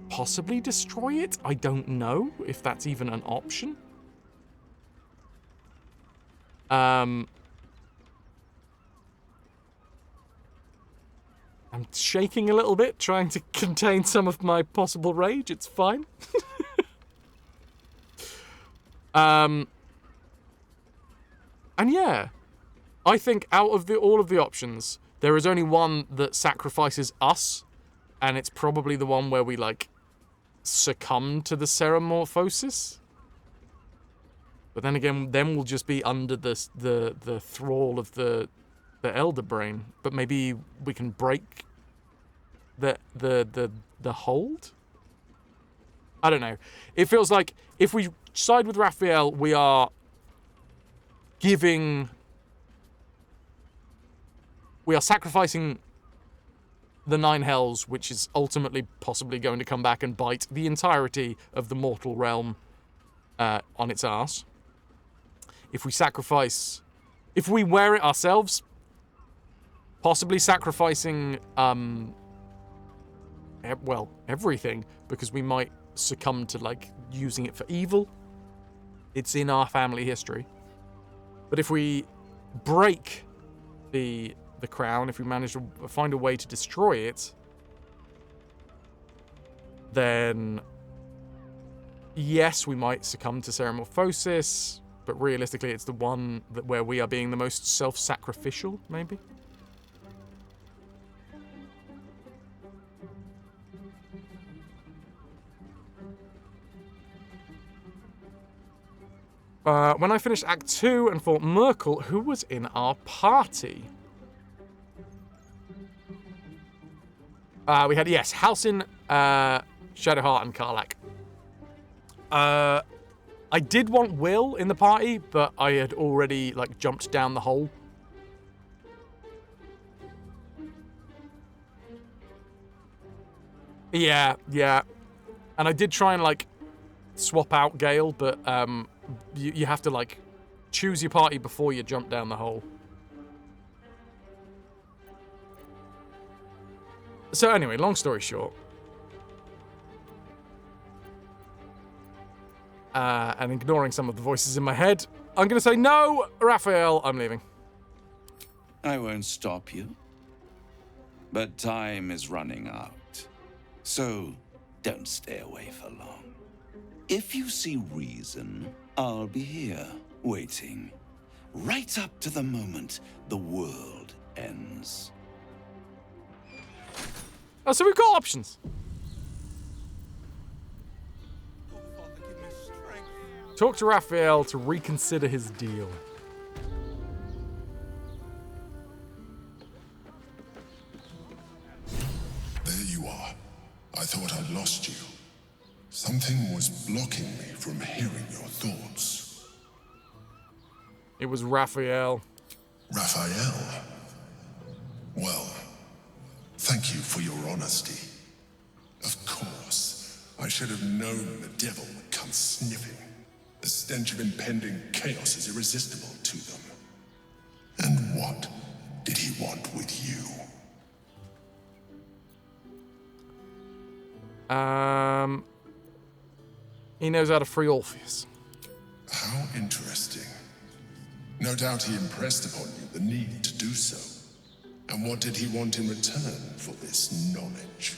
[SPEAKER 1] possibly destroy it. I don't know if that's even an option. I'm shaking a little bit, trying to contain some of my possible rage. It's fine. And yeah, I think out of all of the options, there is only one that sacrifices us, and it's probably the one where we, like, succumb to the ceremorphosis. But then again, then we'll just be under the thrall of the Elder Brain. But maybe we can break the hold? I don't know. It feels like if we side with Raphael, we are sacrificing the Nine Hells, which is ultimately possibly going to come back and bite the entirety of the mortal realm on its arse. If we wear it ourselves, possibly sacrificing, everything, because we might succumb to, like, using it for evil. It's in our family history. But if we break the crown, if we manage to find a way to destroy it, then yes, we might succumb to Ceramorphosis, but realistically it's the one where we are being the most self-sacrificial, maybe? When I finished Act 2 and fought Merkel, who was in our party? We had, yes, Halsin, Shadowheart, and Karlach. I did want Will in the party, but I had already, like, jumped down the hole. Yeah. And I did try and, like, swap out Gale, but, you have to, like, choose your party before you jump down the hole. So anyway, long story short. And ignoring some of the voices in my head, I'm going to say, no, Raphael, I'm leaving.
[SPEAKER 2] I won't stop you. But time is running out. So don't stay away for long. If you see reason, I'll be here, waiting. Right up to the moment the world ends.
[SPEAKER 1] Oh, so we've got options. Talk to Raphael to reconsider his deal.
[SPEAKER 13] There you are. I thought I'd lost you. Something was blocking me from hearing your thoughts.
[SPEAKER 1] It was Raphael.
[SPEAKER 13] Raphael? Well, thank you for your honesty. Of course, I should have known the devil would come sniffing. The stench of impending chaos is irresistible to them. And what did he want with you?
[SPEAKER 1] He knows how to free Orpheus.
[SPEAKER 13] How interesting. No doubt he impressed upon you the need to do so. And what did he want in return for this knowledge?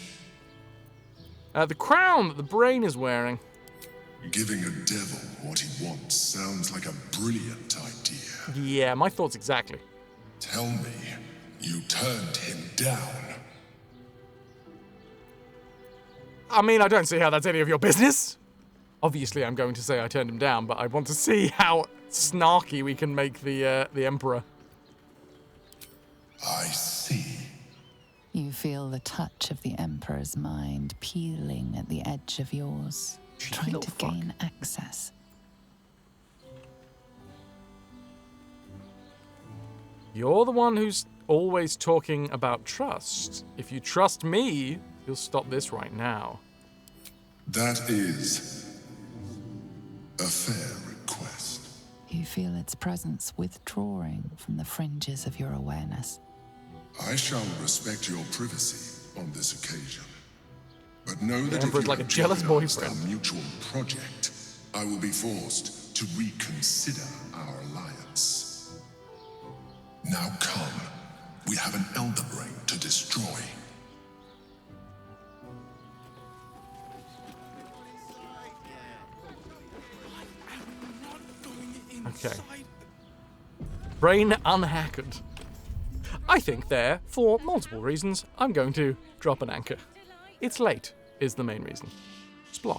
[SPEAKER 1] The crown that the brain is wearing.
[SPEAKER 13] Giving a devil what he wants sounds like a brilliant idea.
[SPEAKER 1] Yeah, my thoughts exactly.
[SPEAKER 13] Tell me, you turned him down.
[SPEAKER 1] I mean, I don't see how that's any of your business. Obviously, I'm going to say I turned him down, but I want to see how snarky we can make the Emperor.
[SPEAKER 13] I see.
[SPEAKER 4] You feel the touch of the Emperor's mind peeling at the edge of yours, trying to gain access.
[SPEAKER 1] You're the one who's always talking about trust. If you trust me, you'll stop this right now.
[SPEAKER 13] That is a fair request.
[SPEAKER 4] You feel its presence withdrawing from the fringes of your awareness.
[SPEAKER 13] I shall respect your privacy on this occasion. But know that if
[SPEAKER 1] Emperor's
[SPEAKER 13] you
[SPEAKER 1] like a jealous boyfriend.
[SPEAKER 13] our mutual project, I will be forced to reconsider our alliance. Now come. We have an Elder Brain to destroy.
[SPEAKER 1] Okay. Brain unhacked. I think there, for multiple reasons, I'm going to drop an anchor. It's late, is the main reason. Splosh.